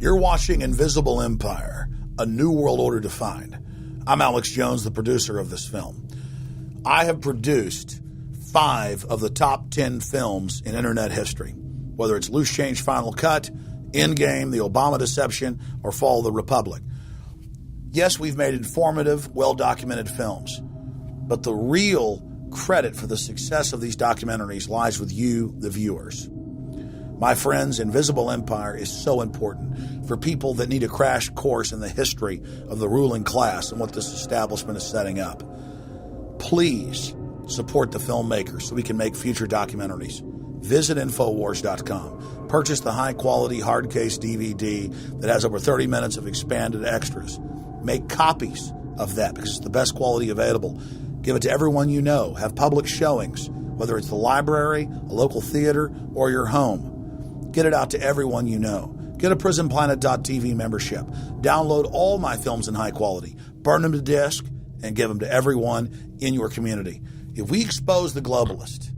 You're watching Invisible Empire, A New World Order Defined. I'm Alex Jones, the producer of this film. I have produced 5 of the top 10 films in internet history, whether it's Loose Change Final Cut, Endgame, The Obama Deception, or Fall of the Republic. Yes, we've made informative, well-documented films, but the real credit for the success of these documentaries lies with you, the viewers. My friends, Invisible Empire is so important for people that need a crash course in the history of the ruling class and what this establishment is setting up. Please support the filmmakers so we can make future documentaries. Visit Infowars.com. Purchase the high-quality hard case DVD that has over 30 minutes of expanded extras. Make copies of that because it's the best quality available. Give it to everyone you know. Have public showings, whether it's the library, a local theater, or your home. Get it out to everyone you know. Get a PrisonPlanet.tv membership. Download all my films in high quality. Burn them to disk and give them to everyone in your community. If we expose the globalist,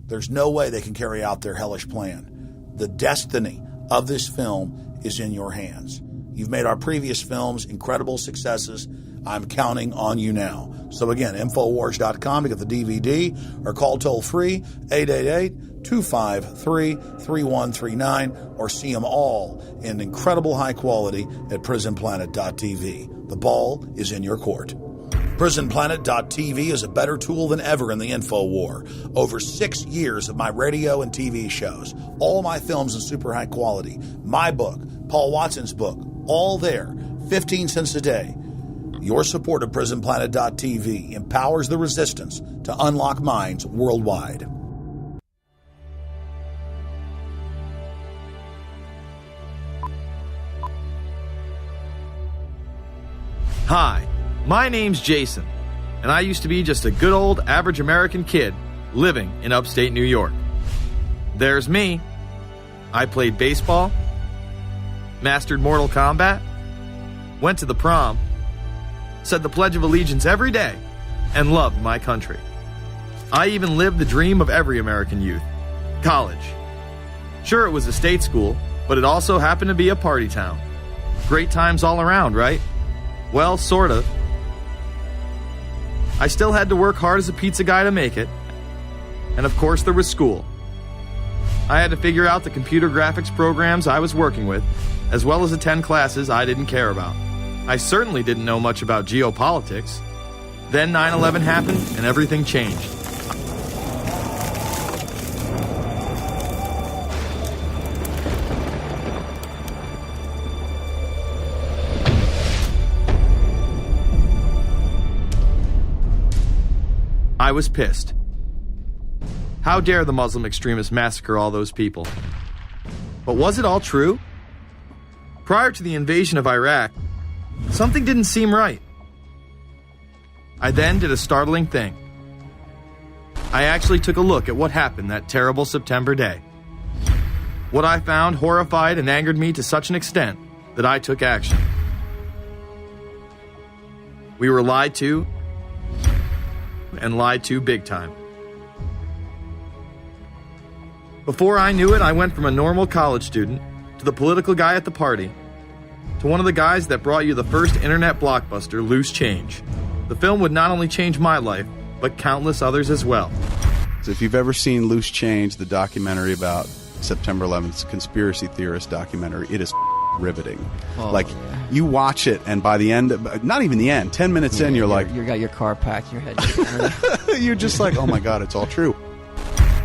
there's no way they can carry out their hellish plan. The destiny of this film is in your hands. You've made our previous films incredible successes. I'm counting on you now. So again, Infowars.com to get the DVD or call toll-free 888-253-3139 or see them all in incredible high quality at PrisonPlanet.tv. The ball is in your court. PrisonPlanet.tv is a better tool than ever in the info war. Over 6 years of my radio and TV shows, all my films in super high quality, my book, Paul Watson's book, all there, 15 cents a day. Your support of PrisonPlanet.tv empowers the resistance to unlock minds worldwide. Hi, my name's Jason, and I used to be just a good old average American kid living in upstate New York. There's me. I played baseball, mastered Mortal Kombat, went to the prom, said the Pledge of Allegiance every day, and loved my country. I even lived the dream of every American youth, college. Sure, it was a state school, but it also happened to be a party town. Great times all around, right? Well, sort of. I still had to work hard as a pizza guy to make it. And of course, there was school. I had to figure out the computer graphics programs I was working with, as well as attend classes I didn't care about. I certainly didn't know much about geopolitics. Then 9/11 happened and everything changed. I was pissed. How dare the Muslim extremists massacre all those people? But was it all true? Prior to the invasion of Iraq, something didn't seem right. I then did a startling thing. I actually took a look at what happened that terrible September day. What I found horrified and angered me to such an extent that I took action. We were lied to, and lied to big time. Before I knew it, I went from a normal college student to the political guy at the party to one of the guys that brought you the first internet blockbuster, Loose Change. The film would not only change my life, but countless others as well. So if you've ever seen Loose Change, the documentary about September 11th, conspiracy theorist documentary, it is riveting. You watch it, and by the end, not even the end, 10 minutes in, you're like... You got your car packed, your head... You're just like, oh my God, it's all true.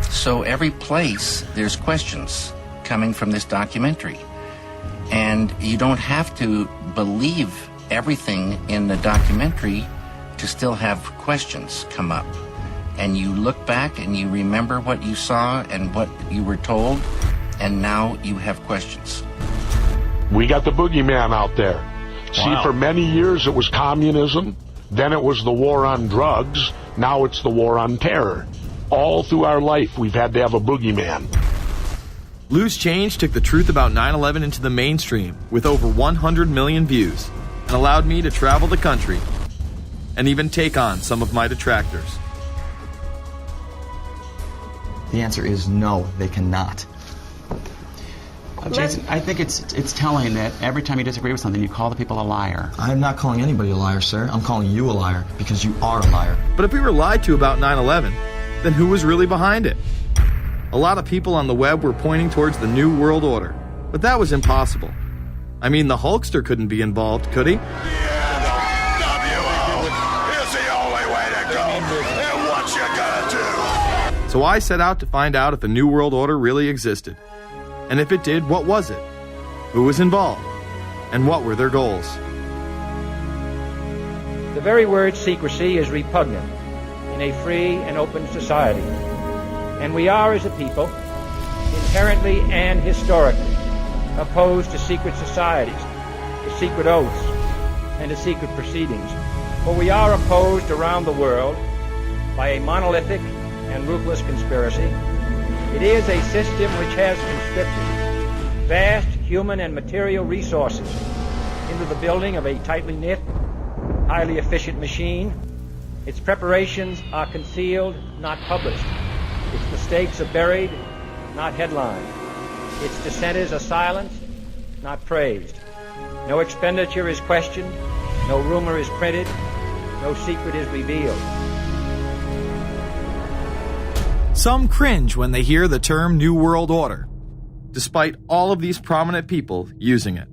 So every place, there's questions coming from this documentary. And you don't have to believe everything in the documentary to still have questions come up. And you look back and you remember what you saw and what you were told, and now you have questions. We got the boogeyman out there. Wow. See, for many years it was communism, then it was the war on drugs, now it's the war on terror. All through our life we've had to have a boogeyman. Loose Change took the truth about 9/11 into the mainstream with over 100 million views and allowed me to travel the country and even take on some of my detractors. The answer is no, they cannot. Jason, I think it's telling that every time you disagree with something, you call the people a liar. I'm not calling anybody a liar, sir. I'm calling you a liar because you are a liar. But if we were lied to about 9/11, then who was really behind it? A lot of people on the web were pointing towards the New World Order, but that was impossible. I mean, the Hulkster couldn't be involved, could he? The NWO is the only way to go, and what you gonna do? So I set out to find out if a New World Order really existed. And if it did, what was it? Who was involved? And what were their goals? The very word secrecy is repugnant in a free and open society. And we are, as a people, inherently and historically opposed to secret societies, to secret oaths, and to secret proceedings. For we are opposed around the world by a monolithic and ruthless conspiracy. It is a system which has conscripted vast human and material resources into the building of a tightly knit, highly efficient machine. Its preparations are concealed, not published. Its mistakes are buried, not headlined. Its dissenters are silenced, not praised. No expenditure is questioned, no rumor is printed, no secret is revealed. Some cringe when they hear the term New World Order, despite all of these prominent people using it.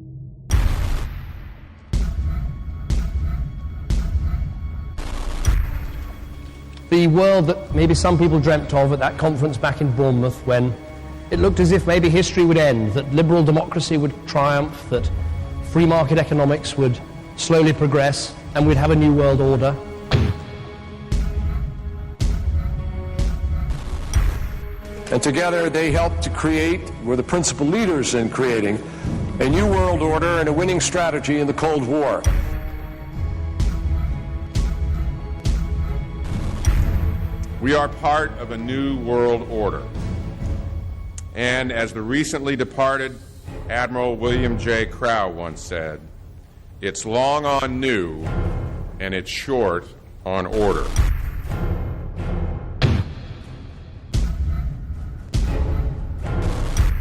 The world that maybe some people dreamt of at that conference back in Bournemouth, when it looked as if maybe history would end, that liberal democracy would triumph, that free market economics would slowly progress, and we'd have a new world order. And together they helped to create, were the principal leaders in creating, a new world order and a winning strategy in the Cold War. We are part of a new world order. And as the recently departed Admiral William J. Crowe once said, it's long on new and it's short on order.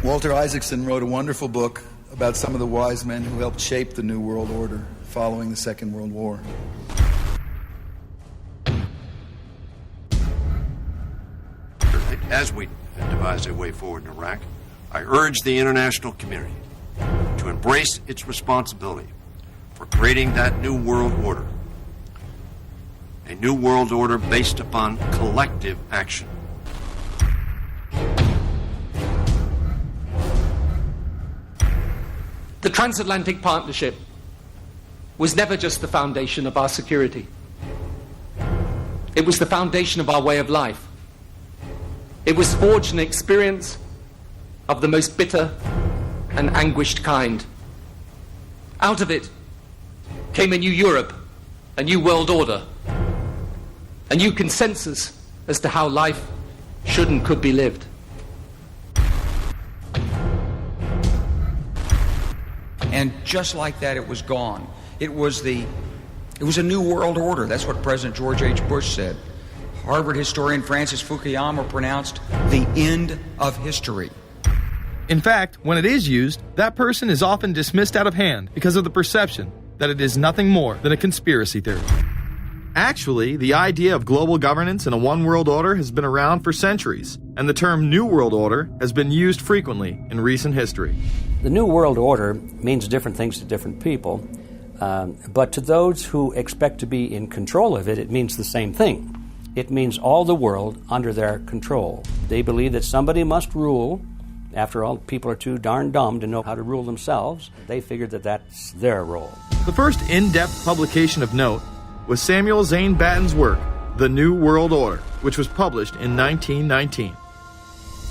Walter Isaacson wrote a wonderful book about some of the wise men who helped shape the New World Order following the Second World War. As we devise a way forward in Iraq, I urge the international community to embrace its responsibility for creating that new world order. A new world order based upon collective action. The transatlantic partnership was never just the foundation of our security. It was the foundation of our way of life. It was forged an experience of the most bitter and anguished kind. Out of it came a new Europe, a new world order, a new consensus as to how life should and could be lived. And just like that, it was gone. It was a new world order. That's what President George H. Bush said. Harvard historian Francis Fukuyama pronounced the end of history. In fact, when it is used, that person is often dismissed out of hand because of the perception that it is nothing more than a conspiracy theory. Actually, the idea of global governance and a one world order has been around for centuries, and the term New World Order has been used frequently in recent history. The New World Order means different things to different people, but to those who expect to be in control of it, it means the same thing. It means all the world under their control. They believe that somebody must rule. After all, people are too darn dumb to know how to rule themselves. They figured that that's their role. The first in-depth publication of note was Samuel Zane Batten's work, The New World Order, which was published in 1919.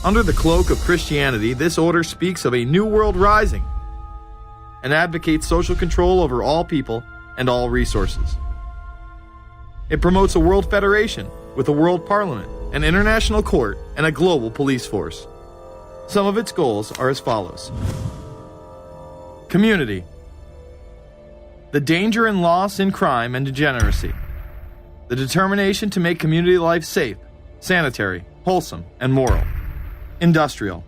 Under the cloak of Christianity, this order speaks of a new world rising and advocates social control over all people and all resources. It promotes a world federation with a world parliament, an international court, and a global police force. Some of its goals are as follows. Community. The danger and loss in crime and degeneracy. The determination to make community life safe, sanitary, wholesome, and moral. Industrial.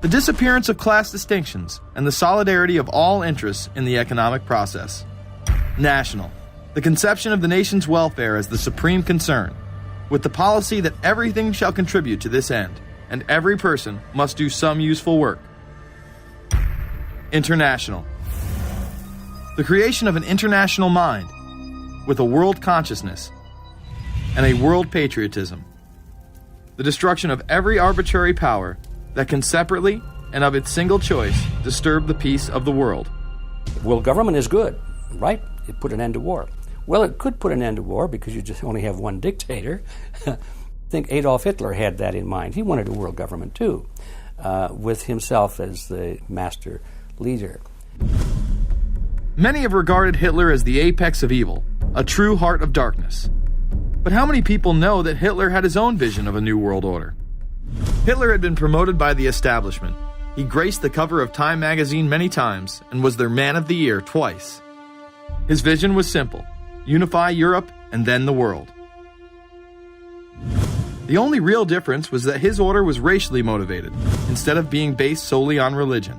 The disappearance of class distinctions and the solidarity of all interests in the economic process. National. The conception of the nation's welfare as the supreme concern, with the policy that everything shall contribute to this end, and every person must do some useful work. International. The creation of an international mind, with a world consciousness and a world patriotism. The destruction of every arbitrary power that can separately and of its single choice disturb the peace of the world. Well, government is good, right? It put an end to war. Well, it could put an end to war because you just only have one dictator. I think Adolf Hitler had that in mind. He wanted a world government too, with himself as the master leader. Many have regarded Hitler as the apex of evil, a true heart of darkness. But how many people know that Hitler had his own vision of a new world order? Hitler had been promoted by the establishment. He graced the cover of Time magazine many times and was their Man of the Year twice. His vision was simple: unify Europe and then the world. The only real difference was that his order was racially motivated, instead of being based solely on religion.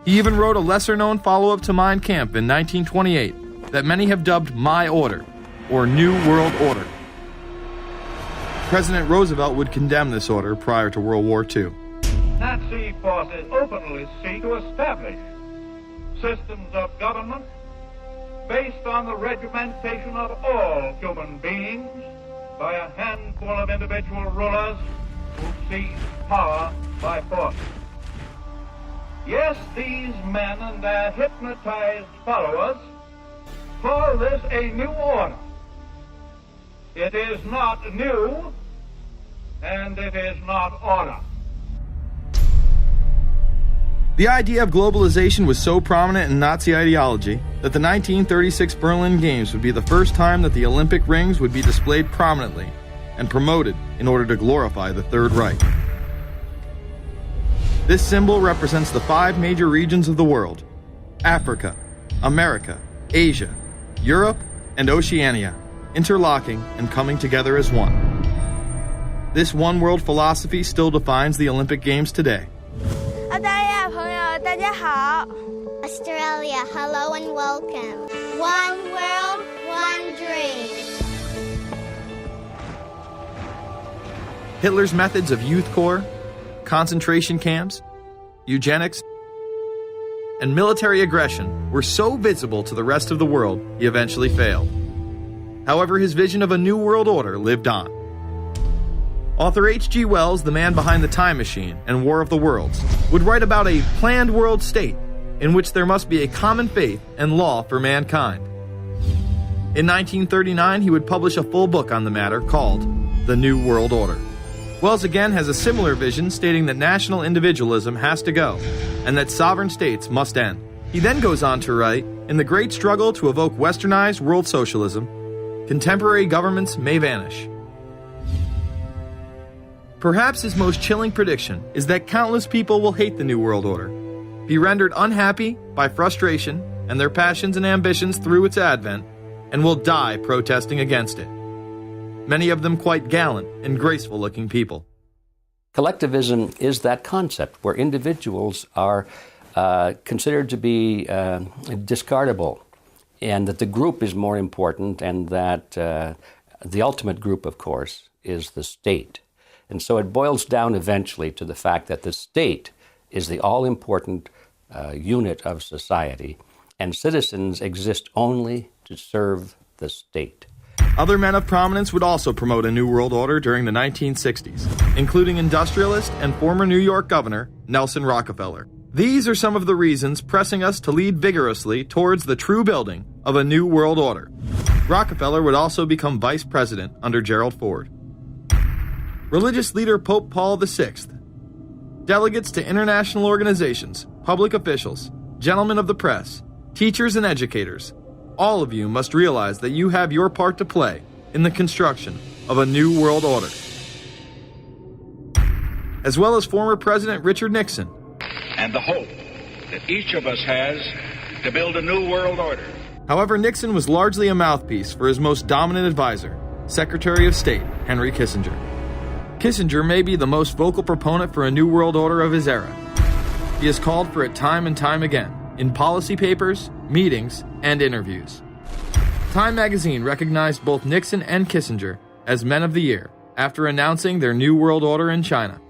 He even wrote a lesser-known follow-up to Mein Kampf in 1928 that many have dubbed My Order, or New World Order. President Roosevelt would condemn this order prior to World War II. Nazi forces openly seek to establish systems of government based on the regimentation of all human beings by a handful of individual rulers who seize power by force. Yes, these men and their hypnotized followers call this a new order. It is not new, and it is not order. The idea of globalization was so prominent in Nazi ideology that the 1936 Berlin Games would be the first time that the Olympic rings would be displayed prominently and promoted in order to glorify the Third Reich. This symbol represents the 5 major regions of the world: Africa, America, Asia, Europe, and Oceania, interlocking and coming together as one. This one world philosophy still defines the Olympic Games today. Australia, hello and welcome. One world, one dream. Hitler's methods of youth corps, concentration camps, eugenics, and military aggression were so visible to the rest of the world, he eventually failed. However, his vision of a new world order lived on. Author H.G. Wells, the man behind The Time Machine and War of the Worlds, would write about a planned world state in which there must be a common faith and law for mankind. In 1939, he would publish a full book on the matter called The New World Order. Wells again has a similar vision, stating that national individualism has to go and that sovereign states must end. He then goes on to write, in the great struggle to evoke westernized world socialism, contemporary governments may vanish. Perhaps his most chilling prediction is that countless people will hate the New World Order, be rendered unhappy by frustration and their passions and ambitions through its advent, and will die protesting against it. Many of them quite gallant and graceful-looking people. Collectivism is that concept where individuals are considered to be discardable, and that the group is more important, and that the ultimate group, of course, is the state. And so it boils down eventually to the fact that the state is the all-important unit of society, and citizens exist only to serve the state. Other men of prominence would also promote a New World Order during the 1960s, including industrialist and former New York Governor Nelson Rockefeller. These are some of the reasons pressing us to lead vigorously towards the true building of a New World Order. Rockefeller would also become vice president under Gerald Ford. Religious leader Pope Paul VI, delegates to international organizations, public officials, gentlemen of the press, teachers and educators, all of you must realize that you have your part to play in the construction of a new world order. As well as former President Richard Nixon. And the hope that each of us has to build a new world order. However, Nixon was largely a mouthpiece for his most dominant advisor, Secretary of State Henry Kissinger. Kissinger may be the most vocal proponent for a new world order of his era. He has called for it time and time again, in policy papers, meetings, and interviews. Time magazine recognized both Nixon and Kissinger as Men of the Year after announcing their new world order in China.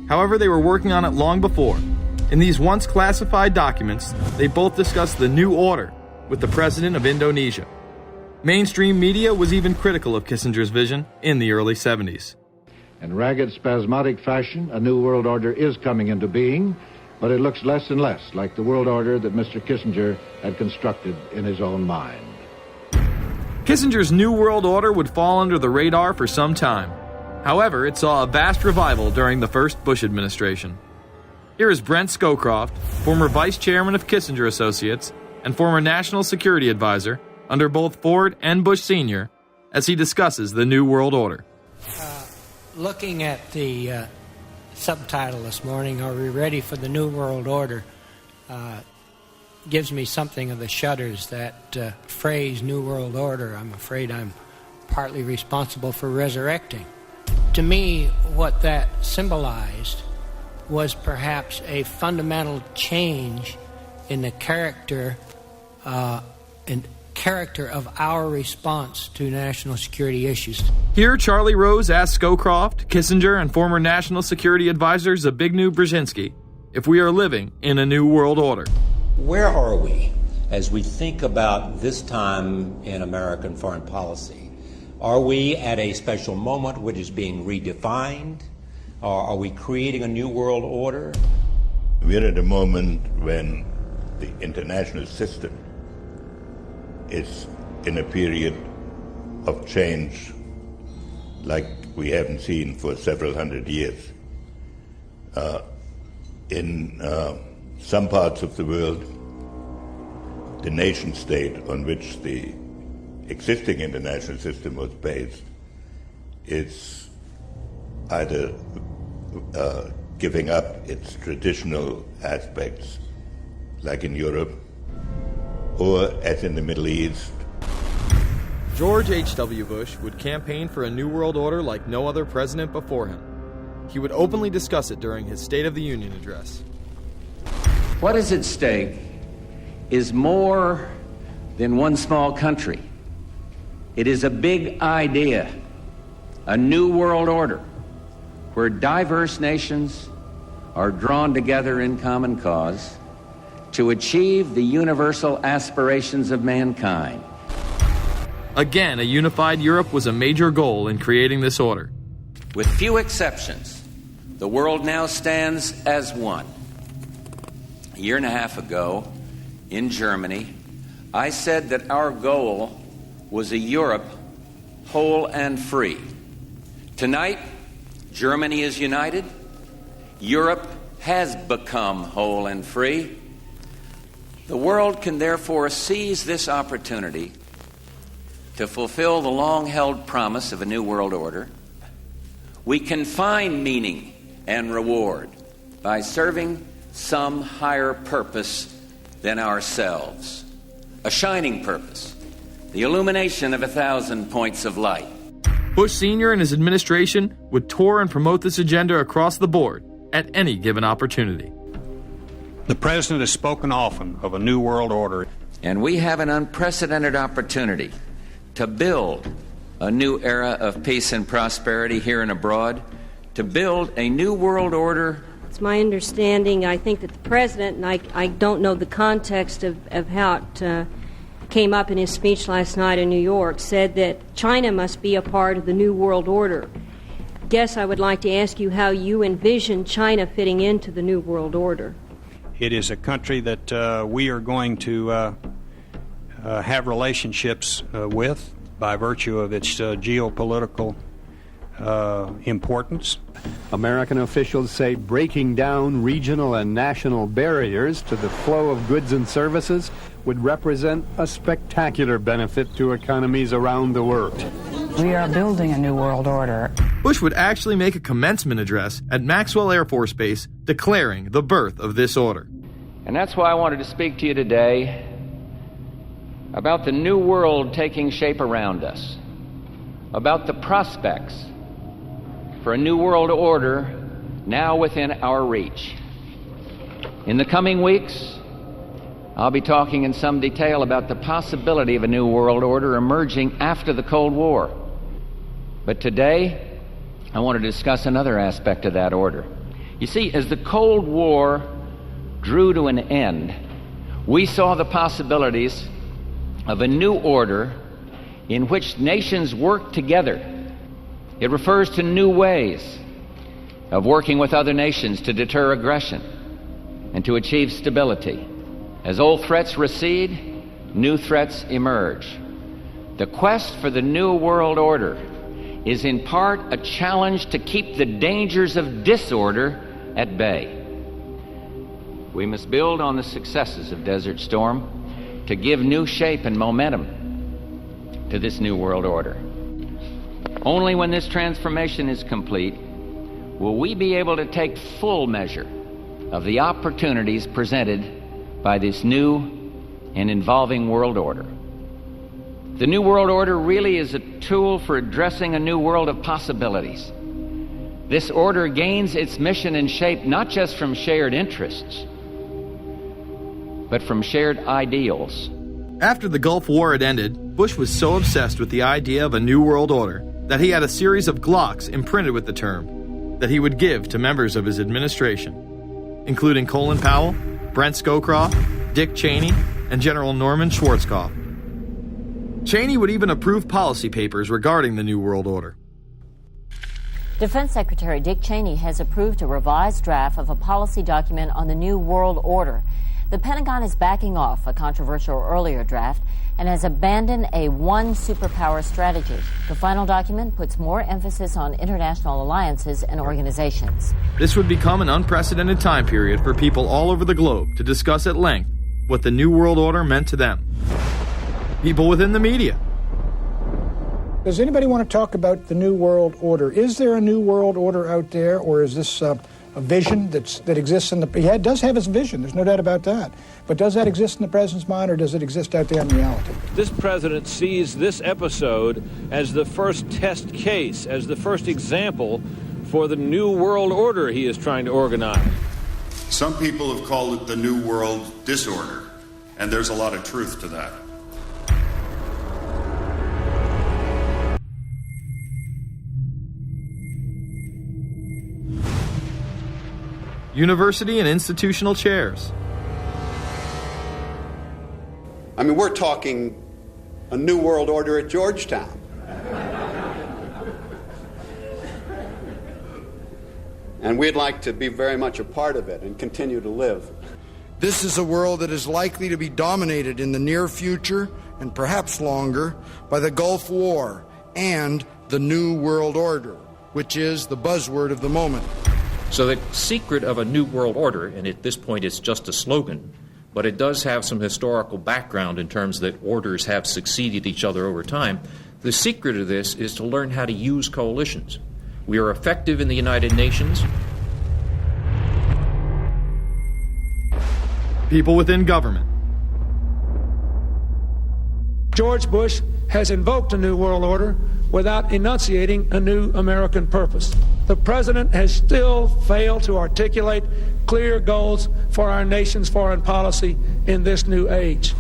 However, they were working on it long before. In these once classified documents, they both discussed the new order with the president of Indonesia. Mainstream media was even critical of Kissinger's vision in the early 70s. In ragged, spasmodic fashion, a new world order is coming into being, but it looks less and less like the world order that Mr. Kissinger had constructed in his own mind. Kissinger's New World Order would fall under the radar for some time. However, it saw a vast revival during the first Bush administration. Here is Brent Scowcroft, former vice chairman of Kissinger Associates and former national security advisor under both Ford and Bush Sr., as he discusses the New World Order. Looking at the subtitle this morning, "Are we ready for the New World Order?" gives me something of the shudders. That phrase, New World Order, I'm afraid I'm partly responsible for resurrecting. To me, what that symbolized was perhaps a fundamental change in the character of our response to national security issues. Here, Charlie Rose asked Scowcroft, Kissinger, and former national security advisor Zbigniew Brzezinski if we are living in a new world order. Where are we as we think about this time in American foreign policy? Are we at a special moment which is being redefined? Or are we creating a new world order? We're at a moment when the international system is in a period of change like we haven't seen for several hundred years. In some parts of the world, the nation state on which the existing international system was based is either giving up its traditional aspects, like in Europe, or as in the Middle East. George H.W. Bush would campaign for a new world order like no other president before him. He would openly discuss it during his State of the Union address. What is at stake is more than one small country. It is a big idea, a new world order, where diverse nations are drawn together in common cause to achieve the universal aspirations of mankind. Again, a unified Europe was a major goal in creating this order. With few exceptions, the world now stands as one. A year and a half ago, in Germany, I said that our goal was a Europe whole and free. Tonight, Germany is united. Europe has become whole and free. The world can therefore seize this opportunity to fulfill the long-held promise of a new world order. We can find meaning and reward by serving some higher purpose than ourselves. A shining purpose, the illumination of 1,000 points of light. Bush Sr. and his administration would tour and promote this agenda across the board at any given opportunity. The President has spoken often of a new world order. And we have an unprecedented opportunity to build a new era of peace and prosperity here and abroad, to build a new world order. It's my understanding, I think, that the President, and I don't know the context of how it came up in his speech last night in New York, said that China must be a part of the new world order. Guess I would like to ask you how you envision China fitting into the new world order. It is a country that we are going to have relationships with by virtue of its geopolitical importance. American officials say breaking down regional and national barriers to the flow of goods and services would represent a spectacular benefit to economies around the world. We are building a new world order. Bush would actually make a commencement address at Maxwell Air Force Base declaring the birth of this order. And that's why I wanted to speak to you today about the new world taking shape around us, about the prospects for a new world order now within our reach. In the coming weeks, I'll be talking in some detail about the possibility of a new world order emerging after the Cold War. But today, I want to discuss another aspect of that order. You see, as the Cold War drew to an end, we saw the possibilities of a new order in which nations work together. It refers to new ways of working with other nations to deter aggression and to achieve stability. As old threats recede, new threats emerge. The quest for the new world order is in part a challenge to keep the dangers of disorder at bay. We must build on the successes of Desert Storm to give new shape and momentum to this new world order. Only when this transformation is complete will we be able to take full measure of the opportunities presented by this new and evolving world order. The new world order really is a tool for addressing a new world of possibilities. This order gains its mission and shape not just from shared interests, but from shared ideals. After the Gulf War had ended, Bush was so obsessed with the idea of a new world order that he had a series of Glocks imprinted with the term that he would give to members of his administration, including Colin Powell, Brent Scowcroft, Dick Cheney, and General Norman Schwarzkopf. Cheney would even approve policy papers regarding the New World Order. Defense Secretary Dick Cheney has approved a revised draft of a policy document on the New World Order. The Pentagon is backing off a controversial earlier draft and has abandoned a one superpower strategy. The final document puts more emphasis on international alliances and organizations. This would become an unprecedented time period for people all over the globe to discuss at length what the New World Order meant to them. People within the media. Does anybody want to talk about the New World Order? Is there a New World Order out there, or is this a vision that exists in the... He does have his vision, there's no doubt about that. But does that exist in the president's mind, or does it exist out there in reality? This president sees this episode as the first test case, as the first example for the New World Order he is trying to organize. Some people have called it the New World Disorder, and there's a lot of truth to that. University and institutional chairs. I mean, we're talking a new world order at Georgetown. And we'd like to be very much a part of it and continue to live. This is a world that is likely to be dominated in the near future, and perhaps longer, by the Gulf War and the New World Order, which is the buzzword of the moment. So the secret of a new world order, and at this point it's just a slogan, but it does have some historical background in terms that orders have succeeded each other over time. The secret of this is to learn how to use coalitions. We are effective in the United Nations. People within government. George Bush has invoked a new world order without enunciating a new American purpose. The president has still failed to articulate clear goals for our nation's foreign policy in this new age.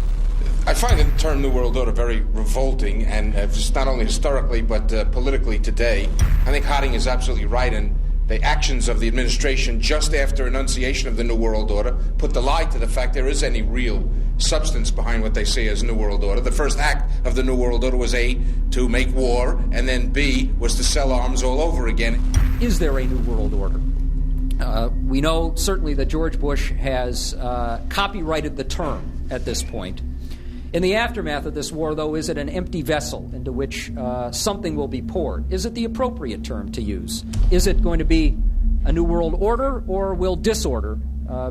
I find the term New World Order very revolting, and just not only historically but politically today. I think Harding is absolutely right, and the actions of the administration just after enunciation of the New World Order put the lie to the fact there is any real substance behind what they say as New World Order. The first act of the New World Order was A, to make war, and then B, was to sell arms all over again. Is there a New World Order? We know certainly that George Bush has copyrighted the term at this point. In the aftermath of this war, though, is it an empty vessel into which something will be poured? Is it the appropriate term to use? Is it going to be a New World Order, or will disorder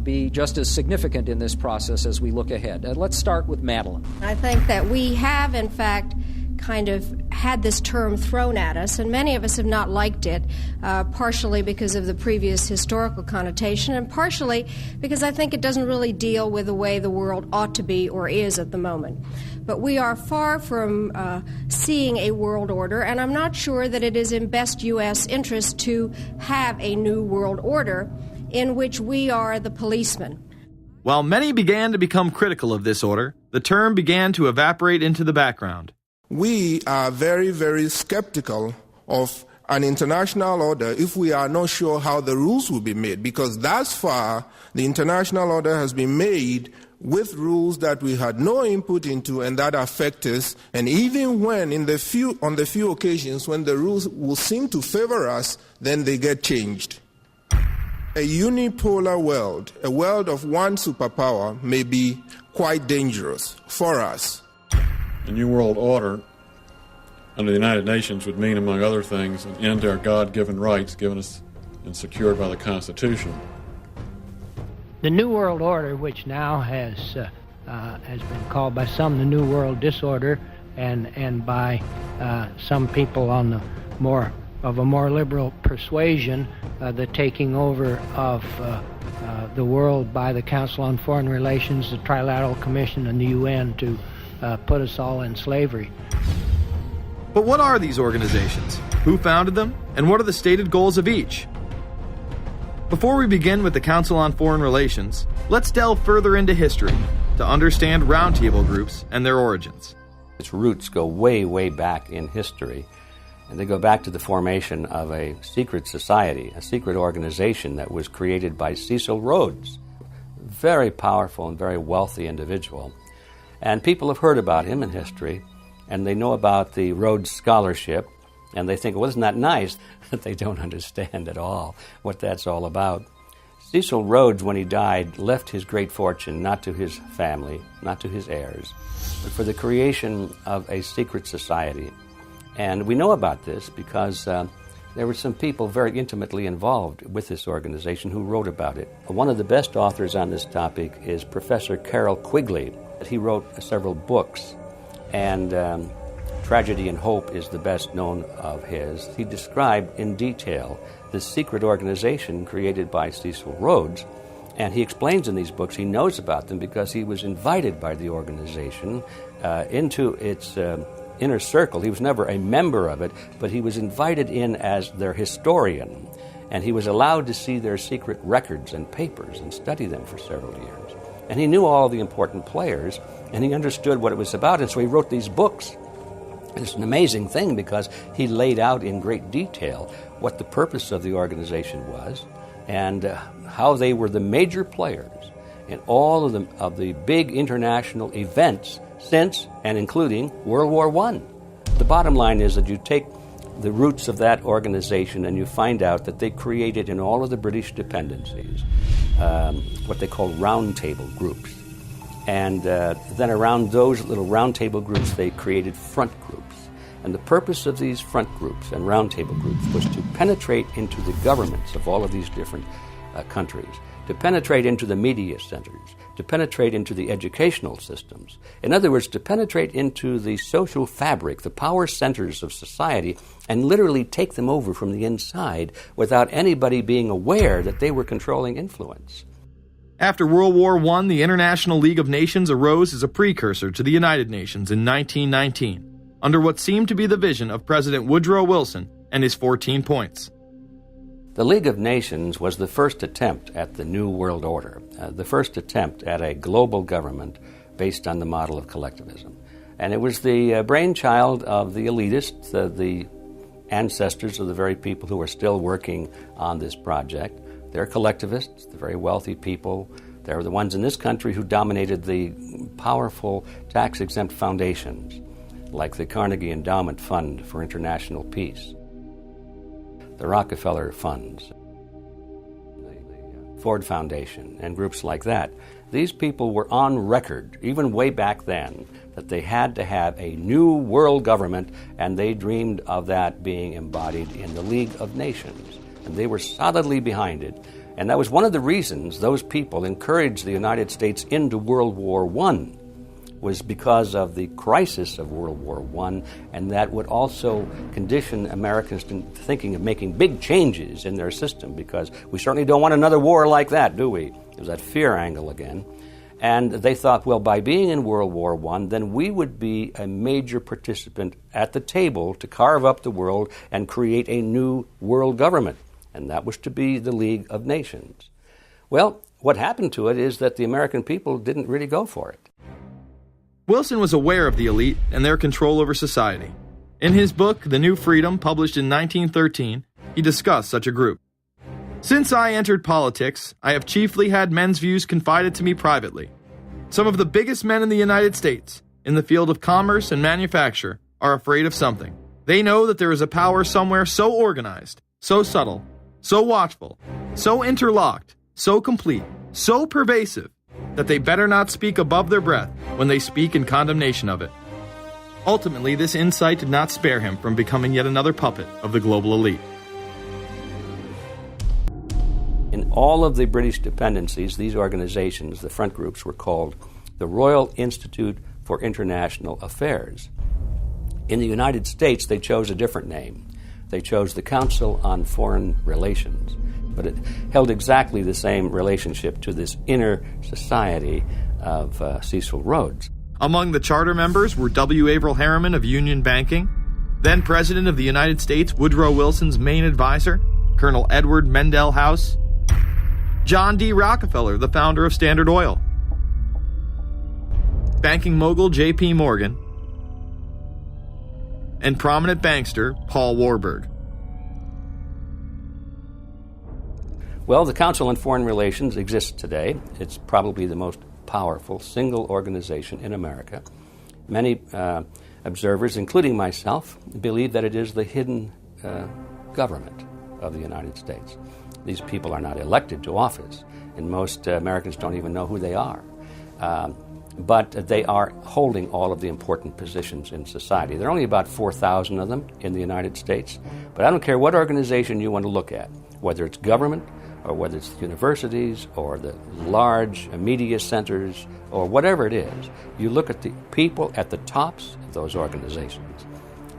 be just as significant in this process as we look ahead? Let's start with Madeline. I think that we have, in fact, kind of had this term thrown at us, and many of us have not liked it, partially because of the previous historical connotation, and partially because I think it doesn't really deal with the way the world ought to be or is at the moment. But we are far from seeing a world order, and I'm not sure that it is in best U.S. interest to have a new world order in which we are the policeman. While many began to become critical of this order, the term began to evaporate into the background. We are very, very skeptical of an international order if we are not sure how the rules will be made, because thus far the international order has been made with rules that we had no input into and that affect us, and even when on the few occasions when the rules will seem to favor us, then they get changed. A unipolar world, a world of one superpower, may be quite dangerous for us. A new world order under the United Nations would mean, among other things, an end to our God-given rights given us and secured by the Constitution. The New World Order, which now has been called by some the New World Disorder, and by some people on the more liberal persuasion, the taking over of the world by the Council on Foreign Relations, the Trilateral Commission, and the UN to put us all in slavery. But what are these organizations? Who founded them? And what are the stated goals of each? Before we begin with the Council on Foreign Relations, let's delve further into history to understand roundtable groups and their origins. Its roots go way, way back in history, and they go back to the formation of a secret society, a secret organization that was created by Cecil Rhodes, a very powerful and very wealthy individual. And people have heard about him in history, and they know about the Rhodes Scholarship, and they think, well, isn't that nice? That they don't understand at all what that's all about. Cecil Rhodes, when he died, left his great fortune not to his family, not to his heirs, but for the creation of a secret society. And we know about this because there were some people very intimately involved with this organization who wrote about it. One of the best authors on this topic is Professor Carroll Quigley. He wrote several books, and Tragedy and Hope is the best known of his. He described in detail this secret organization created by Cecil Rhodes, and he explains in these books he knows about them because he was invited by the organization into its inner circle. He was never a member of it, but he was invited in as their historian, and he was allowed to see their secret records and papers and study them for several years. And he knew all the important players, and he understood what it was about, and so he wrote these books. It's an amazing thing because he laid out in great detail what the purpose of the organization was and how they were the major players in all of the big international events since and including World War I. The bottom line is that you take the roots of that organization and you find out that they created in all of the British dependencies what they call roundtable groups. And then around those little roundtable groups, they created front groups. And the purpose of these front groups and roundtable groups was to penetrate into the governments of all of these different countries, to penetrate into the media centers, to penetrate into the educational systems. In other words, to penetrate into the social fabric, the power centers of society, and literally take them over from the inside without anybody being aware that they were controlling influence. After World War I, the International League of Nations arose as a precursor to the United Nations in 1919, under what seemed to be the vision of President Woodrow Wilson and his 14 points. The League of Nations was the first attempt at the New World Order, the first attempt at a global government based on the model of collectivism. And it was the brainchild of the elitists, the ancestors of the very people who are still working on this project. They're collectivists, the very wealthy people. They're the ones in this country who dominated the powerful tax-exempt foundations, like the Carnegie Endowment Fund for International Peace, the Rockefeller Funds, the Ford Foundation, and groups like that. These people were on record, even way back then, that they had to have a new world government, and they dreamed of that being embodied in the League of Nations. And they were solidly behind it. And that was one of the reasons those people encouraged the United States into World War I, was because of the crisis of World War I, and that would also condition Americans to thinking of making big changes in their system, because we certainly don't want another war like that, do we? It was that fear angle again. And they thought, well, by being in World War I, then we would be a major participant at the table to carve up the world and create a new world government. And that was to be the League of Nations. Well, what happened to it is that the American people didn't really go for it. Wilson was aware of the elite and their control over society. In his book, The New Freedom, published in 1913, he discussed such a group. Since I entered politics, I have chiefly had men's views confided to me privately. Some of the biggest men in the United States, in the field of commerce and manufacture, are afraid of something. They know that there is a power somewhere so organized, so subtle, so watchful, so interlocked, so complete, so pervasive, that they better not speak above their breath when they speak in condemnation of it. Ultimately, this insight did not spare him from becoming yet another puppet of the global elite. In all of the British dependencies, these organizations, the front groups, were called the Royal Institute for International Affairs. In the United States, they chose a different name. They chose the Council on Foreign Relations, but it held exactly the same relationship to this inner society of Cecil Rhodes. Among the charter members were W. Averell Harriman of Union Banking, then President of the United States Woodrow Wilson's main advisor, Colonel Edward Mendell House, John D. Rockefeller, the founder of Standard Oil, banking mogul J.P. Morgan, and prominent bankster Paul Warburg. Well, the Council on Foreign Relations exists today. It's probably the most powerful single organization in America. Many observers, including myself, believe that it is the hidden government of the United States. These people are not elected to office, and most Americans don't even know who they are. But they are holding all of the important positions in society. There are only about 4,000 of them in the United States, but I don't care what organization you want to look at, whether it's government or whether it's the universities or the large media centers or whatever it is. You look at the people at the tops of those organizations,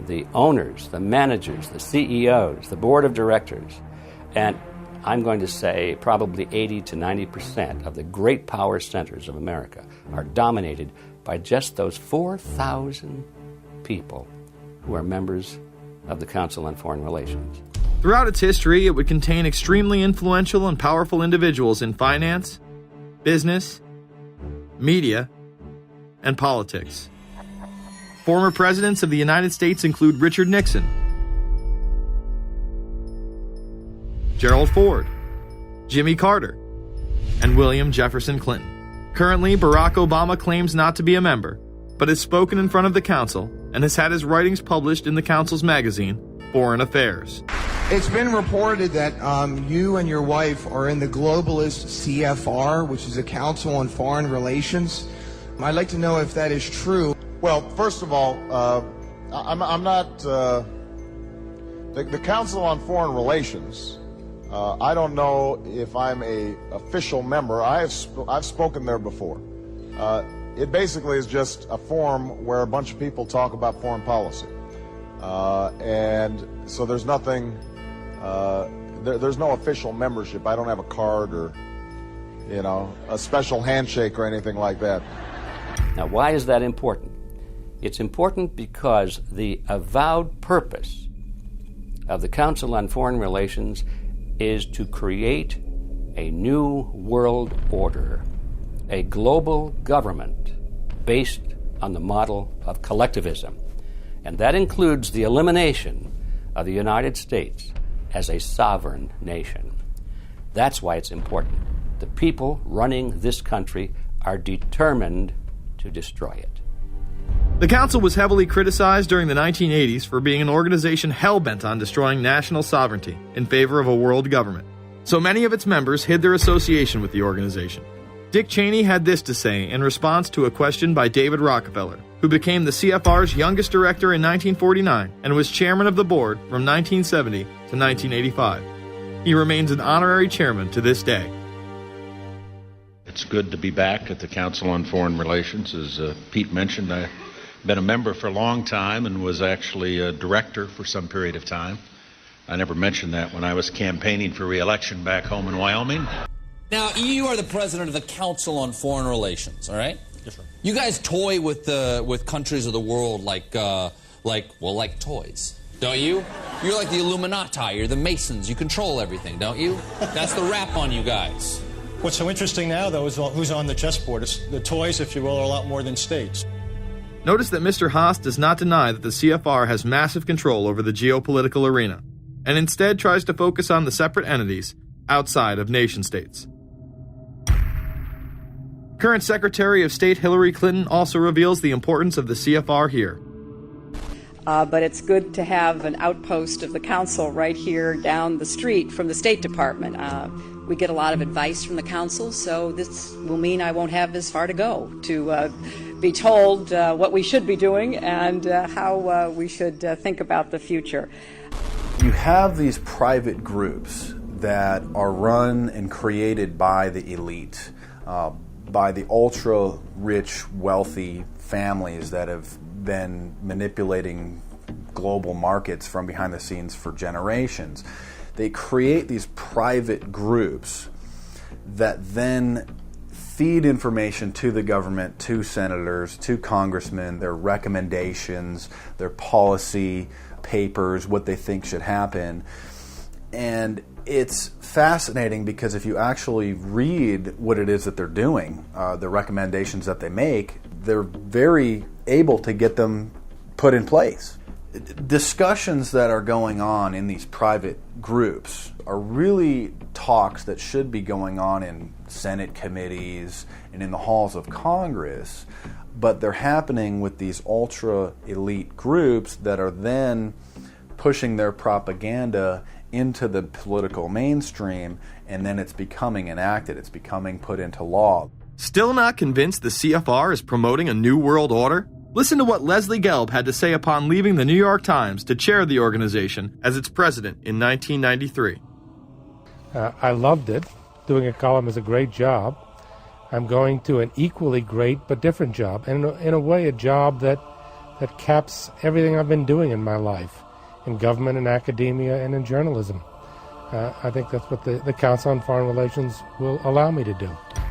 the owners, the managers, the CEOs, the board of directors, and I'm going to say probably 80 to 90% of the great power centers of America are dominated by just those 4,000 people who are members of the Council on Foreign Relations. Throughout its history, it would contain extremely influential and powerful individuals in finance, business, media, and politics. Former presidents of the United States include Richard Nixon, Gerald Ford, Jimmy Carter, and William Jefferson Clinton. Currently, Barack Obama claims not to be a member, but has spoken in front of the Council and has had his writings published in the Council's magazine, Foreign Affairs. It's been reported that you and your wife are in the globalist CFR, which is the Council on Foreign Relations. I'd like to know if that is true. Well, first of all, I'm not... the Council on Foreign Relations, I don't know if I'm a official member. I've spoken there before. It basically is just a forum where a bunch of people talk about foreign policy. And so there's nothing... there's no official membership. I don't have a card or, a special handshake or anything like that. Now, why is that important? It's important because the avowed purpose of the Council on Foreign Relations is to create a new world order, a global government based on the model of collectivism. And that includes the elimination of the United States as a sovereign nation. That's why it's important. The people running this country are determined to destroy it. The Council was heavily criticized during the 1980s for being an organization hell-bent on destroying national sovereignty in favor of a world government. So many of its members hid their association with the organization. Dick Cheney had this to say in response to a question by David Rockefeller, who became the CFR's youngest director in 1949 and was chairman of the board from 1970 to 1985. He remains an honorary chairman to this day. It's good to be back at the Council on Foreign Relations. As Pete mentioned, I've been a member for a long time and was actually a director for some period of time. I never mentioned that when I was campaigning for re-election back home in Wyoming. Now, you are the president of the Council on Foreign Relations, all right? Yes, sir. You guys toy with countries of the world like toys, don't you? You're like the Illuminati, you're the Masons, you control everything, don't you? That's the rap on you guys. What's so interesting now, though, is who's on the chessboard. It's the toys, if you will, are a lot more than states. Notice that Mr. Haas does not deny that the CFR has massive control over the geopolitical arena, and instead tries to focus on the separate entities outside of nation-states. Current Secretary of State Hillary Clinton also reveals the importance of the CFR here. But it's good to have an outpost of the Council right here down the street from the State Department. We get a lot of advice from the Council, so this will mean I won't have as far to go to be told what we should be doing and how we should think about the future. You have these private groups that are run and created by the elite, by the ultra-rich, wealthy families that have been manipulating global markets from behind the scenes for generations. They create these private groups that then feed information to the government, to senators, to congressmen, their recommendations, their policy papers, what they think should happen. And it's fascinating because if you actually read what it is that they're doing, the recommendations that they make, they're very able to get them put in place. Discussions that are going on in these private groups are really talks that should be going on in Senate committees and in the halls of Congress, but they're happening with these ultra-elite groups that are then pushing their propaganda into the political mainstream, and then it's becoming enacted, it's becoming put into law. Still not convinced the CFR is promoting a new world order? Listen to what Leslie Gelb had to say upon leaving the New York Times to chair the organization as its president in 1993. I loved it. Doing a column is a great job. I'm going to an equally great but different job, and in a way a job that caps everything I've been doing in my life, in government and academia and in journalism. I think that's what the Council on Foreign Relations will allow me to do.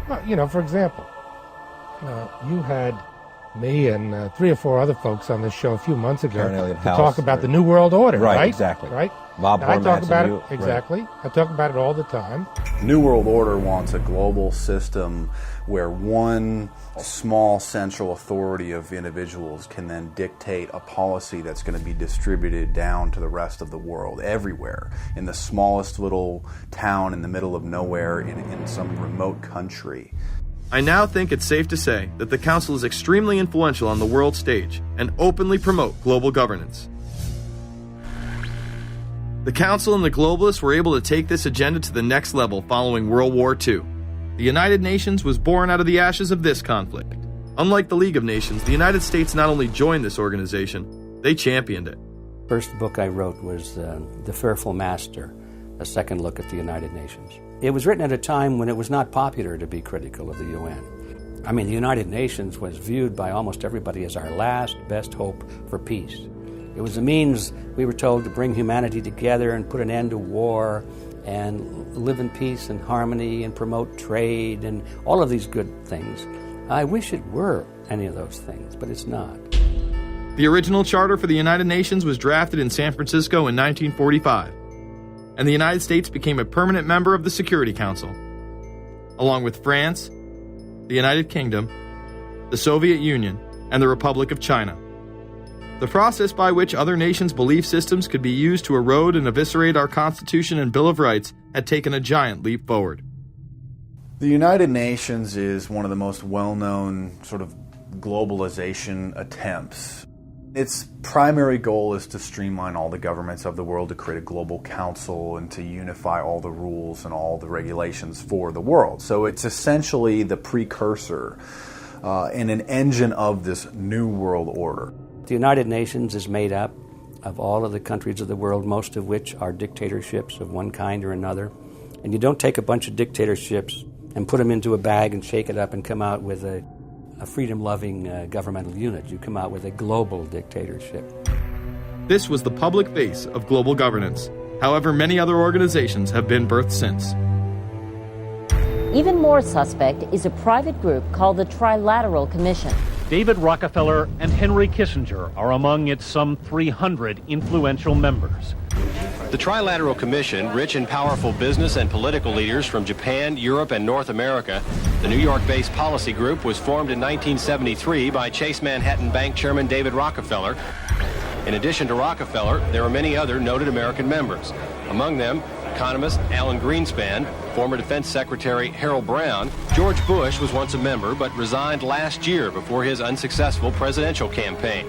Well, for example, you had me and 3 or 4 other folks on this show a few months ago to talk about the New World Order, right? Exactly. Right? Bob I talk about it, you, exactly. Right. I talk about it all the time. New World Order wants a global system where one small central authority of individuals can then dictate a policy that's going to be distributed down to the rest of the world, everywhere, in the smallest little town in the middle of nowhere in some remote country. I now think it's safe to say that the Council is extremely influential on the world stage and openly promote global governance. The Council and the globalists were able to take this agenda to the next level following World War II. The United Nations was born out of the ashes of this conflict. Unlike the League of Nations, the United States not only joined this organization, they championed it. First book I wrote was The Fearful Master, a second look at the United Nations. It was written at a time when it was not popular to be critical of the UN. I mean, the United Nations was viewed by almost everybody as our last best hope for peace. It was a means, we were told, to bring humanity together and put an end to war and live in peace and harmony and promote trade and all of these good things. I wish it were any of those things, but it's not. The original charter for the United Nations was drafted in San Francisco in 1945, and the United States became a permanent member of the Security Council, along with France, the United Kingdom, the Soviet Union, and the Republic of China. The process by which other nations' belief systems could be used to erode and eviscerate our Constitution and Bill of Rights had taken a giant leap forward. The United Nations is one of the most well-known sort of globalization attempts. Its primary goal is to streamline all the governments of the world, to create a global council and to unify all the rules and all the regulations for the world. So it's essentially the precursor and an engine of this new world order. The United Nations is made up of all of the countries of the world, most of which are dictatorships of one kind or another. And you don't take a bunch of dictatorships and put them into a bag and shake it up and come out with a freedom-loving governmental unit. You come out with a global dictatorship. This was the public face of global governance. However, many other organizations have been birthed since. Even more suspect is a private group called the Trilateral Commission. David Rockefeller and Henry Kissinger are among its some 300 influential members. The Trilateral Commission, rich and powerful business and political leaders from Japan, Europe, and North America. The New York-based policy group was formed in 1973 by Chase Manhattan Bank Chairman David Rockefeller. In addition to Rockefeller, there are many other noted American members. Among them, economist Alan Greenspan, former Defense Secretary Harold Brown. George Bush was once a member but resigned last year before his unsuccessful presidential campaign.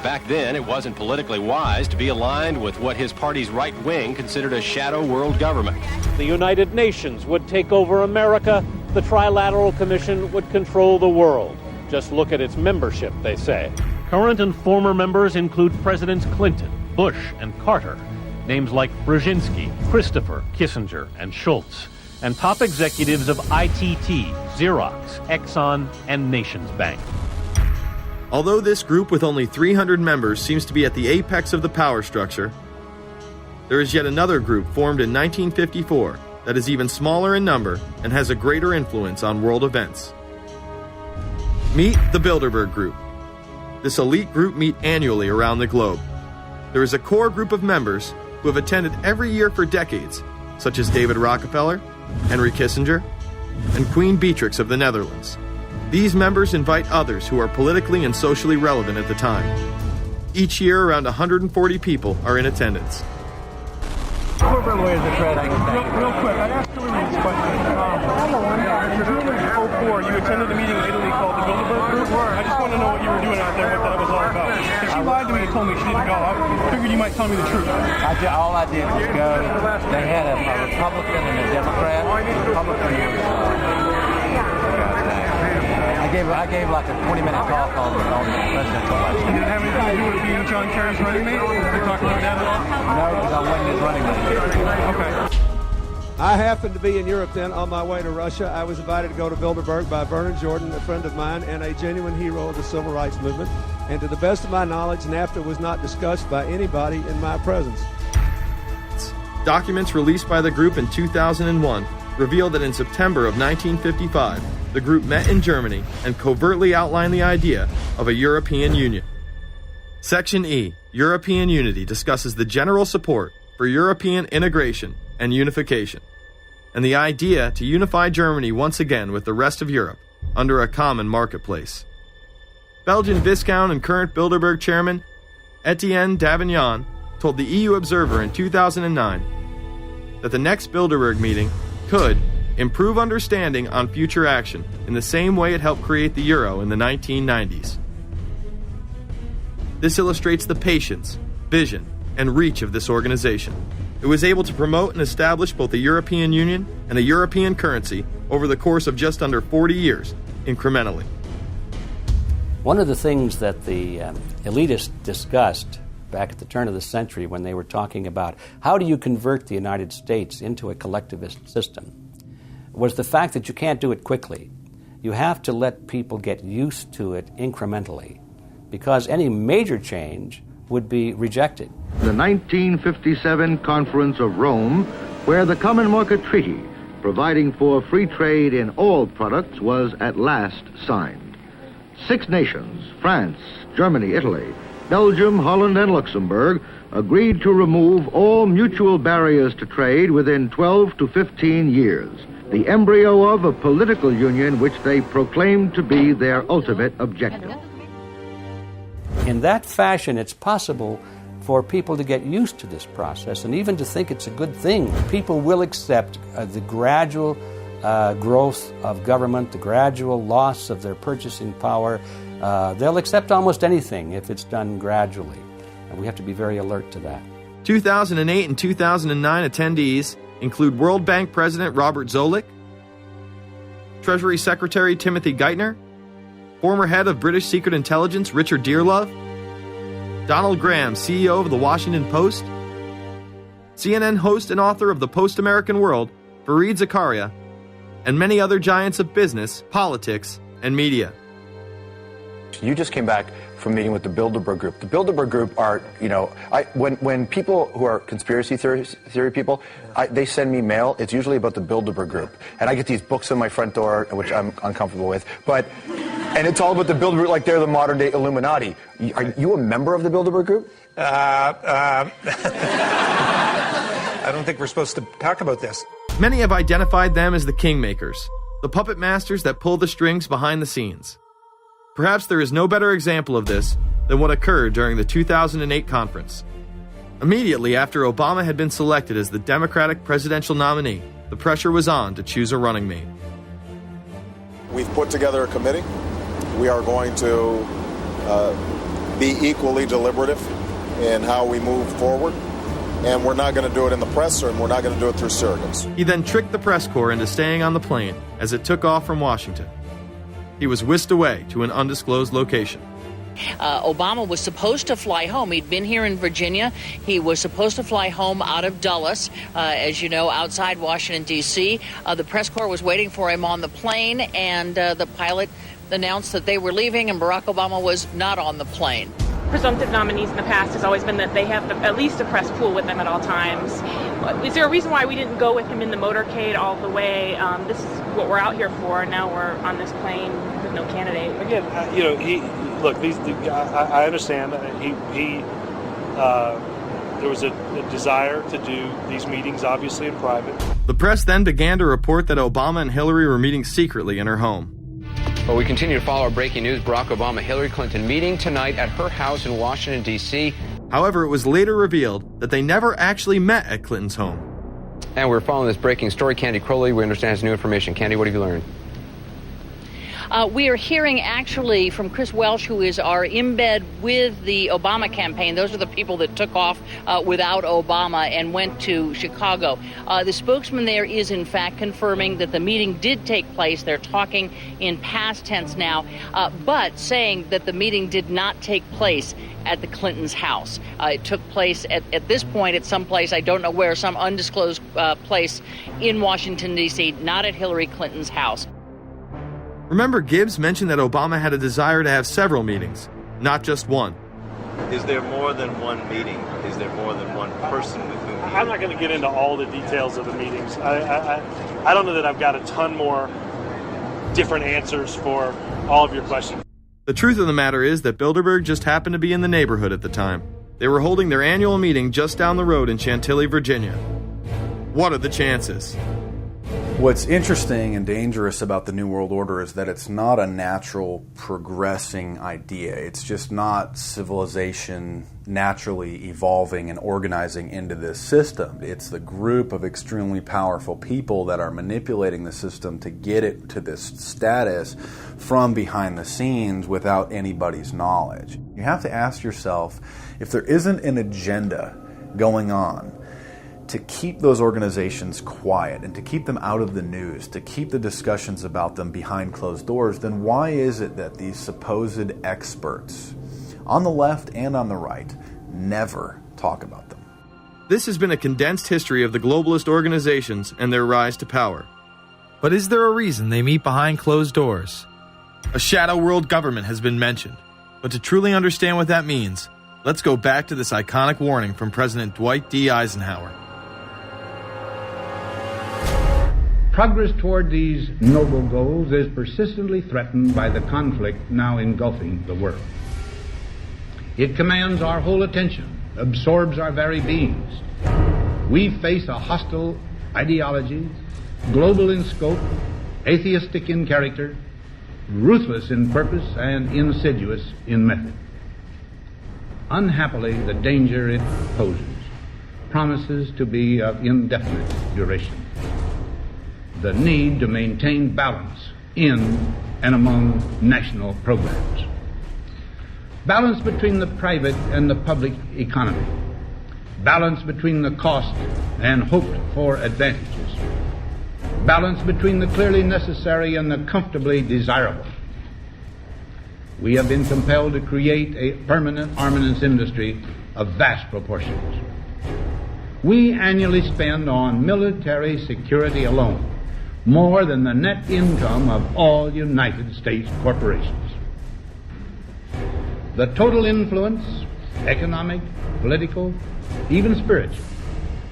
Back then, it wasn't politically wise to be aligned with what his party's right wing considered a shadow world government. The United Nations would take over America. The Trilateral Commission would control the world. Just look at its membership, they say. Current and former members include Presidents Clinton, Bush, and Carter. Names like Brzezinski, Christopher, Kissinger, and Schultz. And top executives of ITT, Xerox, Exxon, and Nations Bank. Although this group with only 300 members seems to be at the apex of the power structure, there is yet another group formed in 1954 that is even smaller in number and has a greater influence on world events. Meet the Bilderberg Group. This elite group meet annually around the globe. There is a core group of members who have attended every year for decades, such as David Rockefeller, Henry Kissinger, and Queen Beatrix of the Netherlands. These members invite others who are politically and socially relevant at the time. Each year, around 140 people are in attendance. Real quick, I'd ask you this question. In June of 2004, you attended a meeting in Italy called the Bilderberg Group. I just want to know what you were doing out there, what that was all about. Because she lied to me and told me she didn't go. I figured you might tell me the truth. All I did was go. They had a Republican and a Democrat. I gave like a 20-minute talk on the presidential election. Did it have anything to do with being John Kerry's running mate? Did you talk about that at all? No, because I wasn't his running mate. Okay. I happened to be in Europe then on my way to Russia. I was invited to go to Bilderberg by Bernard Jordan, a friend of mine and a genuine hero of the civil rights movement. And to the best of my knowledge, NAFTA was not discussed by anybody in my presence. Documents released by the group in 2001 reveal that in September of 1955, the group met in Germany and covertly outlined the idea of a European Union. Section E, European Unity, discusses the general support for European integration and unification, and the idea to unify Germany once again with the rest of Europe under a common marketplace. Belgian Viscount and current Bilderberg chairman Etienne Davignon told the EU Observer in 2009 that the next Bilderberg meeting could improve understanding on future action in the same way it helped create the euro in the 1990s. This illustrates the patience, vision, and reach of this organization. It was able to promote and establish both a European Union and a European currency over the course of just under 40 years, incrementally. One of the things that the elitists discussed back at the turn of the century when they were talking about how do you convert the United States into a collectivist system was the fact that you can't do it quickly. You have to let people get used to it incrementally, because any major change would be rejected. The 1957 Conference of Rome, where the Common Market Treaty, providing for free trade in all products, was at last signed. 6 nations, France, Germany, Italy, Belgium, Holland, and Luxembourg, agreed to remove all mutual barriers to trade within 12 to 15 years, the embryo of a political union which they proclaimed to be their ultimate objective. In that fashion, it's possible for people to get used to this process and even to think it's a good thing. People will accept the gradual growth of government, the gradual loss of their purchasing power. They'll accept almost anything if it's done gradually, and we have to be very alert to that. 2008 and 2009 attendees include World Bank President Robert Zoellick, Treasury Secretary Timothy Geithner, former head of British Secret Intelligence Richard Dearlove, Donald Graham, CEO of The Washington Post, CNN host and author of The Post-American World, Fareed Zakaria, and many other giants of business, politics, and media. You just came back from meeting with the Bilderberg Group. The Bilderberg Group are, when people who are conspiracy theory people, they send me mail, it's usually about the Bilderberg Group. And I get these books on my front door, which I'm uncomfortable with. And it's all about the Bilderberg, like they're the modern day Illuminati. Are you a member of the Bilderberg Group? I don't think we're supposed to talk about this. Many have identified them as the kingmakers, the puppet masters that pull the strings behind the scenes. Perhaps there is no better example of this than what occurred during the 2008 conference. Immediately after Obama had been selected as the Democratic presidential nominee, the pressure was on to choose a running mate. We've put together a committee. We are going to be equally deliberative in how we move forward. And we're not going to do it in the press, and we're not going to do it through surrogates. He then tricked the press corps into staying on the plane as it took off from Washington. He was whisked away to an undisclosed location. Obama was supposed to fly home. He'd been here in Virginia. He was supposed to fly home out of Dulles, as you know, outside Washington, D.C. The press corps was waiting for him on the plane, and the pilot announced that they were leaving, and Barack Obama was not on the plane. Presumptive nominees in the past has always been that they have at least a press pool with them at all times. Is there a reason why we didn't go with him in the motorcade all the way? This is what we're out here for, and now we're on this plane with no candidate. Again, I understand. There was a desire to do these meetings, obviously, in private. The press then began to report that Obama and Hillary were meeting secretly in her home. Well, we continue to follow our breaking news. Barack Obama, Hillary Clinton meeting tonight at her house in Washington, D.C. However, it was later revealed that they never actually met at Clinton's home. And we're following this breaking story. Candy Crowley, we understand, has new information. Candy, what have you learned? We are hearing actually from Chris Welch, who is our embed with the Obama campaign. Those are the people that took off without Obama and went to Chicago. The spokesman there is in fact confirming that the meeting did take place. They're talking in past tense now, but saying that the meeting did not take place at the Clintons' house. It took place at this point at some place, I don't know where, some undisclosed place in Washington, D.C., not at Hillary Clinton's house. Remember, Gibbs mentioned that Obama had a desire to have several meetings, not just one. Is there more than one meeting? Is there more than one person with whom he... I'm not going to get into all the details of the meetings. I don't know that I've got a ton more different answers for all of your questions. The truth of the matter is that Bilderberg just happened to be in the neighborhood at the time. They were holding their annual meeting just down the road in Chantilly, Virginia. What are the chances? What's interesting and dangerous about the New World Order is that it's not a natural progressing idea. It's just not civilization naturally evolving and organizing into this system. It's the group of extremely powerful people that are manipulating the system to get it to this status from behind the scenes without anybody's knowledge. You have to ask yourself, if there isn't an agenda going on to keep those organizations quiet and to keep them out of the news, to keep the discussions about them behind closed doors, then why is it that these supposed experts on the left and on the right never talk about them? This has been a condensed history of the globalist organizations and their rise to power. But is there a reason they meet behind closed doors? A shadow world government has been mentioned, but to truly understand what that means, let's go back to this iconic warning from President Dwight D. Eisenhower. Progress toward these noble goals is persistently threatened by the conflict now engulfing the world. It commands our whole attention, absorbs our very beings. We face a hostile ideology, global in scope, atheistic in character, ruthless in purpose, and insidious in method. Unhappily, the danger it poses promises to be of indefinite duration. The need to maintain balance in and among national programs. Balance between the private and the public economy. Balance between the cost and hoped for advantages. Balance between the clearly necessary and the comfortably desirable. We have been compelled to create a permanent armaments industry of vast proportions. We annually spend on military security alone more than the net income of all United States corporations. The total influence, economic, political, even spiritual,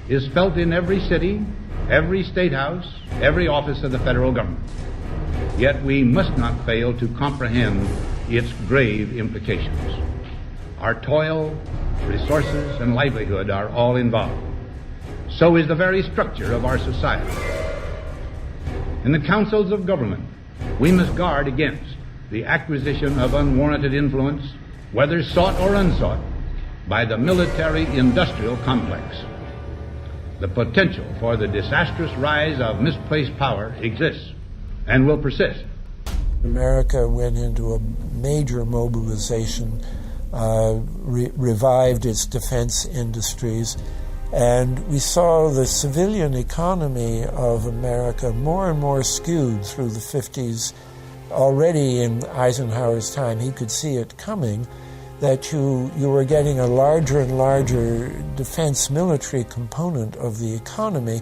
is felt in every city, every state house, every office of the federal government. Yet we must not fail to comprehend its grave implications. Our toil, resources, and livelihood are all involved. So is the very structure of our society. In the councils of government, we must guard against the acquisition of unwarranted influence, whether sought or unsought, by the military-industrial complex. The potential for the disastrous rise of misplaced power exists and will persist. America went into a major mobilization, revived its defense industries, and we saw the civilian economy of America more and more skewed through the 50s. Already in Eisenhower's time, he could see it coming, that you were getting a larger and larger defense military component of the economy,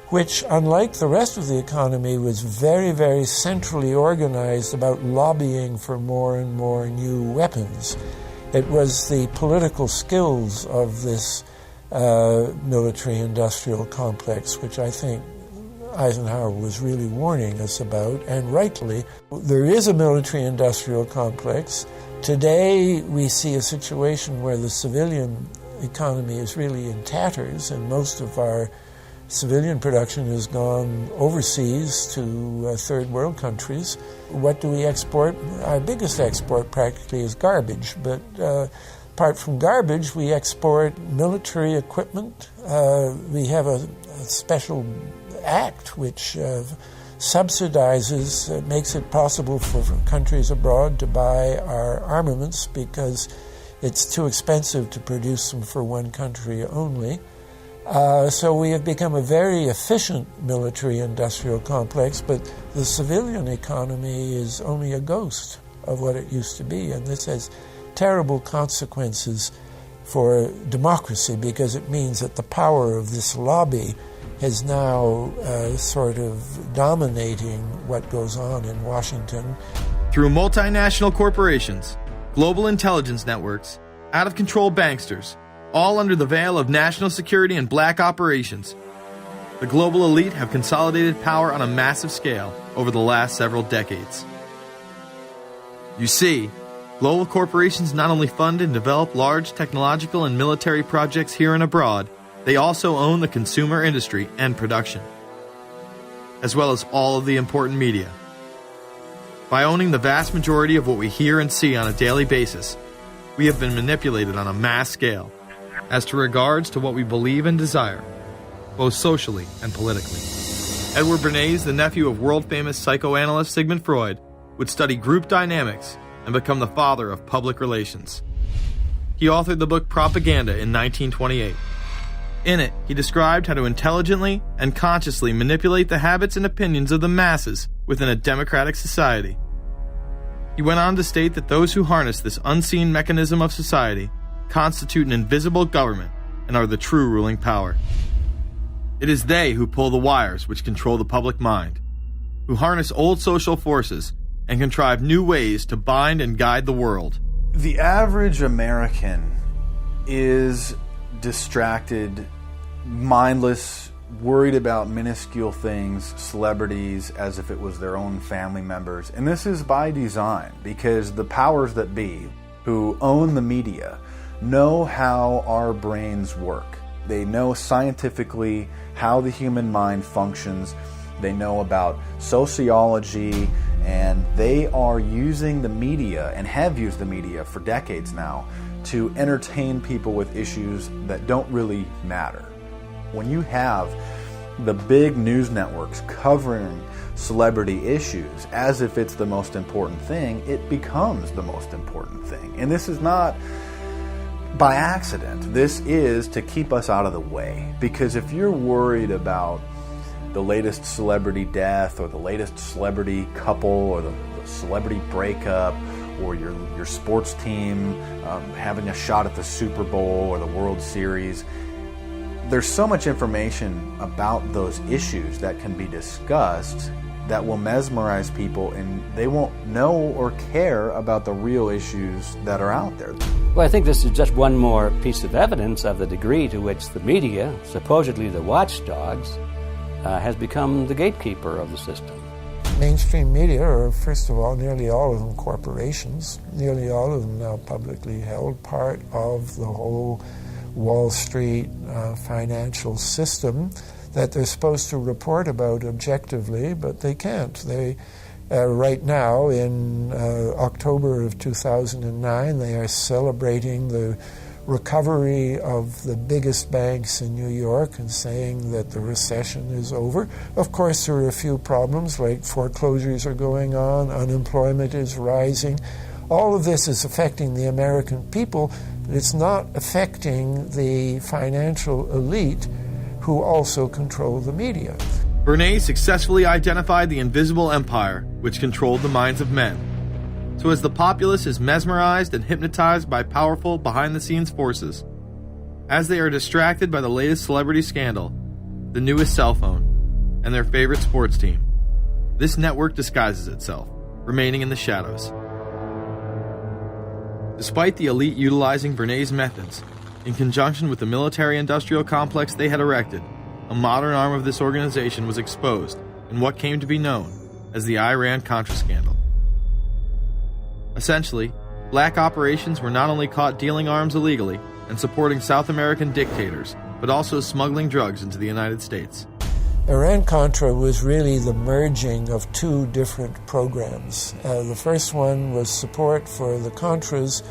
which, unlike the rest of the economy, was very, very centrally organized about lobbying for more and more new weapons. It was the political skills of this military-industrial complex, which I think Eisenhower was really warning us about, and rightly. There is a military-industrial complex. Today, we see a situation where the civilian economy is really in tatters, and most of our civilian production has gone overseas to third world countries. What do we export? Our biggest export practically is garbage, but apart from garbage, we export military equipment. We have a special act which subsidizes, makes it possible for countries abroad to buy our armaments because it's too expensive to produce them for one country only. So we have become a very efficient military-industrial complex, but the civilian economy is only a ghost of what it used to be, and this has terrible consequences for democracy because it means that the power of this lobby is now sort of dominating what goes on in Washington. Through multinational corporations, global intelligence networks, out-of-control banksters, all under the veil of national security and black operations, the global elite have consolidated power on a massive scale over the last several decades. You see, global corporations not only fund and develop large technological and military projects here and abroad, they also own the consumer industry and production, as well as all of the important media. By owning the vast majority of what we hear and see on a daily basis, we have been manipulated on a mass scale as to regards to what we believe and desire, both socially and politically. Edward Bernays, the nephew of world-famous psychoanalyst Sigmund Freud, would study group dynamics and become the father of public relations. He authored the book Propaganda in 1928. In it, he described how to intelligently and consciously manipulate the habits and opinions of the masses within a democratic society. He went on to state that those who harness this unseen mechanism of society constitute an invisible government and are the true ruling power. It is they who pull the wires which control the public mind, who harness old social forces and contrive new ways to bind and guide the world. The average American is distracted, mindless, worried about minuscule things, celebrities, as if it was their own family members. And this is by design, because the powers that be, who own the media, know how our brains work. They know scientifically how the human mind functions. They know about sociology, and they are using the media, and have used the media for decades now, to entertain people with issues that don't really matter. When you have the big news networks covering celebrity issues as if it's the most important thing, it becomes the most important thing. And this is not by accident. This is to keep us out of the way. Because if you're worried about the latest celebrity death or the latest celebrity couple or the celebrity breakup or your sports team having a shot at the Super Bowl or the World Series, There's so much information about those issues that can be discussed that will mesmerize people, and they won't know or care about the real issues that are out there. Well, I think this is just one more piece of evidence of the degree to which the media, supposedly the watchdogs, has become the gatekeeper of the system. Mainstream media are, first of all, nearly all of them corporations, nearly all of them now publicly held, part of the whole Wall Street financial system that they're supposed to report about objectively, but they can't. They, right now, in October of 2009, they are celebrating the recovery of the biggest banks in New York and saying that the recession is over. Of course, there are a few problems, like foreclosures are going on, unemployment is rising. All of this is affecting the American people, but it's not affecting the financial elite who also control the media. Bernays successfully identified the invisible empire which controlled the minds of men. So as the populace is mesmerized and hypnotized by powerful behind-the-scenes forces, as they are distracted by the latest celebrity scandal, the newest cell phone, and their favorite sports team, this network disguises itself, remaining in the shadows. Despite the elite utilizing Bernays' methods, in conjunction with the military-industrial complex they had erected, a modern arm of this organization was exposed in what came to be known as the Iran-Contra scandal. Essentially, black operations were not only caught dealing arms illegally and supporting South American dictators, but also smuggling drugs into the United States. Iran-Contra was really the merging of two different programs. The first one was support for the Contras,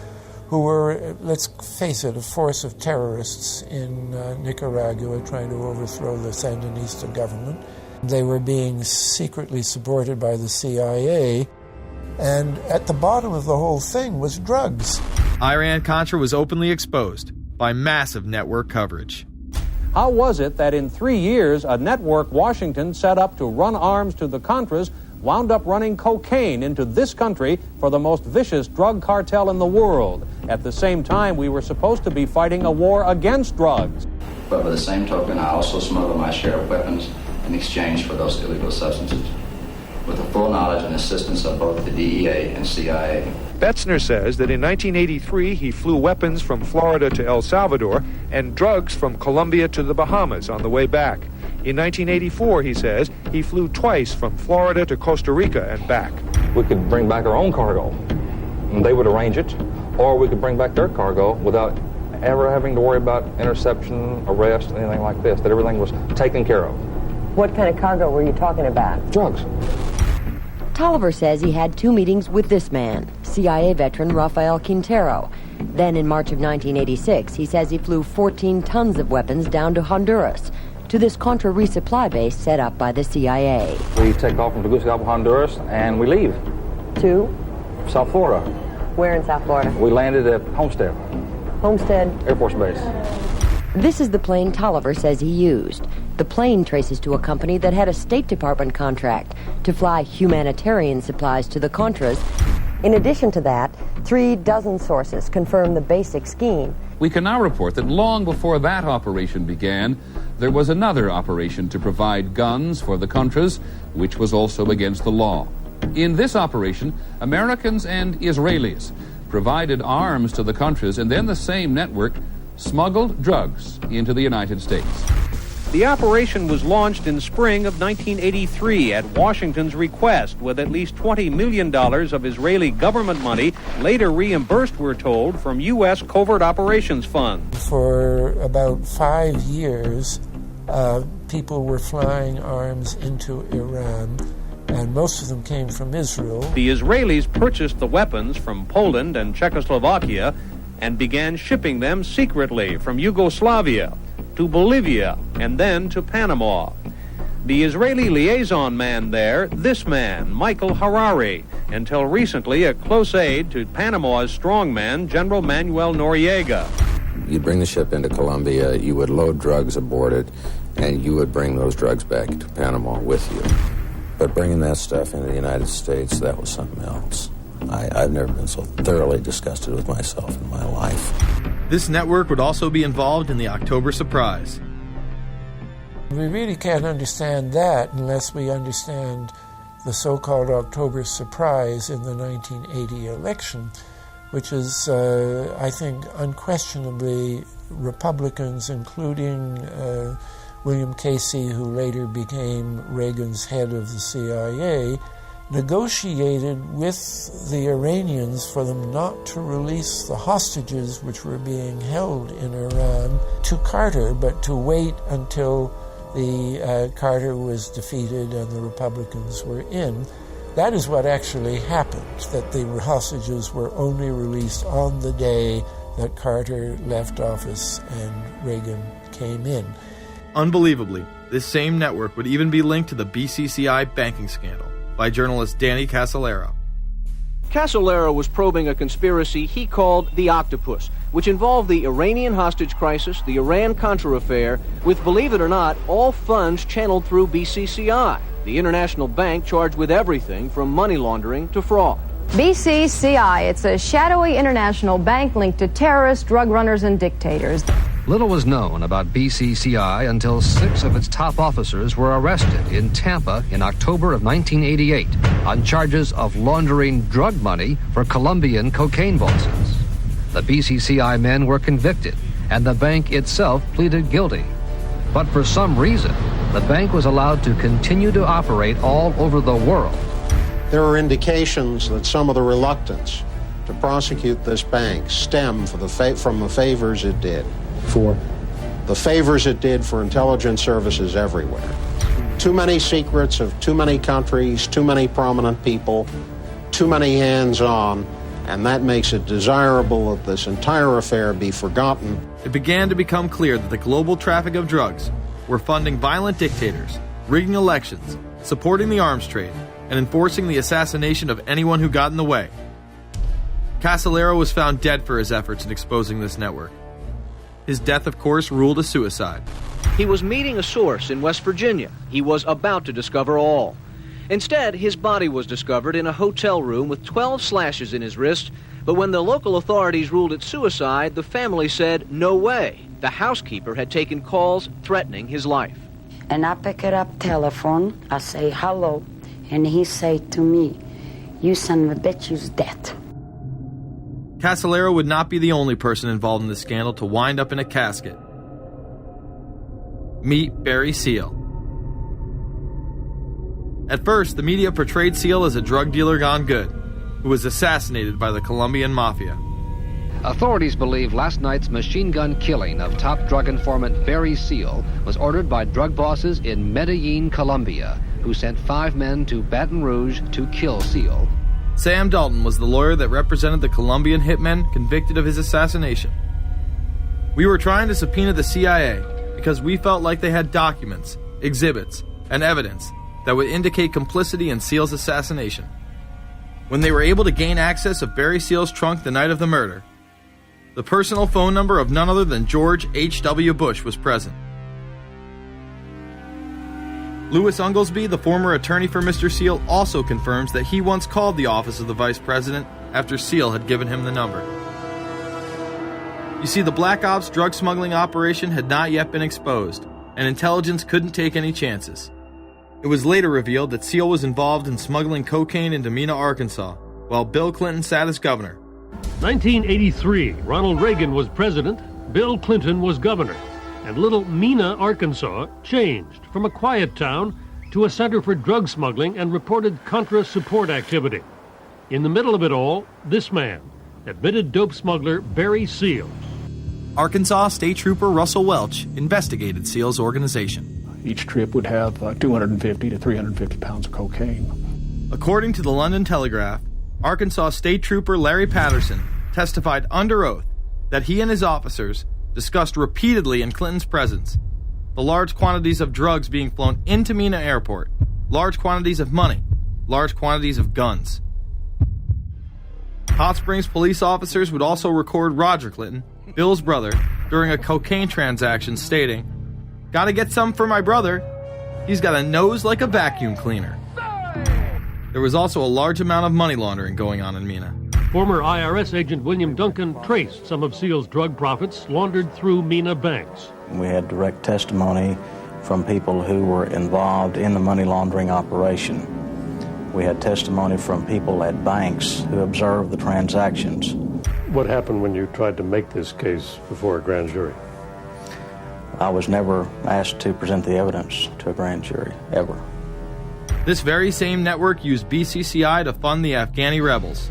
who were, let's face it, a force of terrorists in Nicaragua trying to overthrow the Sandinista government. They were being secretly supported by the CIA, and at the bottom of the whole thing was drugs. Iran-Contra was openly exposed by massive network coverage. How was it that in 3 years, a network Washington set up to run arms to the Contras wound up running cocaine into this country for the most vicious drug cartel in the world? At the same time, we were supposed to be fighting a war against drugs. But by the same token, I also smuggle my share of weapons in exchange for those illegal substances, with the full knowledge and assistance of both the DEA and CIA. Betzner says that in 1983 he flew weapons from Florida to El Salvador and drugs from Colombia to the Bahamas on the way back. In 1984, he says, he flew twice from Florida to Costa Rica and back. We could bring back our own cargo, and they would arrange it, or we could bring back their cargo without ever having to worry about interception, arrest, anything like this, that everything was taken care of. What kind of cargo were you talking about? Drugs. Tolliver says he had 2 meetings with this man, CIA veteran Rafael Quintero. Then in March of 1986, he says he flew 14 tons of weapons down to Honduras, to this Contra resupply base set up by the CIA. We take off from Tegucigalpa, Honduras, and we leave. To? South Florida. Where in South Florida? We landed at Homestead. Homestead? Air Force Base. This is the plane Tolliver says he used. The plane traces to a company that had a State Department contract to fly humanitarian supplies to the Contras. In addition to that, 36 sources confirm the basic scheme. We can now report that long before that operation began, there was another operation to provide guns for the Contras, which was also against the law. In this operation, Americans and Israelis provided arms to the Contras, and then the same network smuggled drugs into the United States. The operation was launched in spring of 1983 at Washington's request, with at least $20 million of Israeli government money later reimbursed, we're told, from U.S. Covert Operations Fund. For about 5 years, people were flying arms into Iran, and most of them came from Israel. The Israelis purchased the weapons from Poland and Czechoslovakia and began shipping them secretly from Yugoslavia to Bolivia, and then to Panama. The Israeli liaison man there, this man, Michael Harari, until recently a close aide to Panama's strongman, General Manuel Noriega. You'd bring the ship into Colombia, you would load drugs aboard it, and you would bring those drugs back to Panama with you. But bringing that stuff into the United States, that was something else. I've never been so thoroughly disgusted with myself in my life. This network would also be involved in the October surprise, We really can't understand that unless we understand the so-called October surprise in the 1980 election, which is, I think, unquestionably Republicans, including William Casey, who later became Reagan's head of the CIA, negotiated with the Iranians for them not to release the hostages which were being held in Iran to Carter, but to wait until the Carter was defeated and the Republicans were in. That is what actually happened, that the hostages were only released on the day that Carter left office and Reagan came in. Unbelievably, this same network would even be linked to the BCCI banking scandal by journalist Danny Casolaro. Casolaro was probing a conspiracy he called the Octopus, which involved the Iranian hostage crisis, the Iran-Contra affair, with, believe it or not, all funds channeled through BCCI, the international bank charged with everything from money laundering to fraud. BCCI, it's a shadowy international bank linked to terrorists, drug runners, and dictators. Little was known about BCCI until 6 of its top officers were arrested in Tampa in October of 1988 on charges of laundering drug money for Colombian cocaine bosses. The BCCI men were convicted, and the bank itself pleaded guilty. But for some reason, the bank was allowed to continue to operate all over the world. There are indications that some of the reluctance to prosecute this bank stem from the favors it did. For? The favors it did for intelligence services everywhere. Too many secrets of too many countries, too many prominent people, too many hands-on, and that makes it desirable that this entire affair be forgotten. It began to become clear that the global traffic of drugs were funding violent dictators, rigging elections, supporting the arms trade, and enforcing the assassination of anyone who got in the way. Casolaro was found dead for his efforts in exposing this network. His death, of course, ruled a suicide. He was meeting a source in West Virginia. He was about to discover all. Instead, his body was discovered in a hotel room with 12 slashes in his wrist, but when the local authorities ruled it suicide, the family said, no way. The housekeeper had taken calls threatening his life. And I pick it up telephone, I say hello, and he say to me, you son of a bitch, you's dead. Casolaro would not be the only person involved in the scandal to wind up in a casket. Meet Barry Seal. At first, the media portrayed Seal as a drug dealer gone good, who was assassinated by the Colombian mafia. Authorities believe last night's machine gun killing of top drug informant Barry Seal was ordered by drug bosses in Medellin, Colombia, who sent 5 men to Baton Rouge to kill Seal. Sam Dalton was the lawyer that represented the Colombian hitmen convicted of his assassination. We were trying to subpoena the CIA because we felt like they had documents, exhibits, and evidence that would indicate complicity in Seal's assassination. When they were able to gain access of Barry Seal's trunk the night of the murder, the personal phone number of none other than George H.W. Bush was present. Louis Unglesby, the former attorney for Mr. Seal, also confirms that he once called the office of the vice president after Seal had given him the number. You see, the Black Ops drug smuggling operation had not yet been exposed, and intelligence couldn't take any chances. It was later revealed that Seal was involved in smuggling cocaine into Mena, Arkansas, while Bill Clinton sat as governor. 1983, Ronald Reagan was president, Bill Clinton was governor. And little Mena, Arkansas, changed from a quiet town to a center for drug smuggling and reported Contra support activity. In the middle of it all, this man, admitted dope smuggler Barry Seal. Arkansas State Trooper Russell Welch investigated Seal's organization. Each trip would have 250 to 350 pounds of cocaine. According to the London Telegraph, Arkansas State Trooper Larry Patterson testified under oath that he and his officers discussed repeatedly in Clinton's presence the large quantities of drugs being flown into Mena Airport, large quantities of money, large quantities of guns. Hot Springs police officers would also record Roger Clinton, Bill's brother, during a cocaine transaction stating, "Gotta get some for my brother. He's got a nose like a vacuum cleaner." There was also a large amount of money laundering going on in Mena. Former IRS agent William Duncan traced some of Seal's drug profits laundered through Mena banks. We had direct testimony from people who were involved in the money laundering operation. We had testimony from people at banks who observed the transactions. What happened when you tried to make this case before a grand jury? I was never asked to present the evidence to a grand jury, ever. This very same network used BCCI to fund the Afghani rebels.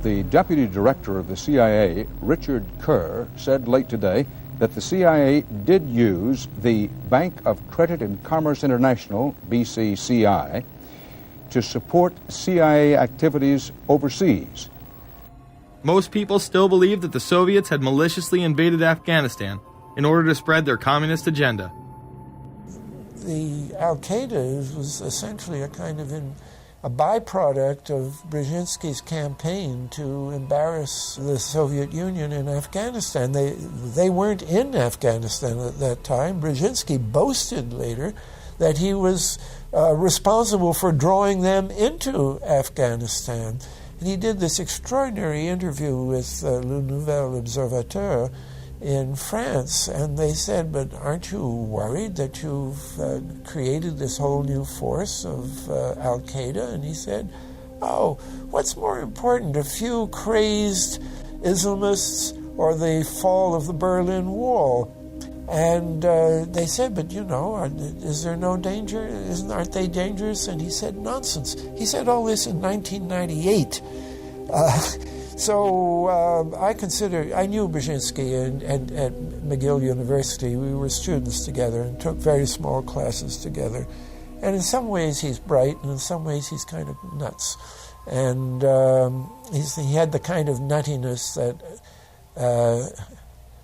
The deputy director of the CIA, Richard Kerr, said late today that the CIA did use the Bank of Credit and Commerce International, BCCI, to support CIA activities overseas. Most people still believe that the Soviets had maliciously invaded Afghanistan in order to spread their communist agenda. The Al-Qaeda was essentially a kind of a byproduct of Brzezinski's campaign to embarrass the Soviet Union in Afghanistan. They weren't in Afghanistan at that time. Brzezinski boasted later that he was responsible for drawing them into Afghanistan. And he did this extraordinary interview with Le Nouvel Observateur in France, and they said, but aren't you worried that you've created this whole new force of Al-Qaeda? And he said, oh, what's more important, a few crazed Islamists or the fall of the Berlin Wall? And they said, but you know, is there no danger? Aren't they dangerous? And he said, nonsense. He said all this in 1998. So I knew Brzezinski at McGill University. We were students together and took very small classes together. And in some ways he's bright, and in some ways he's kind of nuts. And he had the kind of nuttiness that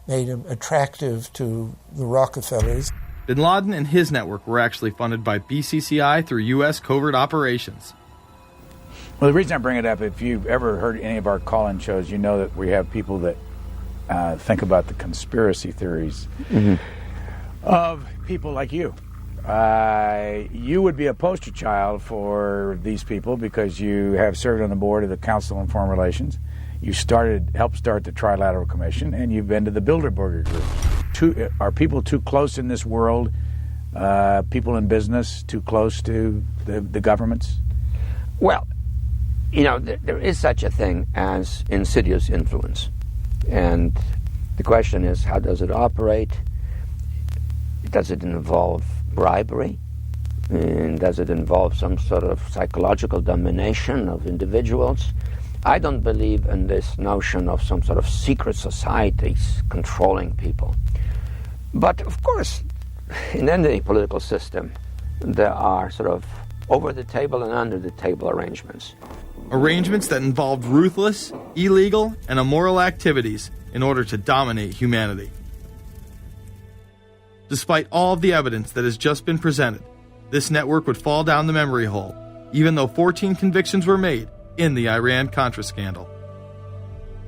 made him attractive to the Rockefellers. Bin Laden and his network were actually funded by BCCI through U.S. covert operations. Well, the reason I bring it up, if you've ever heard any of our call-in shows, you know that we have people that think about the conspiracy theories of people like you. You would be a poster child for these people because you have served on the board of the Council on Foreign Relations. You helped start the Trilateral Commission, and you've been to the Bilderberger Group. Are people too close in this world, people in business, too close to the governments? Well, you know, there is such a thing as insidious influence. And the question is, how does it operate? Does it involve bribery? And does it involve some sort of psychological domination of individuals? I don't believe in this notion of some sort of secret societies controlling people. But, of course, in any political system, there are sort of over-the-table and under-the-table arrangements. Arrangements that involved ruthless, illegal, and immoral activities in order to dominate humanity. Despite all of the evidence that has just been presented, this network would fall down the memory hole, even though 14 convictions were made in the Iran-Contra scandal.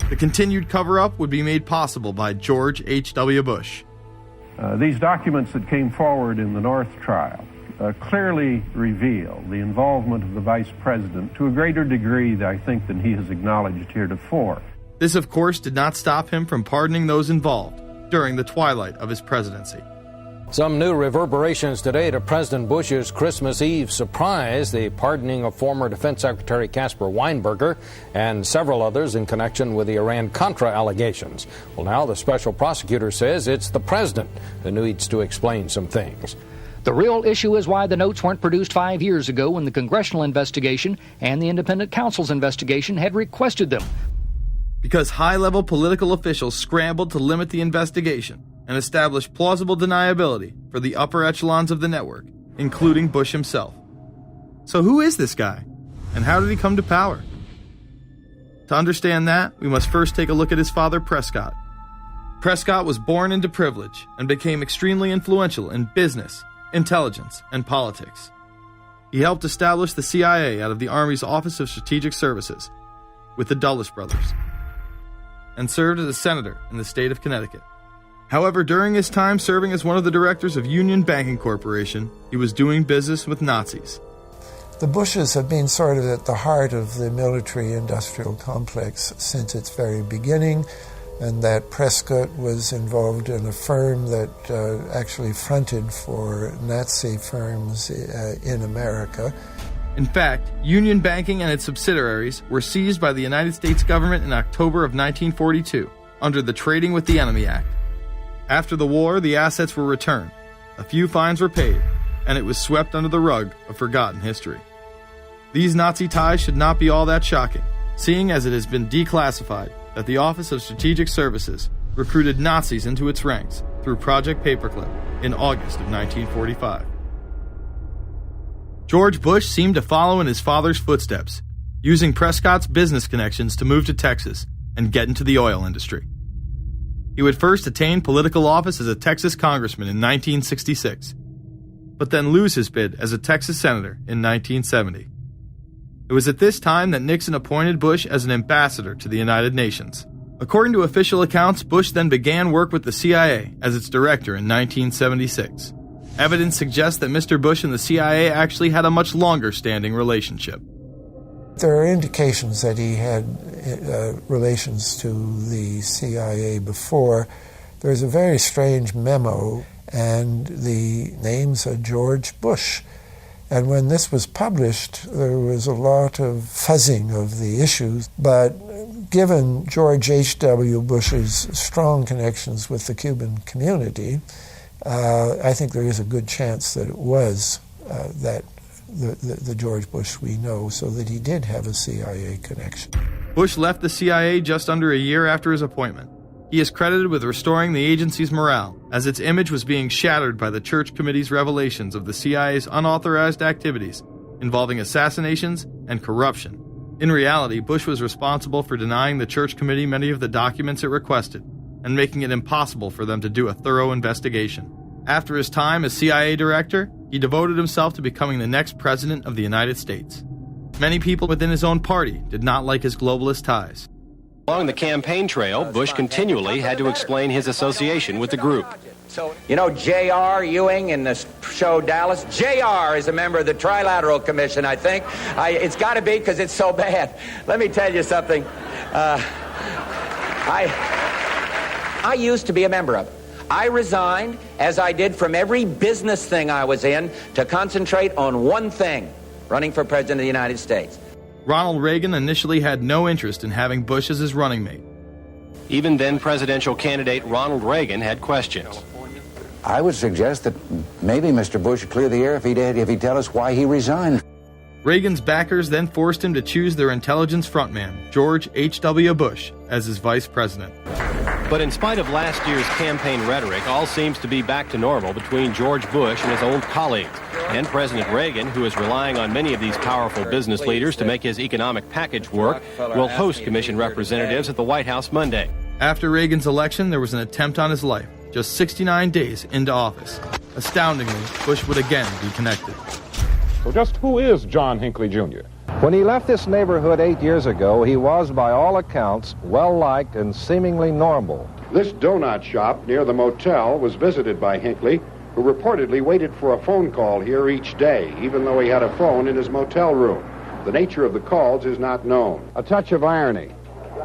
The continued cover-up would be made possible by George H.W. Bush. These documents that came forward in the North trial clearly reveal the involvement of the vice president to a greater degree, I think, than he has acknowledged heretofore. This, of course, did not stop him from pardoning those involved during the twilight of his presidency. Some new reverberations today to President Bush's Christmas Eve surprise, the pardoning of former Defense Secretary Caspar Weinberger and several others in connection with the Iran-Contra allegations. Well, now the special prosecutor says it's the president who needs to explain some things. The real issue is why the notes weren't produced 5 years ago when the congressional investigation and the independent counsel's investigation had requested them. Because high-level political officials scrambled to limit the investigation and establish plausible deniability for the upper echelons of the network, including Bush himself. So who is this guy? And how did he come to power? To understand that, we must first take a look at his father, Prescott. Prescott was born into privilege and became extremely influential in business, intelligence, and politics. He helped establish the CIA out of the Army's Office of Strategic Services with the Dulles brothers, and served as a senator in the state of Connecticut. However, during his time serving as one of the directors of Union Banking Corporation, he was doing business with Nazis. The Bushes have been sort of at the heart of the military-industrial complex since its very beginning. and that Prescott was involved in a firm that actually fronted for Nazi firms in America. In fact, Union Banking and its subsidiaries were seized by the United States government in October of 1942 under the Trading with the Enemy Act. After the war, the assets were returned, a few fines were paid, and it was swept under the rug of forgotten history. These Nazi ties should not be all that shocking, seeing as it has been declassified that the Office of Strategic Services recruited Nazis into its ranks through Project Paperclip in August of 1945. George Bush seemed to follow in his father's footsteps, using Prescott's business connections to move to Texas and get into the oil industry. He would first attain political office as a Texas congressman in 1966, but then lose his bid as a Texas senator in 1970. It was at this time that Nixon appointed Bush as an ambassador to the United Nations. According to official accounts, Bush then began work with the CIA as its director in 1976. Evidence suggests that Mr. Bush and the CIA actually had a much longer-standing relationship. There are indications that he had relations to the CIA before. There's a very strange memo, and the names are George Bush. And when this was published, there was a lot of fuzzing of the issues. But given George H.W. Bush's strong connections with the Cuban community, I think there is a good chance that it was that the George Bush we know, so that he did have a CIA connection. Bush left the CIA just under a year after his appointment. He is credited with restoring the agency's morale, as its image was being shattered by the Church Committee's revelations of the CIA's unauthorized activities involving assassinations and corruption. In reality, Bush was responsible for denying the Church Committee many of the documents it requested and making it impossible for them to do a thorough investigation. After his time as CIA director, he devoted himself to becoming the next president of the United States. Many people within his own party did not like his globalist ties. Along the campaign trail, Bush continually had to explain his association with the group. You know J.R. Ewing in the show Dallas? J.R. is a member of the Trilateral Commission, I think. It's got to be because it's so bad. Let me tell you something. I used to be a member of it. I resigned, as I did from every business thing I was in, to concentrate on one thing, running for President of the United States. Ronald Reagan initially had no interest in having Bush as his running mate. Even then presidential candidate Ronald Reagan had questions. I would suggest that maybe Mr. Bush would clear the air if he'd tell us why he resigned. Reagan's backers then forced him to choose their intelligence frontman, George H.W. Bush, as his vice president. But in spite of last year's campaign rhetoric, all seems to be back to normal between George Bush and his old colleagues. And President Reagan, who is relying on many of these powerful business leaders to make his economic package work, will host commission representatives at the White House Monday. After Reagan's election, there was an attempt on his life, just 69 days into office. Astoundingly, Bush would again be connected. So just who is John Hinckley, Jr.? When he left this neighborhood 8 years ago, he was, by all accounts, well-liked and seemingly normal. This donut shop near the motel was visited by Hinckley, who reportedly waited for a phone call here each day, even though he had a phone in his motel room. The nature of the calls is not known. A touch of irony.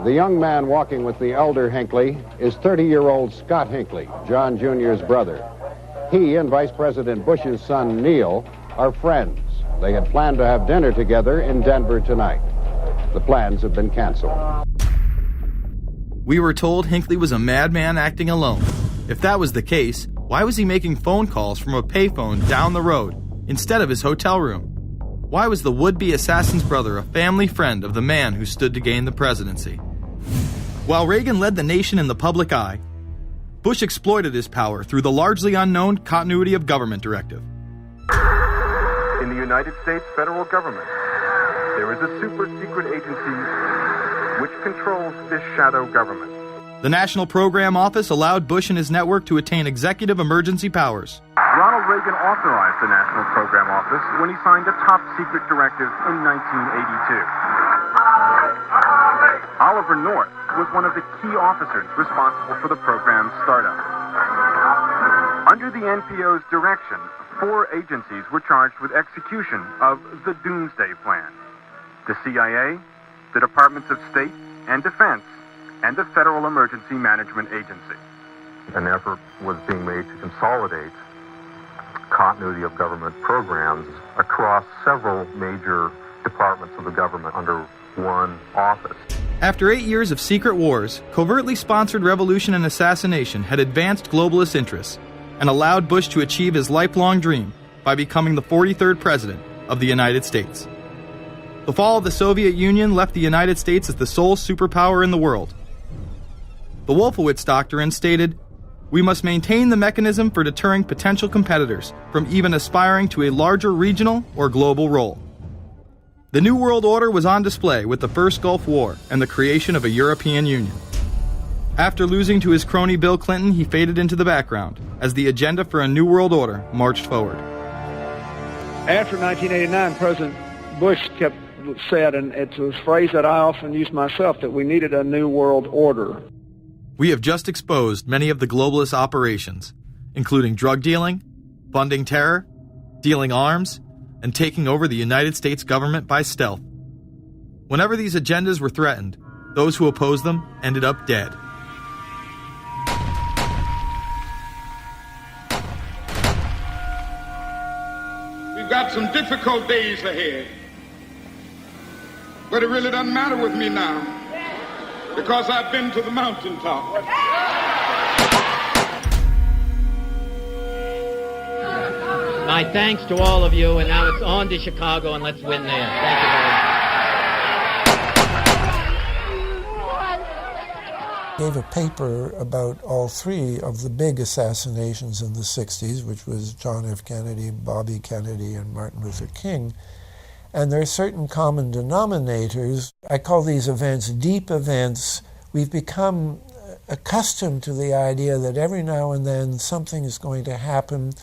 The young man walking with the elder Hinckley is 30-year-old Scott Hinckley, John Jr.'s brother. He and Vice President Bush's son, Neil, are friends. They had planned to have dinner together in Denver tonight. The plans have been canceled. We were told Hinckley was a madman acting alone. If that was the case, why was he making phone calls from a payphone down the road instead of his hotel room? Why was the would-be assassin's brother a family friend of the man who stood to gain the presidency? While Reagan led the nation in the public eye, Bush exploited his power through the largely unknown Continuity of Government Directive. In the United States federal government, there is a super-secret agency which controls this shadow government. The National Program Office allowed Bush and his network to attain executive emergency powers. Ronald Reagan authorized the National Program Office when he signed a top-secret directive in 1982. Oliver North was one of the key officers responsible for the program's startup. Under the NPO's direction, 4 agencies were charged with execution of the Doomsday Plan: the CIA, the Departments of State and Defense, and the Federal Emergency Management Agency. An effort was being made to consolidate continuity of government programs across several major departments of the government under one office. After 8 years of secret wars, covertly sponsored revolution and assassination had advanced globalist interests and allowed Bush to achieve his lifelong dream by becoming the 43rd president of the United States. The fall of the Soviet Union left the United States as the sole superpower in the world. The Wolfowitz Doctrine stated, "We must maintain the mechanism for deterring potential competitors from even aspiring to a larger regional or global role." The New World Order was on display with the First Gulf War and the creation of a European Union. After losing to his crony Bill Clinton, he faded into the background as the agenda for a New World Order marched forward. After 1989, President Bush said, and it's a phrase that I often use myself, that we needed a New World Order. We have just exposed many of the globalist operations, including drug dealing, funding terror, dealing arms, and taking over the United States government by stealth. Whenever these agendas were threatened, those who opposed them ended up dead. We've got some difficult days ahead, but it really doesn't matter with me now, because I've been to the mountaintop. My thanks to all of you, and now it's on to Chicago, and let's win there. Thank you very much. Gave a paper about all three of the big assassinations in the 60s, which was John F. Kennedy, Bobby Kennedy, and Martin Luther King. And there are certain common denominators. I call these events deep events. We've become accustomed to the idea that every now and then something is going to happen,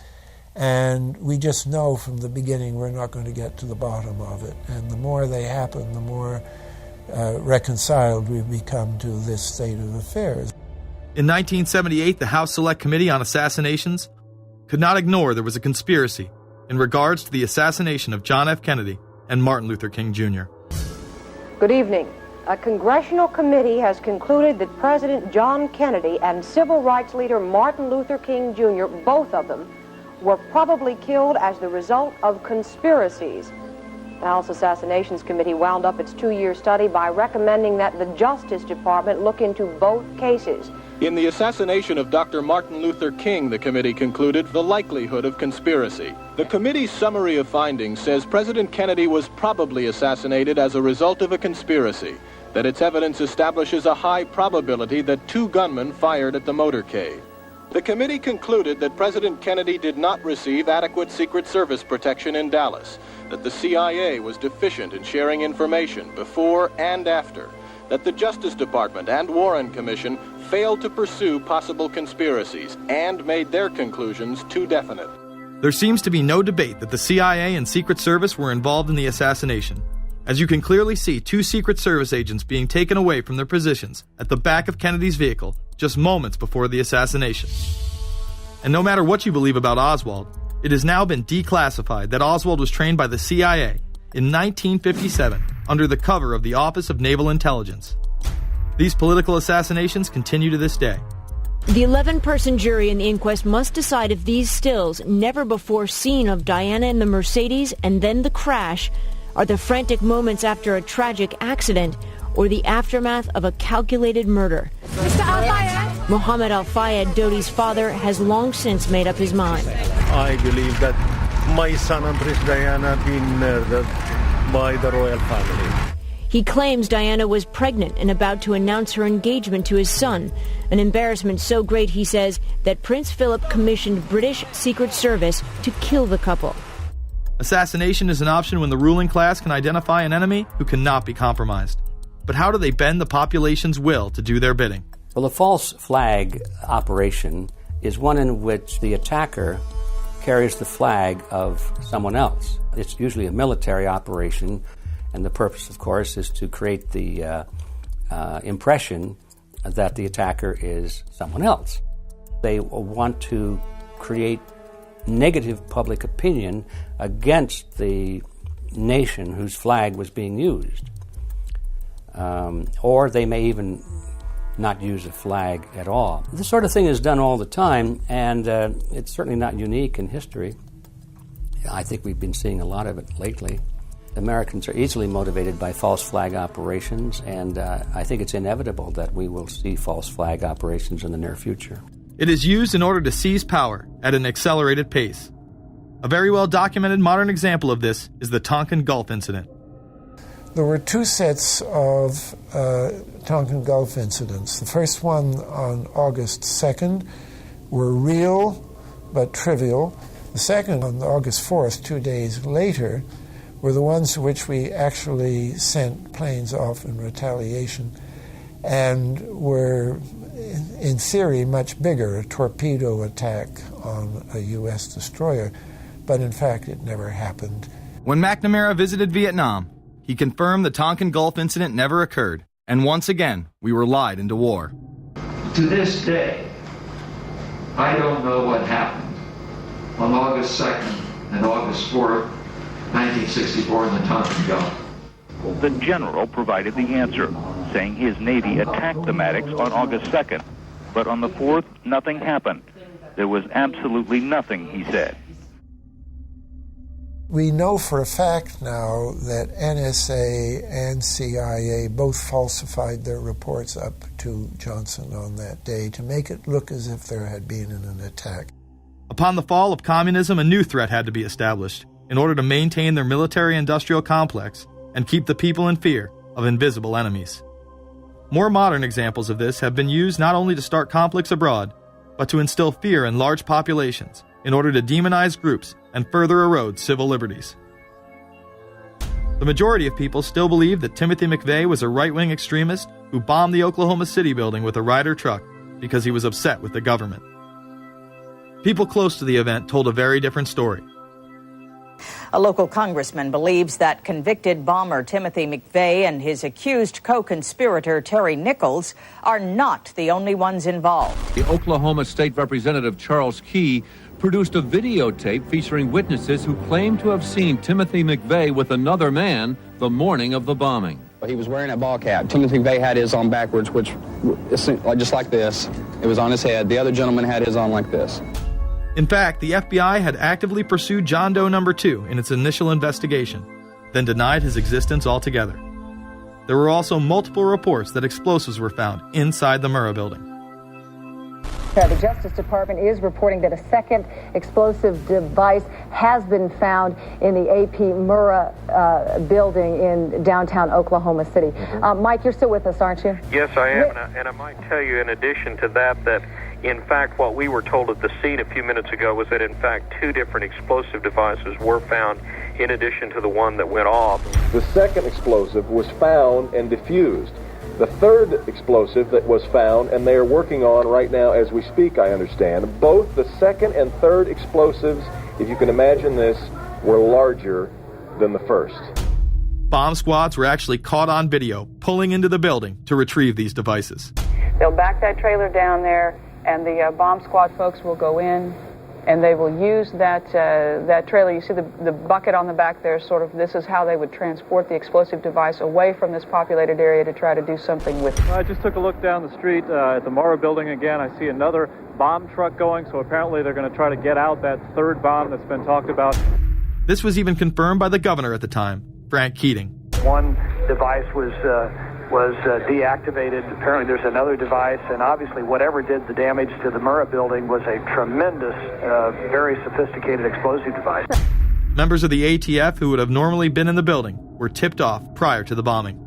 and we just know from the beginning we're not going to get to the bottom of it. And the more they happen, the more reconciled we've become to this state of affairs. In 1978, the House Select Committee on Assassinations could not ignore there was a conspiracy in regards to the assassination of John F. Kennedy and Martin Luther King Jr. Good evening. A congressional committee has concluded that President John Kennedy and civil rights leader Martin Luther King Jr., both of them, were probably killed as the result of conspiracies. The House Assassinations Committee wound up its 2-year study by recommending that the Justice Department look into both cases. In the assassination of Dr. Martin Luther King, the committee concluded the likelihood of conspiracy. The committee's summary of findings says President Kennedy was probably assassinated as a result of a conspiracy, that its evidence establishes a high probability that 2 gunmen fired at the motorcade. The committee concluded that President Kennedy did not receive adequate Secret Service protection in Dallas, that the CIA was deficient in sharing information before and after, that the Justice Department and Warren Commission failed to pursue possible conspiracies and made their conclusions too definite. There seems to be no debate that the CIA and Secret Service were involved in the assassination, as you can clearly see 2 Secret Service agents being taken away from their positions at the back of Kennedy's vehicle just moments before the assassination. And no matter what you believe about Oswald, it has now been declassified that Oswald was trained by the CIA in 1957 under the cover of the Office of Naval Intelligence. These political assassinations continue to this day. The 11-person jury in the inquest must decide if these stills, never before seen of Diana in the Mercedes and then the crash, are the frantic moments after a tragic accident or the aftermath of a calculated murder. Mr. Al-Fayed? Mohammed Al-Fayed, Dodi's father, has long since made up his mind. I believe that my son and Princess Diana have been murdered by the royal family. He claims Diana was pregnant and about to announce her engagement to his son, an embarrassment so great, he says, that Prince Philip commissioned British Secret Service to kill the couple. Assassination is an option when the ruling class can identify an enemy who cannot be compromised. But how do they bend the population's will to do their bidding? Well, a false flag operation is one in which the attacker carries the flag of someone else. It's usually a military operation, and the purpose, of course, is to create the impression that the attacker is someone else. They want to create negative public opinion against the nation whose flag was being used. Or they may even not use a flag at all. This sort of thing is done all the time, and it's certainly not unique in history. I think we've been seeing a lot of it lately. Americans are easily motivated by false flag operations, and I think it's inevitable that we will see false flag operations in the near future. It is used in order to seize power at an accelerated pace. A very well-documented modern example of this is the Tonkin Gulf incident. There were two sets of Tonkin Gulf incidents. The first one on August 2nd were real but trivial. The second on August 4th, 2 days later, were the ones to which we actually sent planes off in retaliation and were, in theory, much bigger, a torpedo attack on a U.S. destroyer, but in fact it never happened. When McNamara visited Vietnam, he confirmed the Tonkin Gulf incident never occurred, and once again, we were lied into war. To this day, I don't know what happened on August 2nd and August 4th, 1964 in the Tonkin Gulf. The general provided the answer, saying his Navy attacked the Maddocks on August 2nd, but on the 4th, nothing happened. There was absolutely nothing, he said. We know for a fact now that NSA and CIA both falsified their reports up to Johnson on that day to make it look as if there had been an attack. Upon the fall of communism, a new threat had to be established in order to maintain their military-industrial complex and keep the people in fear of invisible enemies. More modern examples of this have been used not only to start conflicts abroad, but to instill fear in large populations in order to demonize groups and further erode civil liberties. The majority of people still believe that Timothy McVeigh was a right-wing extremist who bombed the Oklahoma City building with a Ryder truck because he was upset with the government. People close to the event told a very different story. A local congressman believes that convicted bomber Timothy McVeigh and his accused co-conspirator Terry Nichols are not the only ones involved. The Oklahoma State Representative Charles Key produced a videotape featuring witnesses who claim to have seen Timothy McVeigh with another man the morning of the bombing. He was wearing a ball cap. Timothy McVeigh had his on backwards, which just like this. It was on his head. The other gentleman had his on like this. In fact, the FBI had actively pursued John Doe No. 2 in its initial investigation, then denied his existence altogether. There were also multiple reports that explosives were found inside the Murrah building. The Justice Department is reporting that a second explosive device has been found in the AP Murrah building in downtown Oklahoma City. Mike, you're still with us, aren't you? Yes, I am, and I might tell you in addition to that in fact, what we were told at the scene a few minutes ago was that, in fact, 2 different explosive devices were found in addition to the one that went off. The second explosive was found and defused. The third explosive that was found, and they are working on right now as we speak, I understand, both the second and third explosives, if you can imagine this, were larger than the first. Bomb squads were actually caught on video pulling into the building to retrieve these devices. They'll back that trailer down there, and the bomb squad folks will go in, and they will use that trailer. You see the bucket on the back there, sort of, this is how they would transport the explosive device away from this populated area to try to do something with it. I just took a look down the street at the Murrah building again. I see another bomb truck going, so apparently they're going to try to get out that third bomb that's been talked about. This was even confirmed by the governor at the time, Frank Keating. One device was deactivated. Apparently there's another device, and obviously whatever did the damage to the Murrah building was a tremendous, very sophisticated explosive device. Members of the ATF who would have normally been in the building were tipped off prior to the bombing.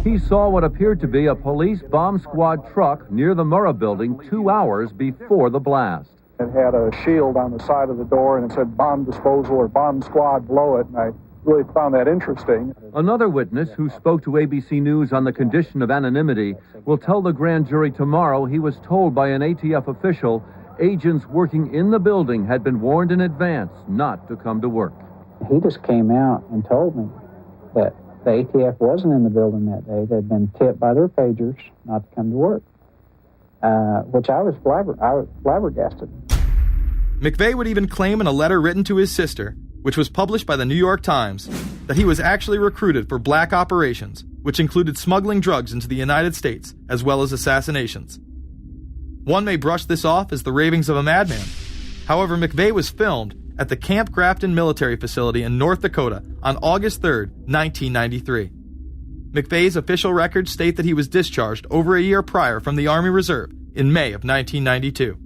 He saw what appeared to be a police bomb squad truck near the Murrah building 2 hours before the blast. It had a shield on the side of the door, and it said bomb disposal or bomb squad below it, and I really found that interesting. Another witness who spoke to ABC News on the condition of anonymity will tell the grand jury tomorrow he was told by an ATF official agents working in the building had been warned in advance not to come to work. He just came out and told me that the ATF wasn't in the building that day. They'd been tipped by their pagers not to come to work, which I was flabbergasted. McVeigh would even claim in a letter written to his sister which was published by the New York Times, that he was actually recruited for black operations, which included smuggling drugs into the United States, as well as assassinations. One may brush this off as the ravings of a madman. However, McVeigh was filmed at the Camp Grafton military facility in North Dakota on August 3, 1993. McVeigh's official records state that he was discharged over a year prior from the Army Reserve in May of 1992.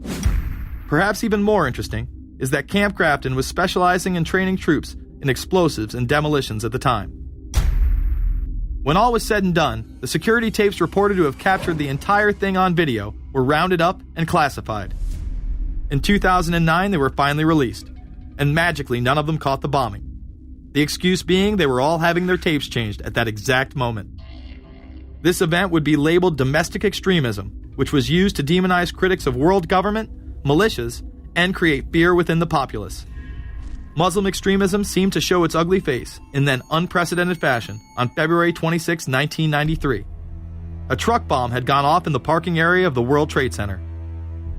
Perhaps even more interesting is that Camp Grafton was specializing in training troops in explosives and demolitions at the time. When all was said and done, the security tapes reported to have captured the entire thing on video were rounded up and classified. In 2009, they were finally released, and magically none of them caught the bombing. The excuse being they were all having their tapes changed at that exact moment. This event would be labeled domestic extremism, which was used to demonize critics of world government, militias, and create fear within the populace. Muslim extremism seemed to show its ugly face in then unprecedented fashion on February 26, 1993. A truck bomb had gone off in the parking area of the World Trade Center.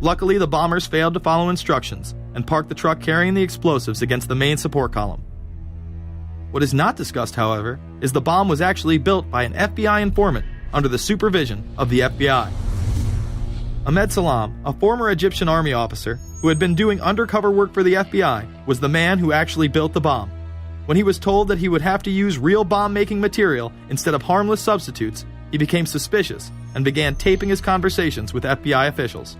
Luckily, the bombers failed to follow instructions and parked the truck carrying the explosives against the main support column. What is not discussed, however, is the bomb was actually built by an FBI informant under the supervision of the FBI. Ahmed Salam, a former Egyptian army officer who had been doing undercover work for the FBI, was the man who actually built the bomb. When he was told that he would have to use real bomb-making material instead of harmless substitutes, he became suspicious and began taping his conversations with FBI officials.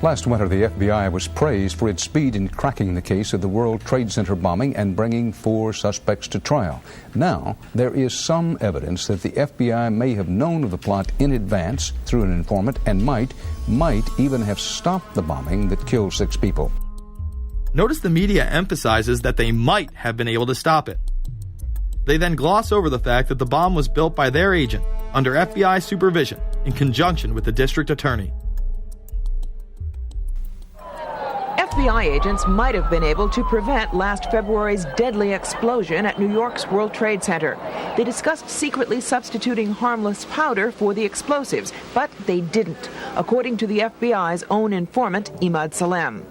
Last winter, the FBI was praised for its speed in cracking the case of the World Trade Center bombing and bringing 4 suspects to trial. Now, there is some evidence that the FBI may have known of the plot in advance through an informant and might even have stopped the bombing that killed 6 people. Notice the media emphasizes that they might have been able to stop it. They then gloss over the fact that the bomb was built by their agent under FBI supervision in conjunction with the district attorney. FBI agents might have been able to prevent last February's deadly explosion at New York's World Trade Center. They discussed secretly substituting harmless powder for the explosives, but they didn't, according to the FBI's own informant, Imad Salem.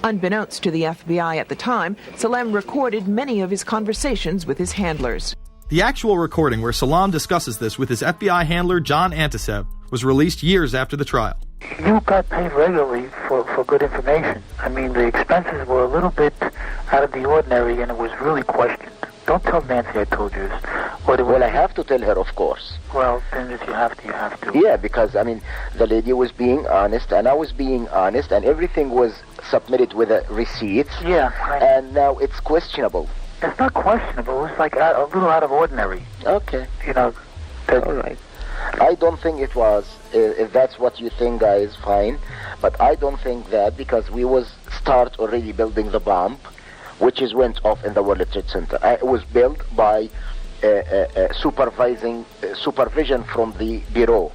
Unbeknownst to the FBI at the time, Salem recorded many of his conversations with his handlers. The actual recording where Salam discusses this with his FBI handler, John Antisev, was released years after the trial. You got paid regularly for good information. I mean, the expenses were a little bit out of the ordinary, and it was really questioned. Don't tell Nancy I told you this. Well, I have to tell her, of course. Well, then if you have to, you have to. Yeah, because, I mean, the lady was being honest, and I was being honest, and everything was submitted with a receipt. Yeah. And now it's questionable. It's not questionable. It's like a little out of ordinary. Okay. You know. All right. I don't think it was. If that's what you think, guys, fine. But I don't think that, because we was start already building the bomb, which is went off in the World Trade Center. It was built by supervision from the Bureau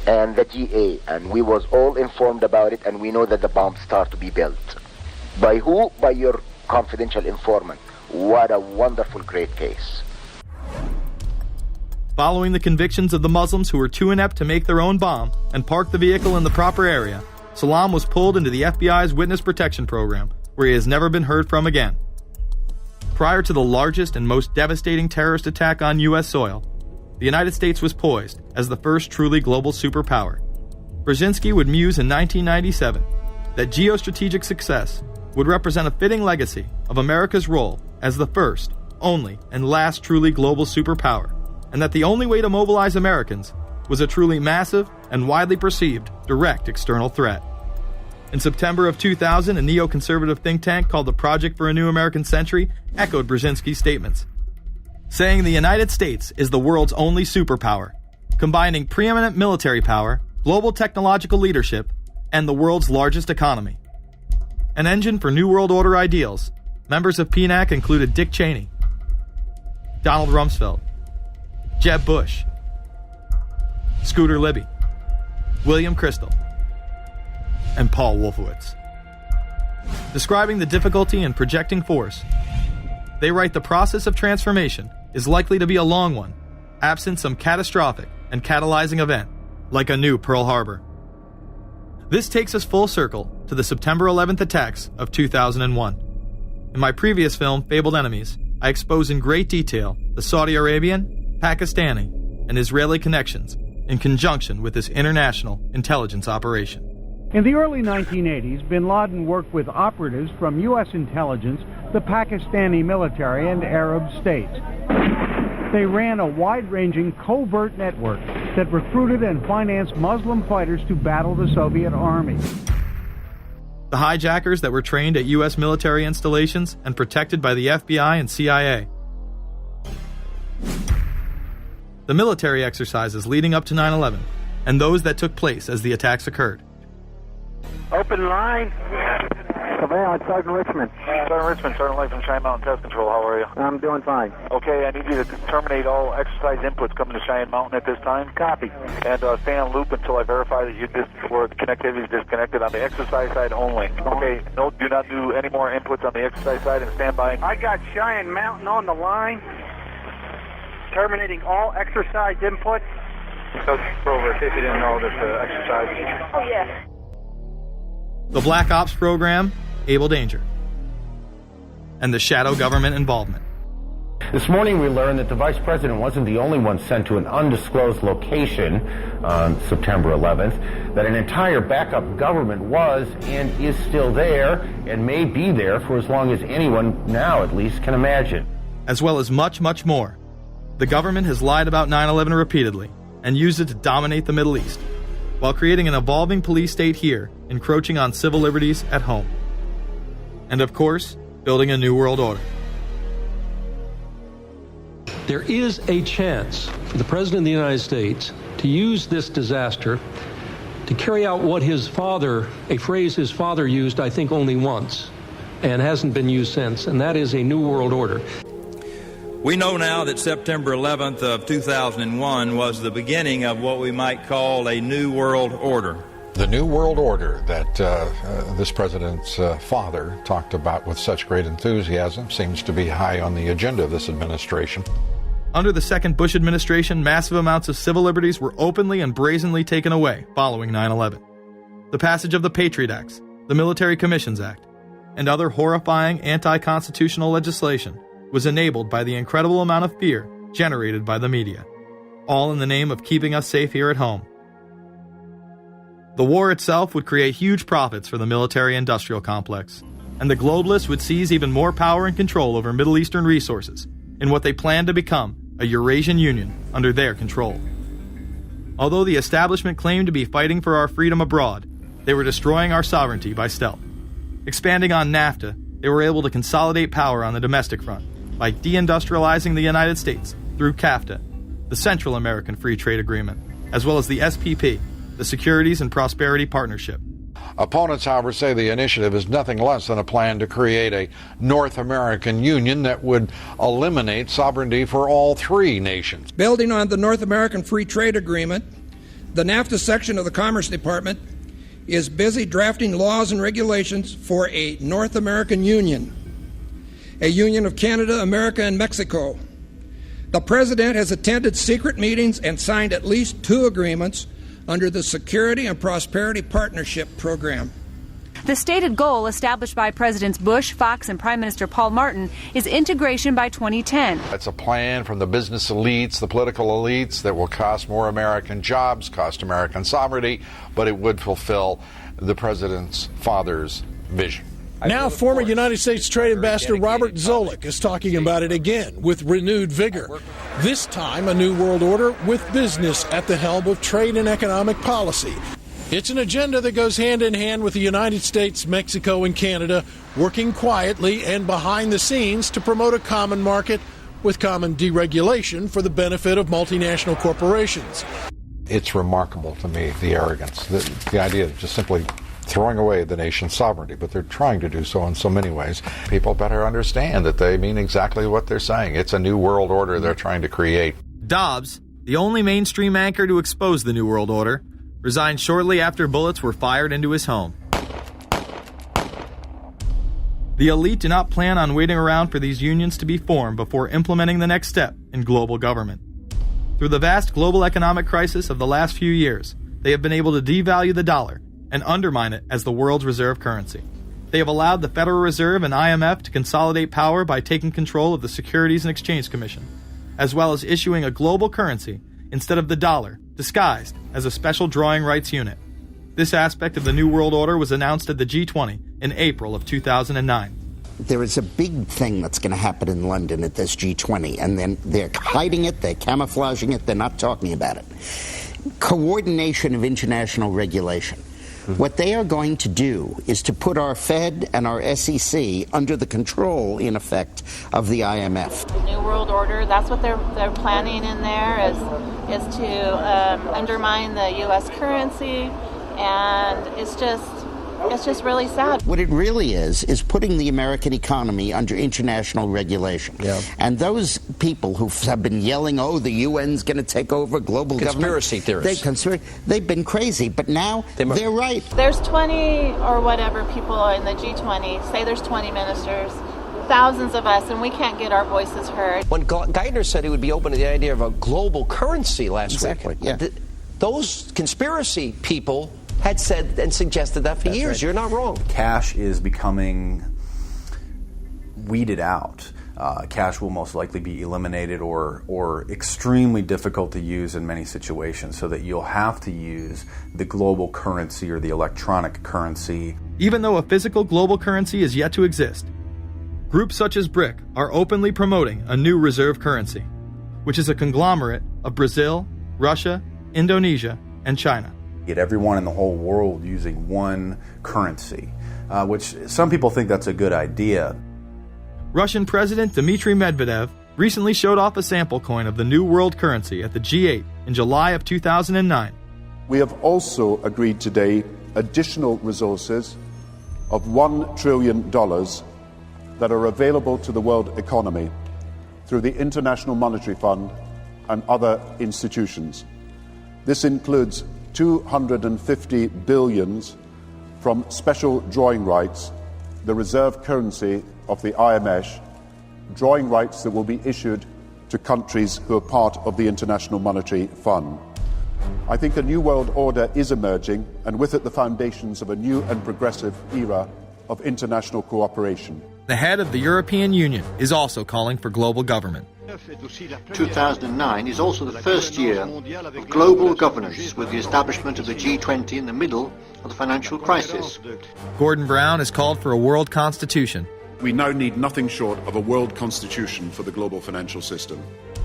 and the GA, and we was all informed about it, and we know that the bomb start to be built. By who? By your confidential informant. What a wonderful, great case. Following the convictions of the Muslims who were too inept to make their own bomb and park the vehicle in the proper area, Salam was pulled into the FBI's Witness Protection Program, where he has never been heard from again. Prior to the largest and most devastating terrorist attack on U.S. soil, the United States was poised as the first truly global superpower. Brzezinski would muse in 1997 that geostrategic success would represent a fitting legacy of America's role as the first, only, and last truly global superpower, and that the only way to mobilize Americans was a truly massive and widely perceived direct external threat. In September of 2000, a neoconservative think tank called the Project for a New American Century echoed Brzezinski's statements, saying the United States is the world's only superpower, combining preeminent military power, global technological leadership, and the world's largest economy. An engine for New World Order ideals, members of PNAC included Dick Cheney, Donald Rumsfeld, Jeb Bush, Scooter Libby, William Crystal, and Paul Wolfowitz. Describing the difficulty in projecting force, they write the process of transformation is likely to be a long one, absent some catastrophic and catalyzing event, like a new Pearl Harbor. This takes us full circle to the September 11th attacks of 2001. In my previous film, Fabled Enemies, I expose in great detail the Saudi Arabian, Pakistani, and Israeli connections in conjunction with this international intelligence operation. In the early 1980s, bin Laden worked with operatives from U.S. intelligence, the Pakistani military, and Arab states. They ran a wide-ranging covert network that recruited and financed Muslim fighters to battle the Soviet army. The hijackers that were trained at U.S. military installations and protected by the FBI and CIA. The military exercises leading up to 9/11, and those that took place as the attacks occurred. Open line. Surveillance, Sergeant Richmond. Sergeant Richmond, Sergeant Light from Cheyenne Mountain Test Control. How are you? I'm doing fine. Okay, I need you to terminate all exercise inputs coming to Cheyenne Mountain at this time. Copy. And stay on loop until I verify that connectivity is disconnected on the exercise side only. Okay, no, do not do any more inputs on the exercise side and stand by. I got Cheyenne Mountain on the line. Terminating all exercise inputs. So, over, in case you didn't know, there's exercise. Oh, yeah. The Black Ops program, Able Danger, and the shadow government involvement. This morning we learned that the Vice President wasn't the only one sent to an undisclosed location on September 11th, that an entire backup government was and is still there and may be there for as long as anyone now at least can imagine. As well as much, much more. The government has lied about 9/11 repeatedly and used it to dominate the Middle East, while creating an evolving police state here, encroaching on civil liberties at home. And of course, building a new world order. There is a chance for the President of the United States to use this disaster to carry out what his father, a phrase his father used, I think, only once, and hasn't been used since, and that is a new world order. We know now that September 11th of 2001 was the beginning of what we might call a new world order. The new world order that this president's father talked about with such great enthusiasm seems to be high on the agenda of this administration. Under the second Bush administration, massive amounts of civil liberties were openly and brazenly taken away following 9/11. The passage of the Patriot Acts, the Military Commissions Act, and other horrifying anti-constitutional legislation was enabled by the incredible amount of fear generated by the media, all in the name of keeping us safe here at home. The war itself would create huge profits for the military-industrial complex, and the globalists would seize even more power and control over Middle Eastern resources in what they planned to become a Eurasian Union under their control. Although the establishment claimed to be fighting for our freedom abroad, they were destroying our sovereignty by stealth. Expanding on NAFTA, they were able to consolidate power on the domestic front by deindustrializing the United States through CAFTA, the Central American Free Trade Agreement, as well as the SPP, the Securities and Prosperity Partnership. Opponents, however, say the initiative is nothing less than a plan to create a North American Union that would eliminate sovereignty for all three nations. Building on the North American Free Trade Agreement, the NAFTA section of the Commerce Department is busy drafting laws and regulations for a North American Union, a union of Canada, America, and Mexico. The President has attended secret meetings and signed at least 2 agreements under the Security and Prosperity Partnership Program. The stated goal established by Presidents Bush, Fox, and Prime Minister Paul Martin is integration by 2010. It's a plan from the business elites, the political elites, that will cost more American jobs, cost American sovereignty, but it would fulfill the President's father's vision. Now, former United States Trade Ambassador Robert Zoellick is talking about it again with renewed vigor. This time, a new world order with business at the helm of trade and economic policy. It's an agenda that goes hand in hand with the United States, Mexico, and Canada working quietly and behind the scenes to promote a common market with common deregulation for the benefit of multinational corporations. It's remarkable to me, the arrogance, the idea of just simply throwing away the nation's sovereignty, but they're trying to do so in so many ways. People better understand that they mean exactly what they're saying. It's a new world order they're trying to create. Dobbs, the only mainstream anchor to expose the New World Order, resigned shortly after bullets were fired into his home. The elite do not plan on waiting around for these unions to be formed before implementing the next step in global government. Through the vast global economic crisis of the last few years, they have been able to devalue the dollar and undermine it as the world's reserve currency. They have allowed the Federal Reserve and IMF to consolidate power by taking control of the Securities and Exchange Commission, as well as issuing a global currency instead of the dollar, disguised as a special drawing rights unit. This aspect of the New World Order was announced at the G20 in April of 2009. There is a big thing that's going to happen in London at this G20, and then they're hiding it, they're camouflaging it, they're not talking about it. Coordination of international regulation. What they are going to do is to put our Fed and our SEC under the control, in effect, of the IMF. The New World Order, that's what they're planning in there, is to undermine the U.S. currency, and it's just really sad. What it really is putting the American economy under international regulation. Yeah. And those people who have been yelling, oh, the UN's going to take over global conspiracy government. Theorists. They've been crazy, but now they're right. There's 20 or whatever people in the G20. Say there's 20 ministers. Thousands of us, and we can't get our voices heard. When Geithner said he would be open to the idea of a global currency last week, yeah. Those conspiracy people had said and suggested that for years. Right. You're not wrong. Cash is becoming weeded out. Cash will most likely be eliminated or extremely difficult to use in many situations, so that you'll have to use the global currency or the electronic currency. Even though a physical global currency is yet to exist, groups such as BRIC are openly promoting a new reserve currency, which is a conglomerate of Brazil, Russia, Indonesia, and China. Get everyone in the whole world using one currency, which some people think that's a good idea. Russian President Dmitry Medvedev recently showed off a sample coin of the new world currency at the G8 in July of 2009. We have also agreed today additional resources of $1 trillion that are available to the world economy through the International Monetary Fund and other institutions. This includes 250 billion from special drawing rights, the reserve currency of the IMF, drawing rights that will be issued to countries who are part of the International Monetary Fund. I think a new world order is emerging, and with it the foundations of a new and progressive era of international cooperation. The head of the European Union is also calling for global government. 2009 is also the first year of global governance, with the establishment of the G20 in the middle of the financial crisis. Gordon Brown has called for a world constitution. We now need nothing short of a world constitution for the global financial system.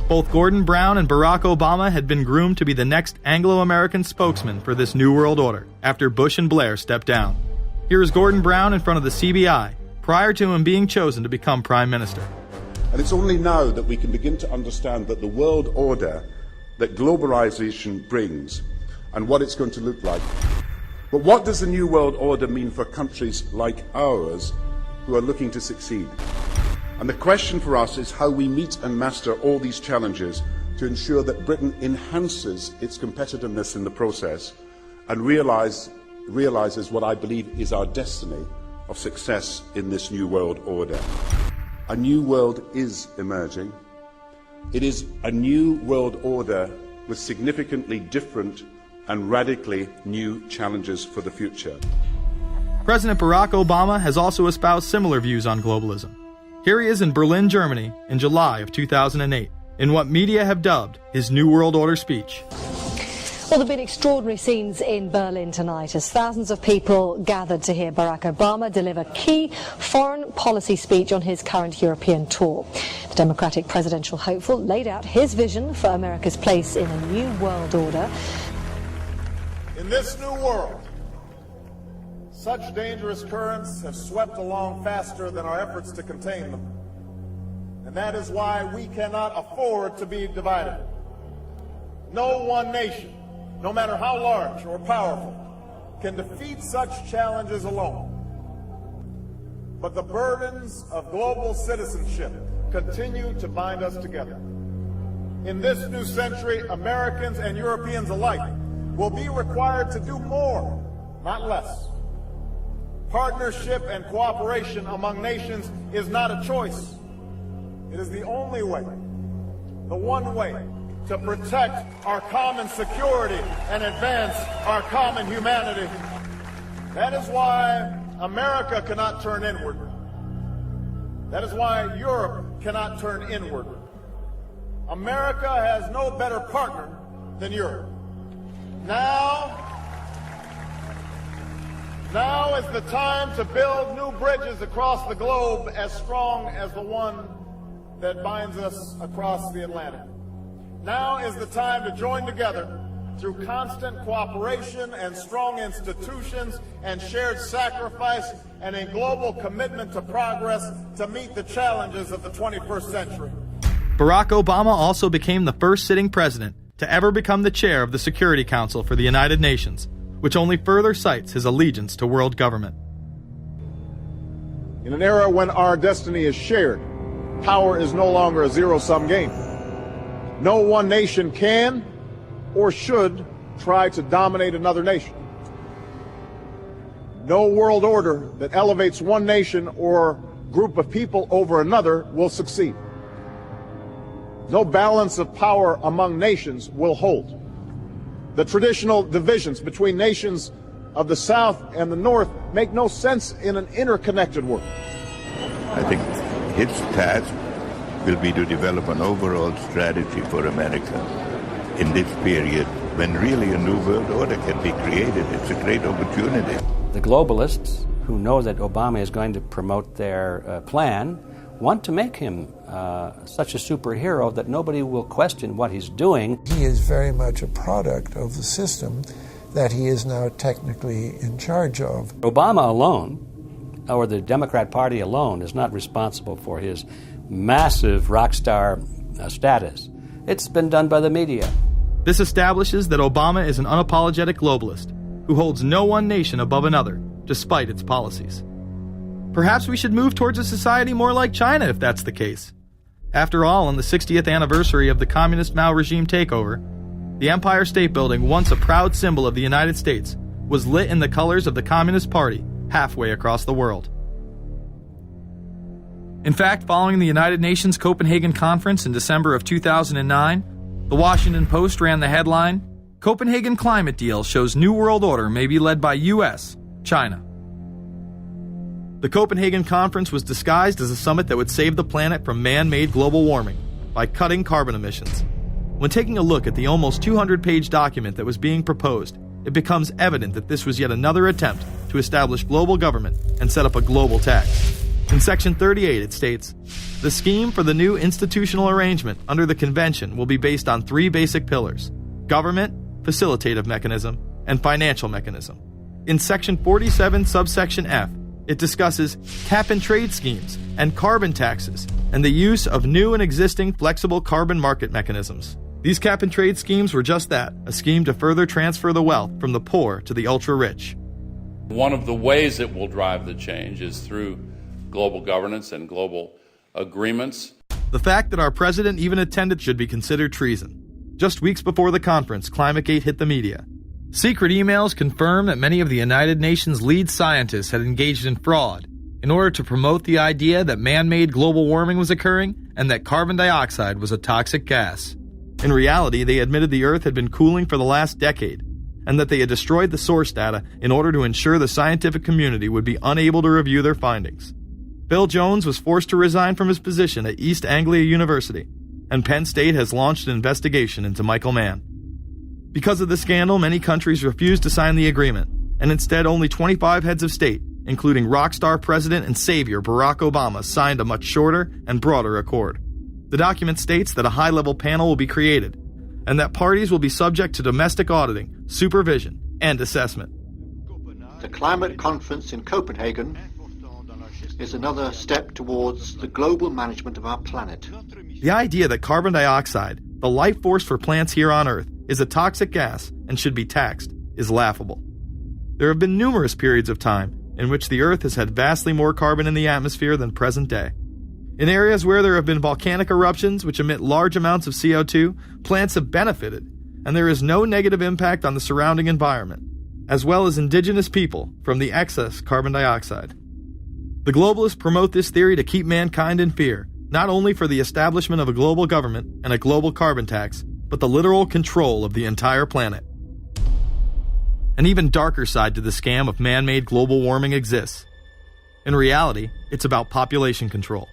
Both Gordon Brown and Barack Obama had been groomed to be the next Anglo-American spokesman for this new world order after Bush and Blair stepped down. Here is Gordon Brown in front of the CBI prior to him being chosen to become Prime Minister. And it's only now that we can begin to understand that the world order that globalization brings and what it's going to look like. But what does the new world order mean for countries like ours who are looking to succeed? And the question for us is how we meet and master all these challenges to ensure that Britain enhances its competitiveness in the process and realizes what I believe is our destiny of success in this new world order. A new world is emerging. It is a new world order with significantly different and radically new challenges for the future. President Barack Obama has also espoused similar views on globalism. Here he is in Berlin, Germany, in July of 2008, in what media have dubbed his New World Order speech. Well, there have been extraordinary scenes in Berlin tonight as thousands of people gathered to hear Barack Obama deliver key foreign policy speech on his current European tour. The Democratic presidential hopeful laid out his vision for America's place in a new world order. In this new world, such dangerous currents have swept along faster than our efforts to contain them. And that is why we cannot afford to be divided. No one nation, no matter how large or powerful, can defeat such challenges alone. But the burdens of global citizenship continue to bind us together. In this new century, Americans and Europeans alike will be required to do more, not less. Partnership and cooperation among nations is not a choice. It is the only way, the one way, to protect our common security and advance our common humanity. That is why America cannot turn inward. That is why Europe cannot turn inward. America has no better partner than Europe. Now is the time to build new bridges across the globe as strong as the one that binds us across the Atlantic. Now is the time to join together through constant cooperation and strong institutions and shared sacrifice and a global commitment to progress to meet the challenges of the 21st century. Barack Obama also became the first sitting president to ever become the chair of the Security Council for the United Nations, which only further cites his allegiance to world government. In an era when our destiny is shared, power is no longer a zero-sum game. No one nation can or should try to dominate another nation. No world order that elevates one nation or group of people over another will succeed. No balance of power among nations will hold. The traditional divisions between nations of the South and the North make no sense in an interconnected world. I think its task will be to develop an overall strategy for America in this period when really a new world order can be created. It's a great opportunity. The globalists, who know that Obama is going to promote their plan, want to make him such a superhero that nobody will question what he's doing. He is very much a product of the system that he is now technically in charge of. Obama alone, or the Democrat Party alone, is not responsible for his massive rock star status. It's been done by the media. This establishes that Obama is an unapologetic globalist who holds no one nation above another, despite its policies. Perhaps we should move towards a society more like China if that's the case. After all, on the 60th anniversary of the Communist Mao regime takeover, the Empire State Building, once a proud symbol of the United States, was lit in the colors of the Communist Party halfway across the world. In fact, following the United Nations Copenhagen Conference in December of 2009, the Washington Post ran the headline, "Copenhagen Climate Deal Shows New World Order May Be Led by U.S., China." The Copenhagen Conference was disguised as a summit that would save the planet from man-made global warming by cutting carbon emissions. When taking a look at the almost 200-page document that was being proposed, it becomes evident that this was yet another attempt to establish global government and set up a global tax. In Section 38, it states, "The scheme for the new institutional arrangement under the Convention will be based on three basic pillars: government, facilitative mechanism, and financial mechanism." In Section 47, subsection F, it discusses cap-and-trade schemes and carbon taxes and the use of new and existing flexible carbon market mechanisms. These cap-and-trade schemes were just that, a scheme to further transfer the wealth from the poor to the ultra-rich. One of the ways it will drive the change is through global governance and global agreements. The fact that our president even attended should be considered treason. Just weeks before the conference, ClimateGate hit the media. Secret emails confirm that many of the United Nations lead scientists had engaged in fraud in order to promote the idea that man-made global warming was occurring and that carbon dioxide was a toxic gas. In reality, they admitted the Earth had been cooling for the last decade and that they had destroyed the source data in order to ensure the scientific community would be unable to review their findings. Bill Jones was forced to resign from his position at East Anglia University, and Penn State has launched an investigation into Michael Mann. Because of the scandal, many countries refused to sign the agreement, and instead only 25 heads of state, including rock star President and Savior Barack Obama, signed a much shorter and broader accord. The document states that a high-level panel will be created, and that parties will be subject to domestic auditing, supervision, and assessment. The climate conference in Copenhagen is another step towards the global management of our planet. The idea that carbon dioxide, the life force for plants here on Earth, is a toxic gas and should be taxed is laughable. There have been numerous periods of time in which the Earth has had vastly more carbon in the atmosphere than present day. In areas where there have been volcanic eruptions which emit large amounts of CO2, plants have benefited, and there is no negative impact on the surrounding environment, as well as indigenous people from the excess carbon dioxide. The globalists promote this theory to keep mankind in fear, not only for the establishment of a global government and a global carbon tax, but the literal control of the entire planet. An even darker side to the scam of man-made global warming exists. In reality, it's about population control.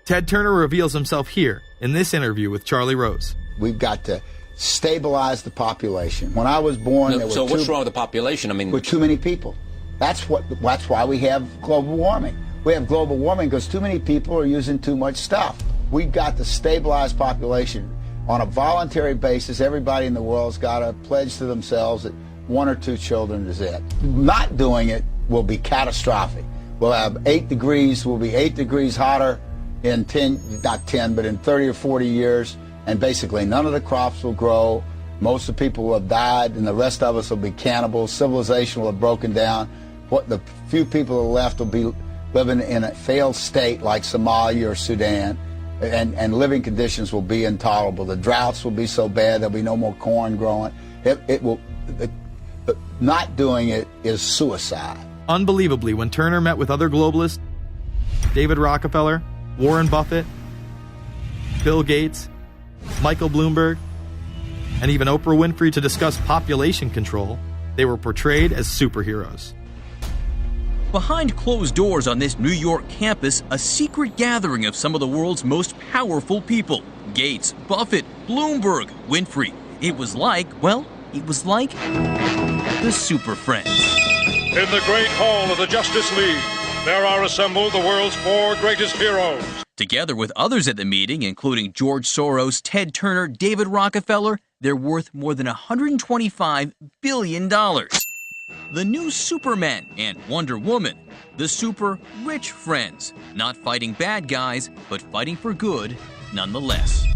Ted Turner reveals himself here in this interview with Charlie Rose. We've got to stabilize the population. When I was born, there were so what's wrong with the population? I mean, with too many people. That's why we have global warming. We have global warming because too many people are using too much stuff. We've got to stabilize population on a voluntary basis. Everybody in the world's got to pledge to themselves that 1 or 2 children is it. Not doing it will be catastrophic. We'll have 8 degrees. We'll be 8 degrees hotter in 30 or 40 years, and basically none of the crops will grow. Most of the people will have died, and the rest of us will be cannibals. Civilization will have broken down. What the few people that are left will be living in a failed state like Somalia or Sudan, and living conditions will be intolerable. The droughts will be so bad there'll be no more corn growing. Not doing it is suicide. Unbelievably, when Turner met with other globalists, David Rockefeller, Warren Buffett, Bill Gates, Michael Bloomberg, and even Oprah Winfrey to discuss population control, they were portrayed as superheroes. Behind closed doors on this New York campus, a secret gathering of some of the world's most powerful people. Gates, Buffett, Bloomberg, Winfrey. It was like the Super Friends. In the great hall of the Justice League, there are assembled the world's 4 greatest heroes. Together with others at the meeting, including George Soros, Ted Turner, David Rockefeller, they're worth more than $125 billion. The new Superman and Wonder Woman, the super rich friends, not fighting bad guys, but fighting for good nonetheless.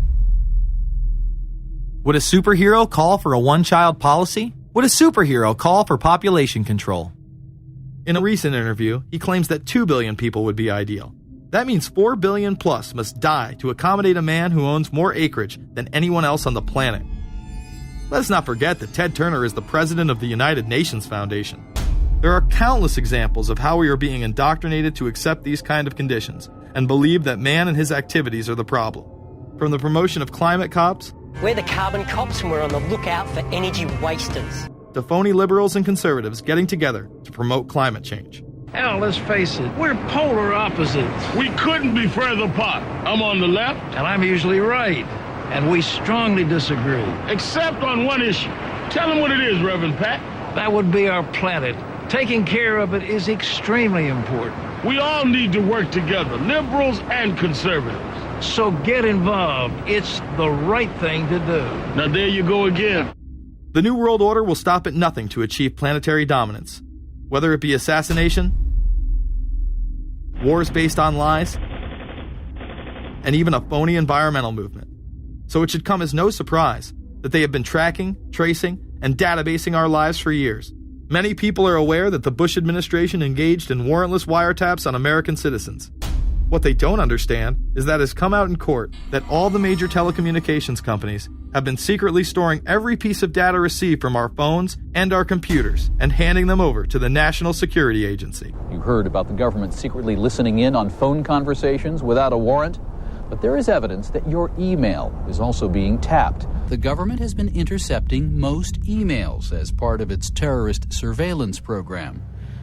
Would a superhero call for a one-child policy? Would a superhero call for population control? In a recent interview, he claims that 2 billion people would be ideal. That means 4 billion plus must die to accommodate a man who owns more acreage than anyone else on the planet. Let's not forget that Ted Turner is the president of the United Nations Foundation. There are countless examples of how we are being indoctrinated to accept these kind of conditions and believe that man and his activities are the problem. From the promotion of climate cops, we're the carbon cops and we're on the lookout for energy wasters, to phony liberals and conservatives getting together to promote climate change. Hell, let's face it, we're polar opposites. We couldn't be further apart. I'm on the left, and I'm usually right. And we strongly disagree. Except on one issue. Tell them what it is, Reverend Pat. That would be our planet. Taking care of it is extremely important. We all need to work together, liberals and conservatives. So get involved. It's the right thing to do. Now there you go again. The New World Order will stop at nothing to achieve planetary dominance. Whether it be assassination, wars based on lies, and even a phony environmental movement. So it should come as no surprise that they have been tracking, tracing, and databasing our lives for years. Many people are aware that the Bush administration engaged in warrantless wiretaps on American citizens. What they don't understand is that it's come out in court that all the major telecommunications companies have been secretly storing every piece of data received from our phones and our computers and handing them over to the National Security Agency. You heard about the government secretly listening in on phone conversations without a warrant. But there is evidence that your email is also being tapped. The government has been intercepting most emails as part of its terrorist surveillance program.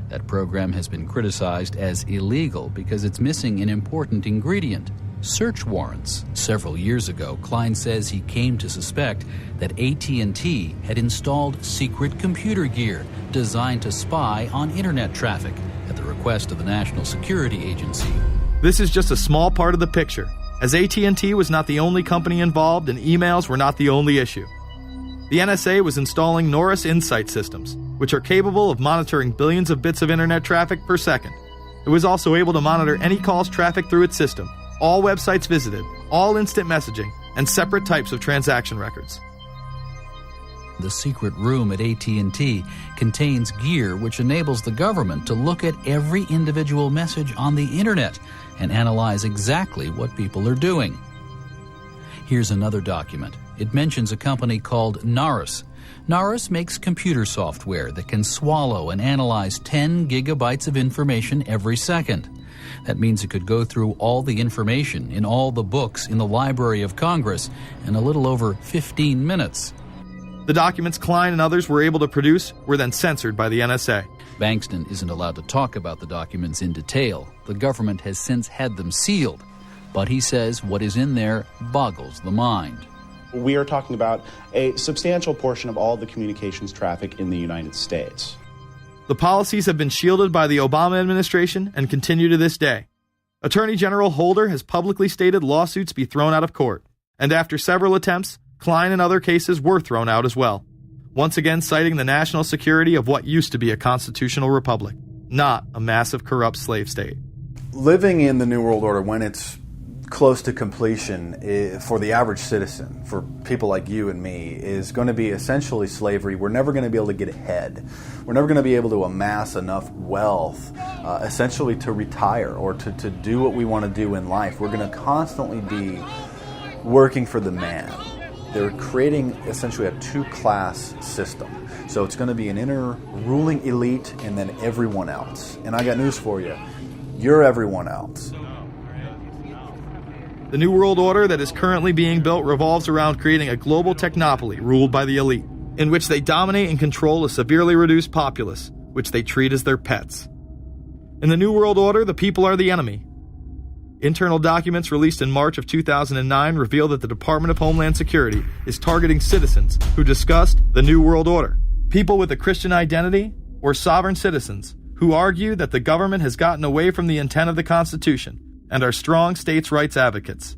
That program has been criticized as illegal because it's missing an important ingredient: search warrants. Several years ago, Klein says he came to suspect that AT&T had installed secret computer gear designed to spy on internet traffic at the request of the National Security Agency. This is just a small part of the picture, as AT&T was not the only company involved and emails were not the only issue. The NSA was installing Norris Insight systems, which are capable of monitoring billions of bits of internet traffic per second. It was also able to monitor any calls trafficked through its system, all websites visited, all instant messaging, and separate types of transaction records. The secret room at AT&T contains gear which enables the government to look at every individual message on the internet and analyze exactly what people are doing. Here's another document. It mentions a company called Narus. Narus makes computer software that can swallow and analyze 10 gigabytes of information every second. That means it could go through all the information in all the books in the Library of Congress in a little over 15 minutes. The documents Klein and others were able to produce were then censored by the NSA. Bankston isn't allowed to talk about the documents in detail. The government has since had them sealed. But he says what is in there boggles the mind. We are talking about a substantial portion of all the communications traffic in the United States. The policies have been shielded by the Obama administration and continue to this day. Attorney General Holder has publicly stated lawsuits be thrown out of court. And after several attempts, Klein and other cases were thrown out as well. Once again citing the national security of what used to be a constitutional republic, not a massive corrupt slave state. Living in the New World Order when it's close to completion for the average citizen, for people like you and me, is going to be essentially slavery. We're never going to be able to get ahead. We're never going to be able to amass enough wealth essentially to retire or to do what we want to do in life. We're going to constantly be working for the man. They're creating essentially a two-class system. So it's going to be an inner ruling elite and then everyone else. And I got news for you. You're everyone else. The New World Order that is currently being built revolves around creating a global technopoly ruled by the elite, in which they dominate and control a severely reduced populace, which they treat as their pets. In the New World Order, the people are the enemy. Internal documents released in March of 2009 reveal that the Department of Homeland Security is targeting citizens who discussed the New World Order, people with a Christian identity, or sovereign citizens who argue that the government has gotten away from the intent of the Constitution and are strong states' rights advocates.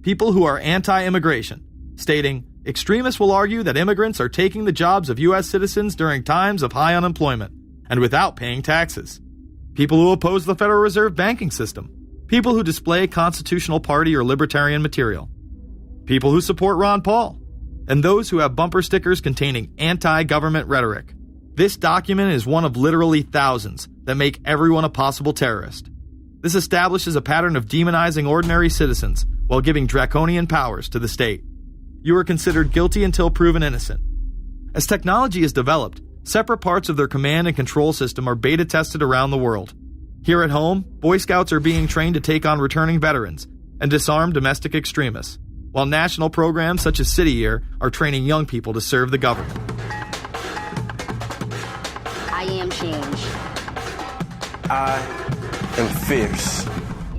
People who are anti-immigration, stating, extremists will argue that immigrants are taking the jobs of U.S. citizens during times of high unemployment and without paying taxes. People who oppose the Federal Reserve banking system. People who display constitutional party or libertarian material. People who support Ron Paul. And those who have bumper stickers containing anti-government rhetoric. This document is one of literally thousands that make everyone a possible terrorist. This establishes a pattern of demonizing ordinary citizens while giving draconian powers to the state. You are considered guilty until proven innocent. As technology is developed, separate parts of their command and control system are beta tested around the world. Here at home, Boy Scouts are being trained to take on returning veterans and disarm domestic extremists, while national programs such as City Year are training young people to serve the government. I am change. I am fierce.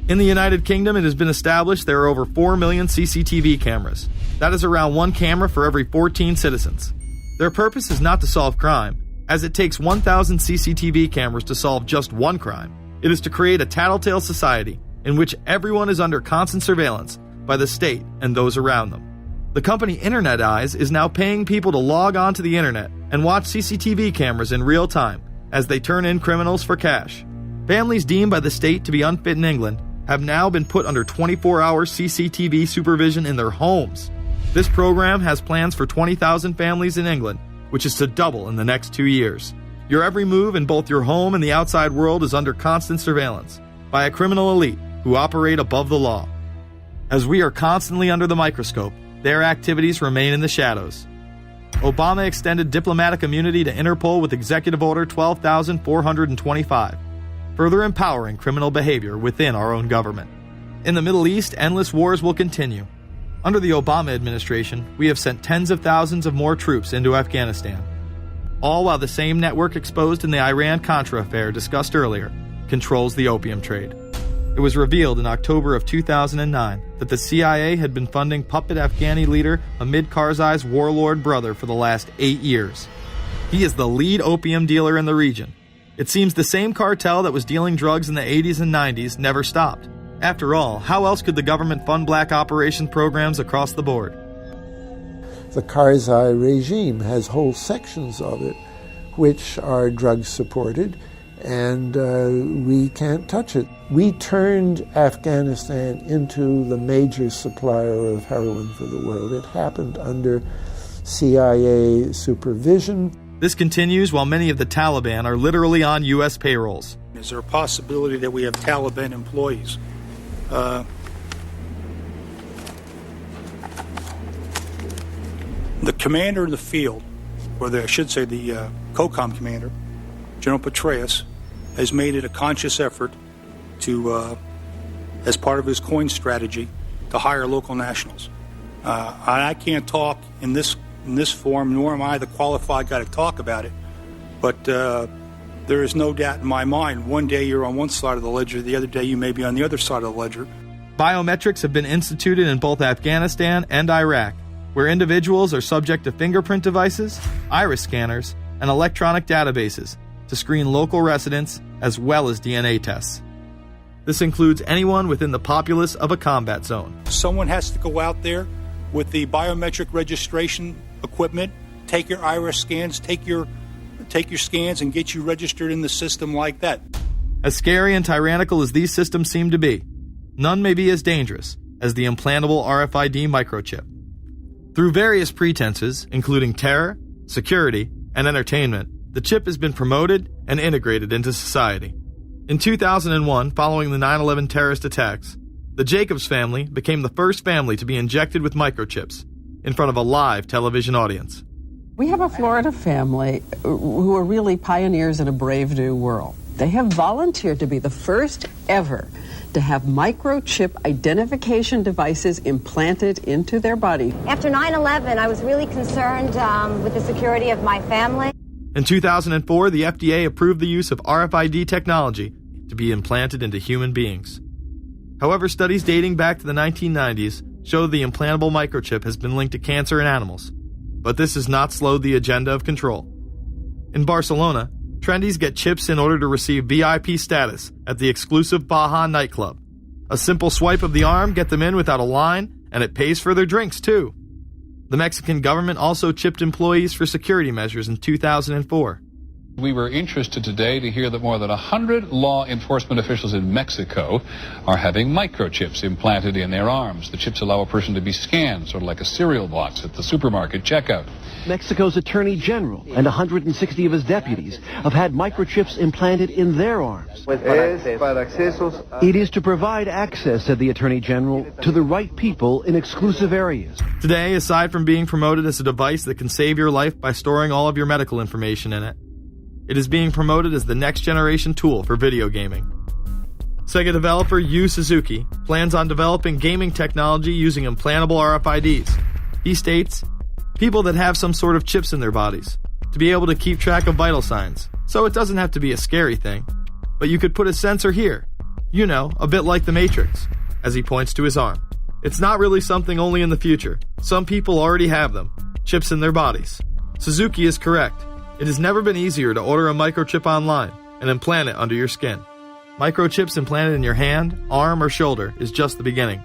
In the United Kingdom, it has been established there are over 4 million CCTV cameras. That is around one camera for every 14 citizens. Their purpose is not to solve crime, as it takes 1,000 CCTV cameras to solve just one crime. It is to create a tattletale society in which everyone is under constant surveillance by the state and those around them. The company Internet Eyes is now paying people to log onto the internet and watch CCTV cameras in real time as they turn in criminals for cash. Families deemed by the state to be unfit in England have now been put under 24-hour CCTV supervision in their homes. This program has plans for 20,000 families in England, which is to double in the next 2 years. Your every move in both your home and the outside world is under constant surveillance by a criminal elite who operate above the law. As we are constantly under the microscope, their activities remain in the shadows. Obama extended diplomatic immunity to Interpol with Executive Order 12,425, further empowering criminal behavior within our own government. In the Middle East, endless wars will continue. Under the Obama administration, we have sent tens of thousands of more troops into Afghanistan. All while the same network exposed in the Iran-Contra affair discussed earlier controls the opium trade. It was revealed in October of 2009 that the CIA had been funding puppet Afghani leader Hamid Karzai's warlord brother for the last 8 years. He is the lead opium dealer in the region. It seems the same cartel that was dealing drugs in the 80s and 90s never stopped. After all, how else could the government fund black operation programs across the board? The Karzai regime has whole sections of it which are drug-supported, and we can't touch it. We turned Afghanistan into the major supplier of heroin for the world. It happened under CIA supervision. This continues while many of the Taliban are literally on U.S. payrolls. Is there a possibility that we have Taliban employees? The commander in the field, or I should say the COCOM commander, General Petraeus, has made it a conscious effort to, as part of his coin strategy, to hire local nationals. I can't talk in this in this form, nor am I the qualified guy to talk about it. But there is no doubt in my mind, one day you're on one side of the ledger, the other day you may be on the other side of the ledger. Biometrics have been instituted in both Afghanistan and Iraq, where individuals are subject to fingerprint devices, iris scanners, and electronic databases to screen local residents as well as DNA tests. This includes anyone within the populace of a combat zone. Someone has to go out there with the biometric registration equipment, take your iris scans, take your scans and get you registered in the system like that. As scary and tyrannical as these systems seem to be, none may be as dangerous as the implantable RFID microchip. Through various pretenses, including terror, security, and entertainment, the chip has been promoted and integrated into society. In 2001, following the 9/11 terrorist attacks, the Jacobs family became the first family to be injected with microchips in front of a live television audience. We have a Florida family who are really pioneers in a brave new world. They have volunteered to be the first ever to have microchip identification devices implanted into their body. After 9/11, I was really concerned with the security of my family. In 2004, the FDA approved the use of RFID technology to be implanted into human beings. However, studies dating back to the 1990s show the implantable microchip has been linked to cancer in animals, but this has not slowed the agenda of control. In Barcelona, trendies get chips in order to receive VIP status at the exclusive Baja nightclub. A simple swipe of the arm gets them in without a line, and it pays for their drinks too. The Mexican government also chipped employees for security measures in 2004. We were interested today to hear that more than 100 law enforcement officials in Mexico are having microchips implanted in their arms. The chips allow a person to be scanned, sort of like a cereal box at the supermarket checkout. Mexico's Attorney General and 160 of his deputies have had microchips implanted in their arms. It is to provide access, said the Attorney General, to the right people in exclusive areas. Today, aside from being promoted as a device that can save your life by storing all of your medical information in it, it is being promoted as the next generation tool for video gaming. Sega developer Yu Suzuki plans on developing gaming technology using implantable RFIDs. He states, people that have some sort of chips in their bodies, to be able to keep track of vital signs, so it doesn't have to be a scary thing. But you could put a sensor here, you know, a bit like the Matrix, as he points to his arm. It's not really something only in the future. Some people already have them, chips in their bodies. Suzuki is correct. It has never been easier to order a microchip online and implant it under your skin. Microchips implanted in your hand, arm, or shoulder is just the beginning.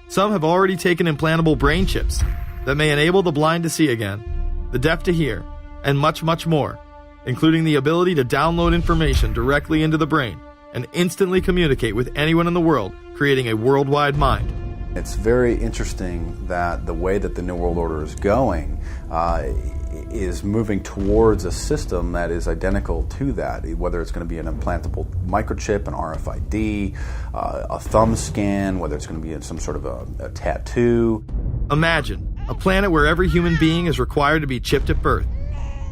Some have already taken implantable brain chips that may enable the blind to see again, the deaf to hear, and much, much more, including the ability to download information directly into the brain and instantly communicate with anyone in the world, creating a worldwide mind. It's very interesting that the way that the New World Order is going is moving towards a system that is identical to that, whether it's going to be an implantable microchip, an RFID, a thumb scan, whether it's going to be some sort of a tattoo. Imagine a planet where every human being is required to be chipped at birth.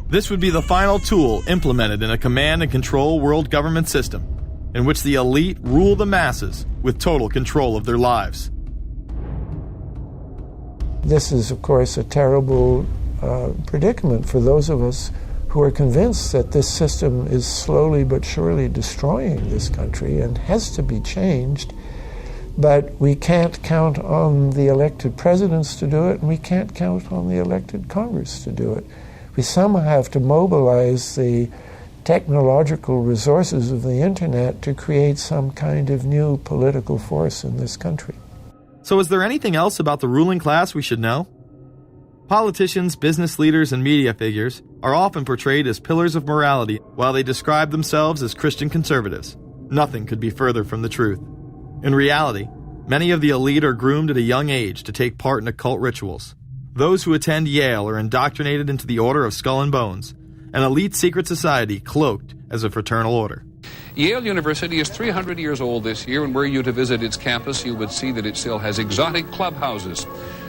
This would be the final tool implemented in a command and control world government system in which the elite rule the masses with total control of their lives. This is, of course, a terrible predicament for those of us who are convinced that this system is slowly but surely destroying this country and has to be changed. But we can't count on the elected presidents to do it, and we can't count on the elected Congress to do it. We somehow have to mobilize the technological resources of the internet to create some kind of new political force in this country. So is there anything else about the ruling class we should know? Politicians, business leaders, and media figures are often portrayed as pillars of morality while they describe themselves as Christian conservatives. Nothing could be further from the truth. In reality, many of the elite are groomed at a young age to take part in occult rituals. Those who attend Yale are indoctrinated into the Order of Skull and Bones, an elite secret society cloaked as a fraternal order. Yale University is 300 years old this year, and were you to visit its campus, you would see that it still has exotic clubhouses,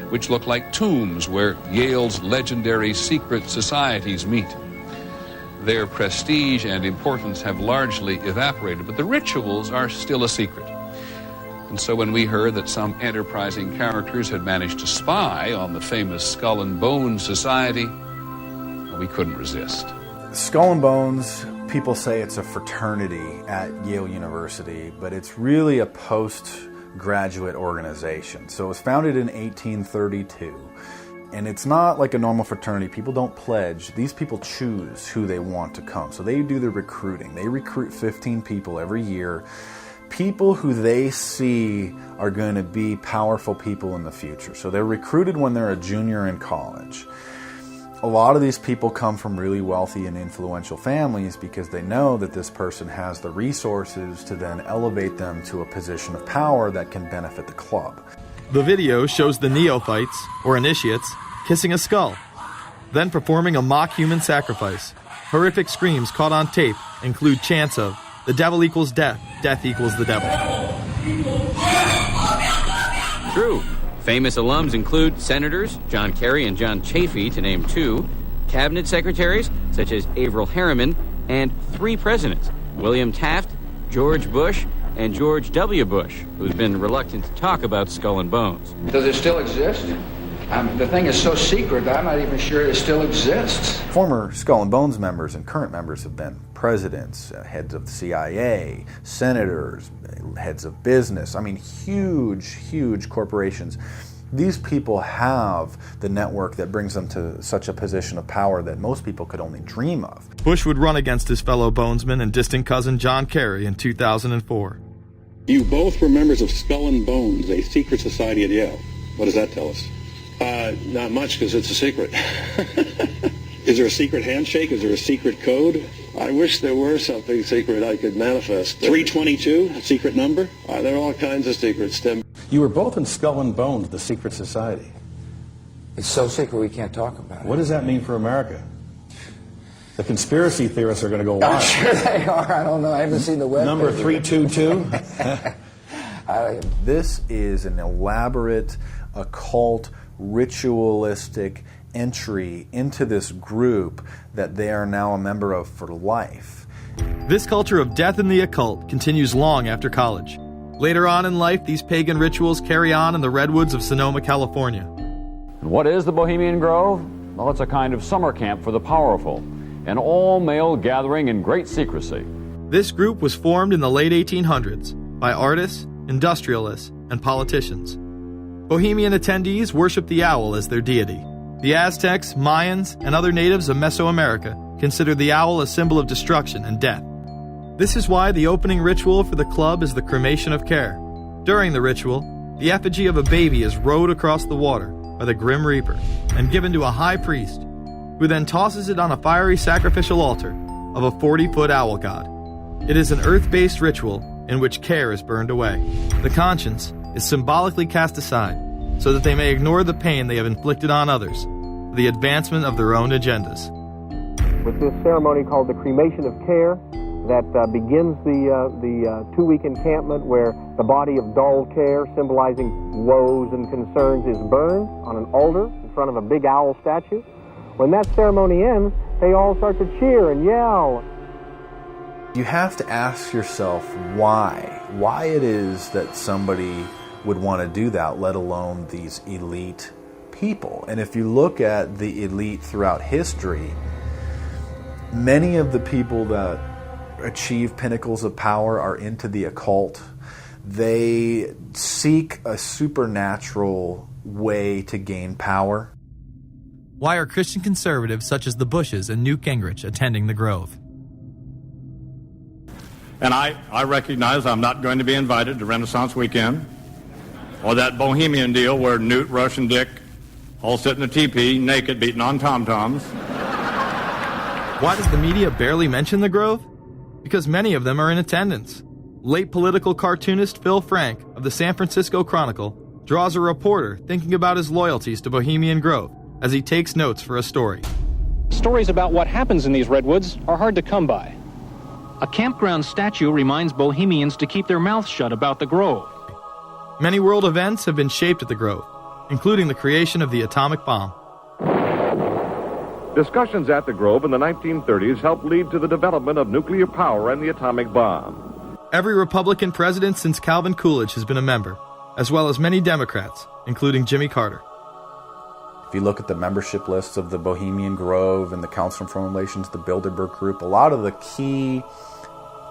which look like tombs where Yale's legendary secret societies meet. Their prestige and importance have largely evaporated, but the rituals are still a secret. And so when we heard that some enterprising characters had managed to spy on the famous Skull and Bones Society, we couldn't resist. Skull and Bones, people say it's a fraternity at Yale University, but it's really a postgraduate organization. So it was founded in 1832. And it's not like a normal fraternity. People don't pledge. These people choose who they want to come. So they do the recruiting. They recruit 15 people every year. People who they see are going to be powerful people in the future. So they're recruited when they're a junior in college. A lot of these people come from really wealthy and influential families because they know that this person has the resources to then elevate them to a position of power that can benefit the club. The video shows the neophytes, or initiates, kissing a skull, then performing a mock human sacrifice. Horrific screams caught on tape include chants of, "The devil equals death, death equals the devil." True. Famous alums include Senators John Kerry and John Chafee, to name two, cabinet secretaries such as Averell Harriman, and 3 presidents, William Taft, George Bush, and George W. Bush, who's been reluctant to talk about Skull and Bones. Does it still exist? The thing is so secret that I'm not even sure it still exists. Former Skull and Bones members and current members have been presidents, heads of the CIA, senators, heads of business. I mean, huge, huge corporations. These people have the network that brings them to such a position of power that most people could only dream of. Bush would run against his fellow bonesman and distant cousin John Kerry in 2004. You both were members of Skull and Bones, a secret society at Yale. What does that tell us? Not much, because it's a secret. Is there a secret handshake? Is there a secret code? I wish there were something secret I could manifest. 322, a secret number? There are all kinds of secrets, Tim. You were both in Skull and Bones, the secret society. It's so secret we can't talk about it. What does that mean for America? The conspiracy theorists are going to go wild. I'm sure they are. I don't know. I haven't seen the web. Number 322? This is an elaborate, occult, ritualistic entry into this group that they are now a member of for life. This culture of death and the occult continues long after college. Later on in life, these pagan rituals carry on in the redwoods of Sonoma, California. And what is the Bohemian Grove? Well, it's a kind of summer camp for the powerful, an all-male gathering in great secrecy. This group was formed in the late 1800s by artists, industrialists, and politicians. Bohemian attendees worship the owl as their deity. The Aztecs, Mayans, and other natives of Mesoamerica considered the owl a symbol of destruction and death. This is why the opening ritual for the club is the cremation of care. During the ritual, the effigy of a baby is rowed across the water by the Grim Reaper and given to a high priest, who then tosses it on a fiery sacrificial altar of a 40-foot owl god. It is an earth-based ritual in which care is burned away. The conscience is symbolically cast aside so that they may ignore the pain they have inflicted on others for the advancement of their own agendas. With this ceremony called the cremation of care, that begins the 2-week encampment where the body of dull care, symbolizing woes and concerns, is burned on an altar in front of a big owl statue. When that ceremony ends, they all start to cheer and yell. You have to ask yourself why it is that somebody would want to do that, let alone these elite people. And if you look at the elite throughout history, many of the people that achieve pinnacles of power are into the occult. They seek a supernatural way to gain power. Why are Christian conservatives such as the Bushes and Newt Gingrich attending the Grove? And I recognize I'm not going to be invited to Renaissance Weekend or that Bohemian deal where Newt, Rush, and Dick all sit in a teepee naked beating on tom-toms. Why does the media barely mention the Grove? Because many of them are in attendance. Late political cartoonist Phil Frank of the San Francisco Chronicle draws a reporter thinking about his loyalties to Bohemian Grove as he takes notes for a story. Stories about what happens in these redwoods are hard to come by. A campground statue reminds Bohemians to keep their mouths shut about the Grove. Many world events have been shaped at the Grove, including the creation of the atomic bomb. Discussions at the Grove in the 1930s helped lead to the development of nuclear power and the atomic bomb. Every Republican president since Calvin Coolidge has been a member, as well as many Democrats, including Jimmy Carter. If you look at the membership lists of the Bohemian Grove and the Council on Foreign Relations, the Bilderberg Group, a lot of the key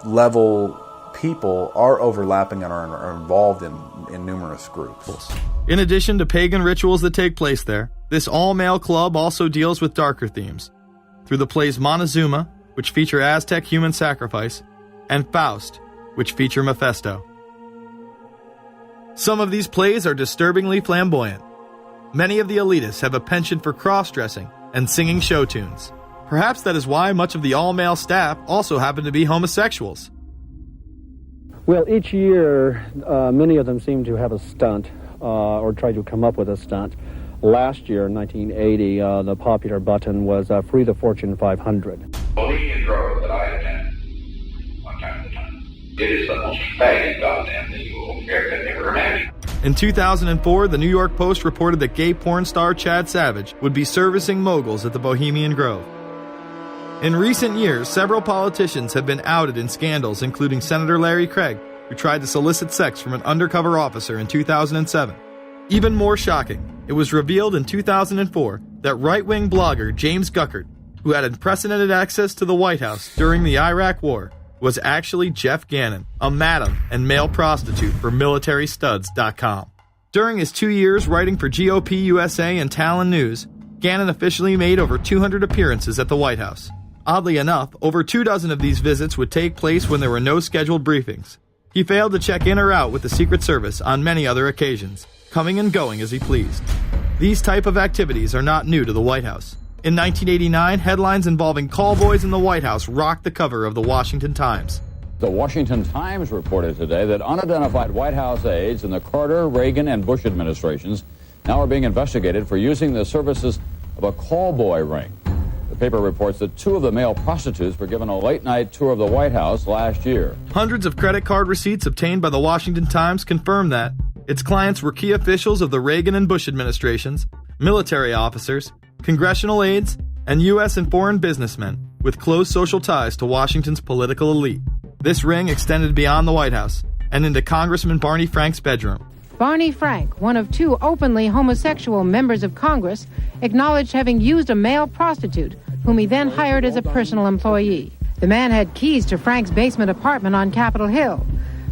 level people are overlapping and are involved in numerous groups. In addition to pagan rituals that take place there, this all-male club also deals with darker themes through the plays Montezuma, which feature Aztec human sacrifice, and Faust, which feature Mephisto. Some of these plays are disturbingly flamboyant. Many of the elitists have a penchant for cross-dressing and singing show tunes. Perhaps that is why much of the all-male staff also happen to be homosexuals. Well, each year, many of them seem to have a stunt or try to come up with a stunt. Last year, in 1980, the popular button was Free the Fortune 500. Bohemian Grove that I attend one time at a time. It is the most faggot goddamn thing you will ever imagine. In 2004, the New York Post reported that gay porn star Chad Savage would be servicing moguls at the Bohemian Grove. In recent years, several politicians have been outed in scandals, including Senator Larry Craig, who tried to solicit sex from an undercover officer in 2007. Even more shocking, it was revealed in 2004 that right-wing blogger James Guckert, who had unprecedented access to the White House during the Iraq War, was actually Jeff Gannon, a madam and male prostitute for MilitaryStuds.com. During his 2 years writing for GOP USA and Talon News, Gannon officially made over 200 appearances at the White House. Oddly enough, over 24 of these visits would take place when there were no scheduled briefings. He failed to check in or out with the Secret Service on many other occasions, coming and going as he pleased. These type of activities are not new to the White House. In 1989, headlines involving callboys in the White House rocked the cover of the Washington Times. The Washington Times reported today that unidentified White House aides in the Carter, Reagan, and Bush administrations now are being investigated for using the services of a callboy ring. The paper reports that 2 of the male prostitutes were given a late-night tour of the White House last year. Hundreds of credit card receipts obtained by the Washington Times confirm that its clients were key officials of the Reagan and Bush administrations, military officers, congressional aides, and U.S. and foreign businessmen with close social ties to Washington's political elite. This ring extended beyond the White House and into Congressman Barney Frank's bedroom. Barney Frank, one of 2 openly homosexual members of Congress, acknowledged having used a male prostitute, whom he then hired as a personal employee. The man had keys to Frank's basement apartment on Capitol Hill.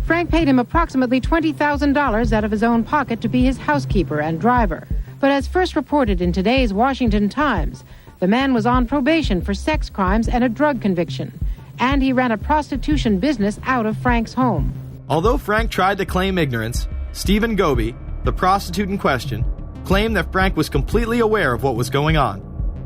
Frank paid him approximately $20,000 out of his own pocket to be his housekeeper and driver. But as first reported in today's Washington Times, the man was on probation for sex crimes and a drug conviction, and he ran a prostitution business out of Frank's home. Although Frank tried to claim ignorance, Stephen Goby, the prostitute in question, claimed that Frank was completely aware of what was going on,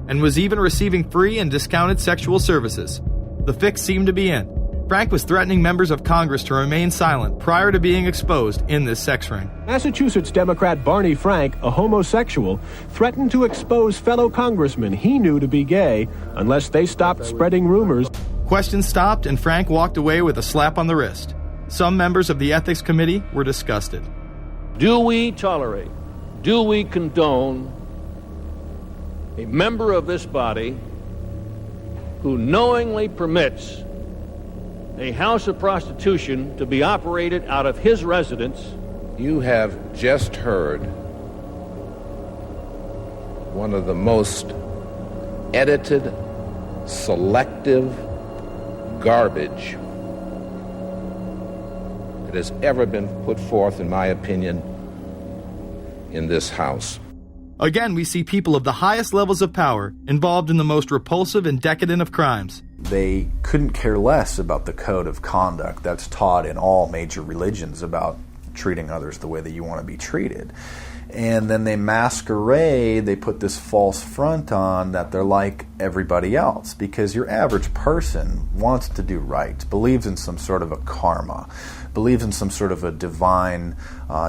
and was even receiving free and discounted sexual services. The fix seemed to be in. Frank was threatening members of Congress to remain silent prior to being exposed in this sex ring. Massachusetts Democrat Barney Frank, a homosexual, threatened to expose fellow congressmen he knew to be gay unless they stopped spreading rumors. Questions stopped and Frank walked away with a slap on the wrist. Some members of the Ethics Committee were disgusted. Do we tolerate, do we condone a member of this body who knowingly permits a house of prostitution to be operated out of his residence? You have just heard one of the most edited, selective garbage that has ever been put forth, in my opinion, in this House. Again, we see people of the highest levels of power involved in the most repulsive and decadent of crimes. They couldn't care less about the code of conduct that's taught in all major religions about treating others the way that you want to be treated. And then they masquerade, they put this false front on that they're like everybody else, because your average person wants to do right, believes in some sort of a karma, believes in some sort of a divine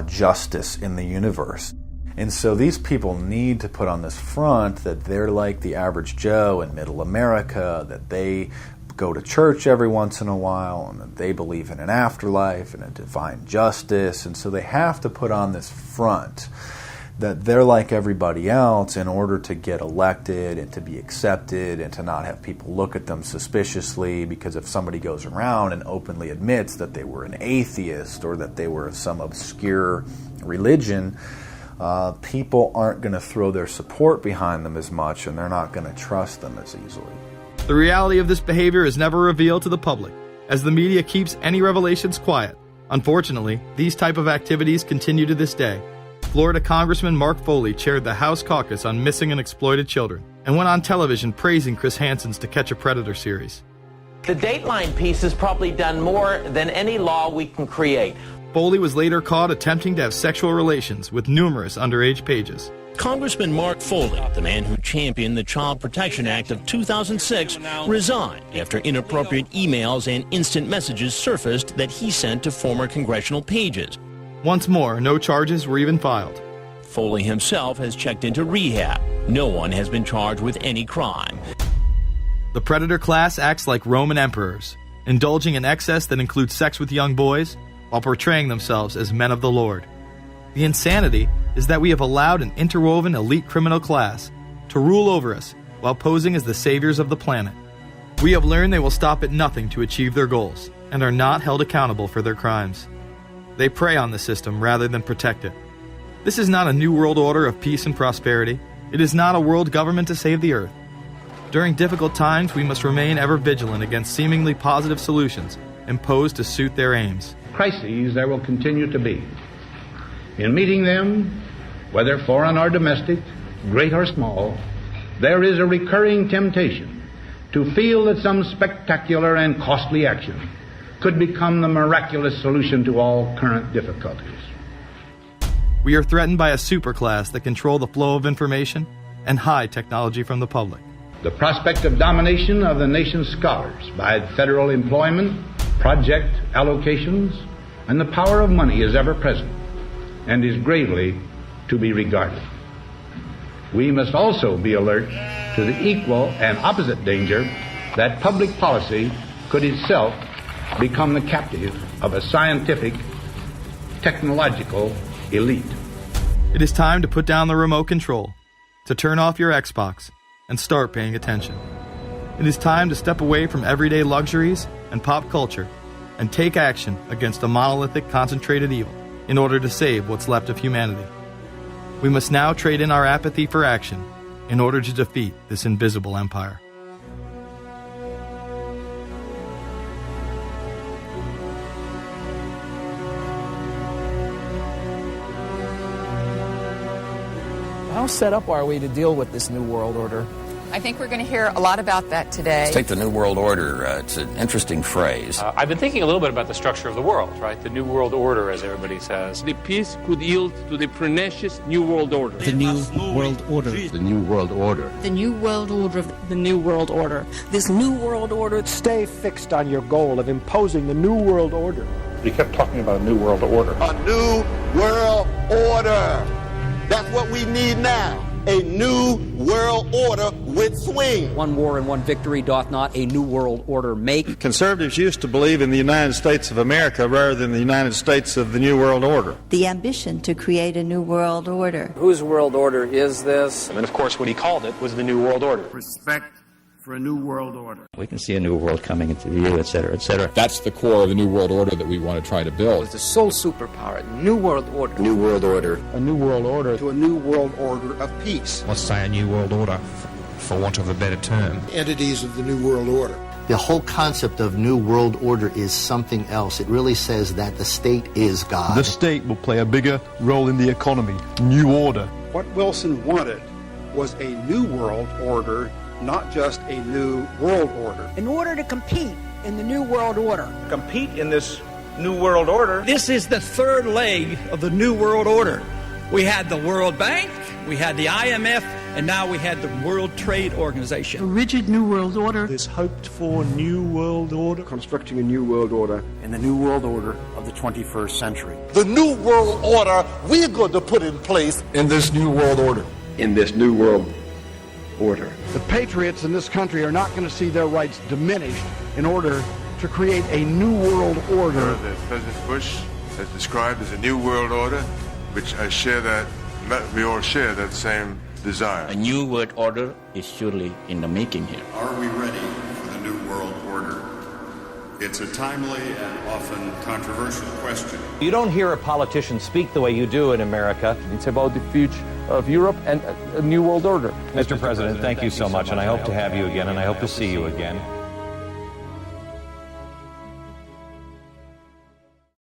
justice in the universe. And so these people need to put on this front that they're like the average Joe in middle America, that they go to church every once in a while, and that they believe in an afterlife and a divine justice. And so they have to put on this front that they're like everybody else in order to get elected and to be accepted and to not have people look at them suspiciously, because if somebody goes around and openly admits that they were an atheist or that they were of some obscure religion, people aren't going to throw their support behind them as much, and they're not going to trust them as easily. The reality of this behavior is never revealed to the public, as the media keeps any revelations quiet. Unfortunately, these type of activities continue to this day. Florida Congressman Mark Foley chaired the House caucus on missing and exploited children and went on television praising Chris Hansen's To Catch a Predator series. The Dateline piece has probably done more than any law we can create. Foley was later caught attempting to have sexual relations with numerous underage pages. Congressman Mark Foley, the man who championed the Child Protection Act of 2006, resigned after inappropriate emails and instant messages surfaced that he sent to former congressional pages. Once more, no charges were even filed. Foley himself has checked into rehab. No one has been charged with any crime. The predator class acts like Roman emperors, indulging in excess that includes sex with young boys while portraying themselves as men of the Lord. The insanity is that we have allowed an interwoven elite criminal class to rule over us while posing as the saviors of the planet. We have learned they will stop at nothing to achieve their goals and are not held accountable for their crimes. They prey on the system rather than protect it. This is not a new world order of peace and prosperity. It is not a world government to save the earth. During difficult times, we must remain ever vigilant against seemingly positive solutions imposed to suit their aims. Crises there will continue to be. In meeting them, whether foreign or domestic, great or small, there is a recurring temptation to feel that some spectacular and costly action could become the miraculous solution to all current difficulties. We are threatened by a superclass that control the flow of information and hide technology from the public. The prospect of domination of the nation's scholars by federal employment, project allocations, and the power of money is ever present and is gravely to be regarded. We must also be alert to the equal and opposite danger that public policy could itself become the captive of a scientific, technological elite. It is time to put down the remote control, to turn off your Xbox, and start paying attention. It is time to step away from everyday luxuries and pop culture and take action against a monolithic, concentrated evil in order to save what's left of humanity. We must now trade in our apathy for action in order to defeat this invisible empire. How set up are we to deal with this New World Order? I think we're going to hear a lot about that today. Let's take the New World Order. It's an interesting phrase. I've been thinking a little bit about the structure of the world, right? The New World Order, as everybody says. The peace could yield to the pernicious New World Order. The New World Order. The New World Order. The New World Order. The New World Order. This New World Order. Stay fixed on your goal of imposing the New World Order. We kept talking about a New World Order. A New World Order. That's what we need now. A new world order with swing. One war and one victory doth not a new world order make. Conservatives used to believe in the United States of America rather than the United States of the New World Order. The ambition to create a new world order. Whose world order is this? And of course, what he called it was the New World Order. Respect for a new world order. We can see a new world coming into view, etc., etc. That's the core of the New World Order that we want to try to build. It's the sole superpower, New World Order. New World Order. A new world order. To a new world order of peace. Let's say a new world order, for want of a better term. Entities of the new world order. The whole concept of New World Order is something else. It really says that the state is God. The state will play a bigger role in the economy. New order. What Wilson wanted was a new world order, not just a new world order. In order to compete in the New World Order. Compete in this new world order. This is the third leg of the New World Order. We had the World Bank, we had the IMF, and now we had the World Trade Organization. A rigid New World Order. This hoped-for new world order. Constructing a new world order in the new world order of the 21st century. The new world order we're going to put in place in this new world order. In this new world order. The patriots in this country are not going to see their rights diminished in order to create a new world order. That President Bush has described as a new world order, which I share that we all share that same desire. A new world order is surely in the making here. Are we ready for the new world order? It's a timely and often controversial question. You don't hear a politician speak the way you do in America. It's about the future of Europe and a new world order. Mr. President, thank you so much, and I hope to have you again, and I hope to see you again.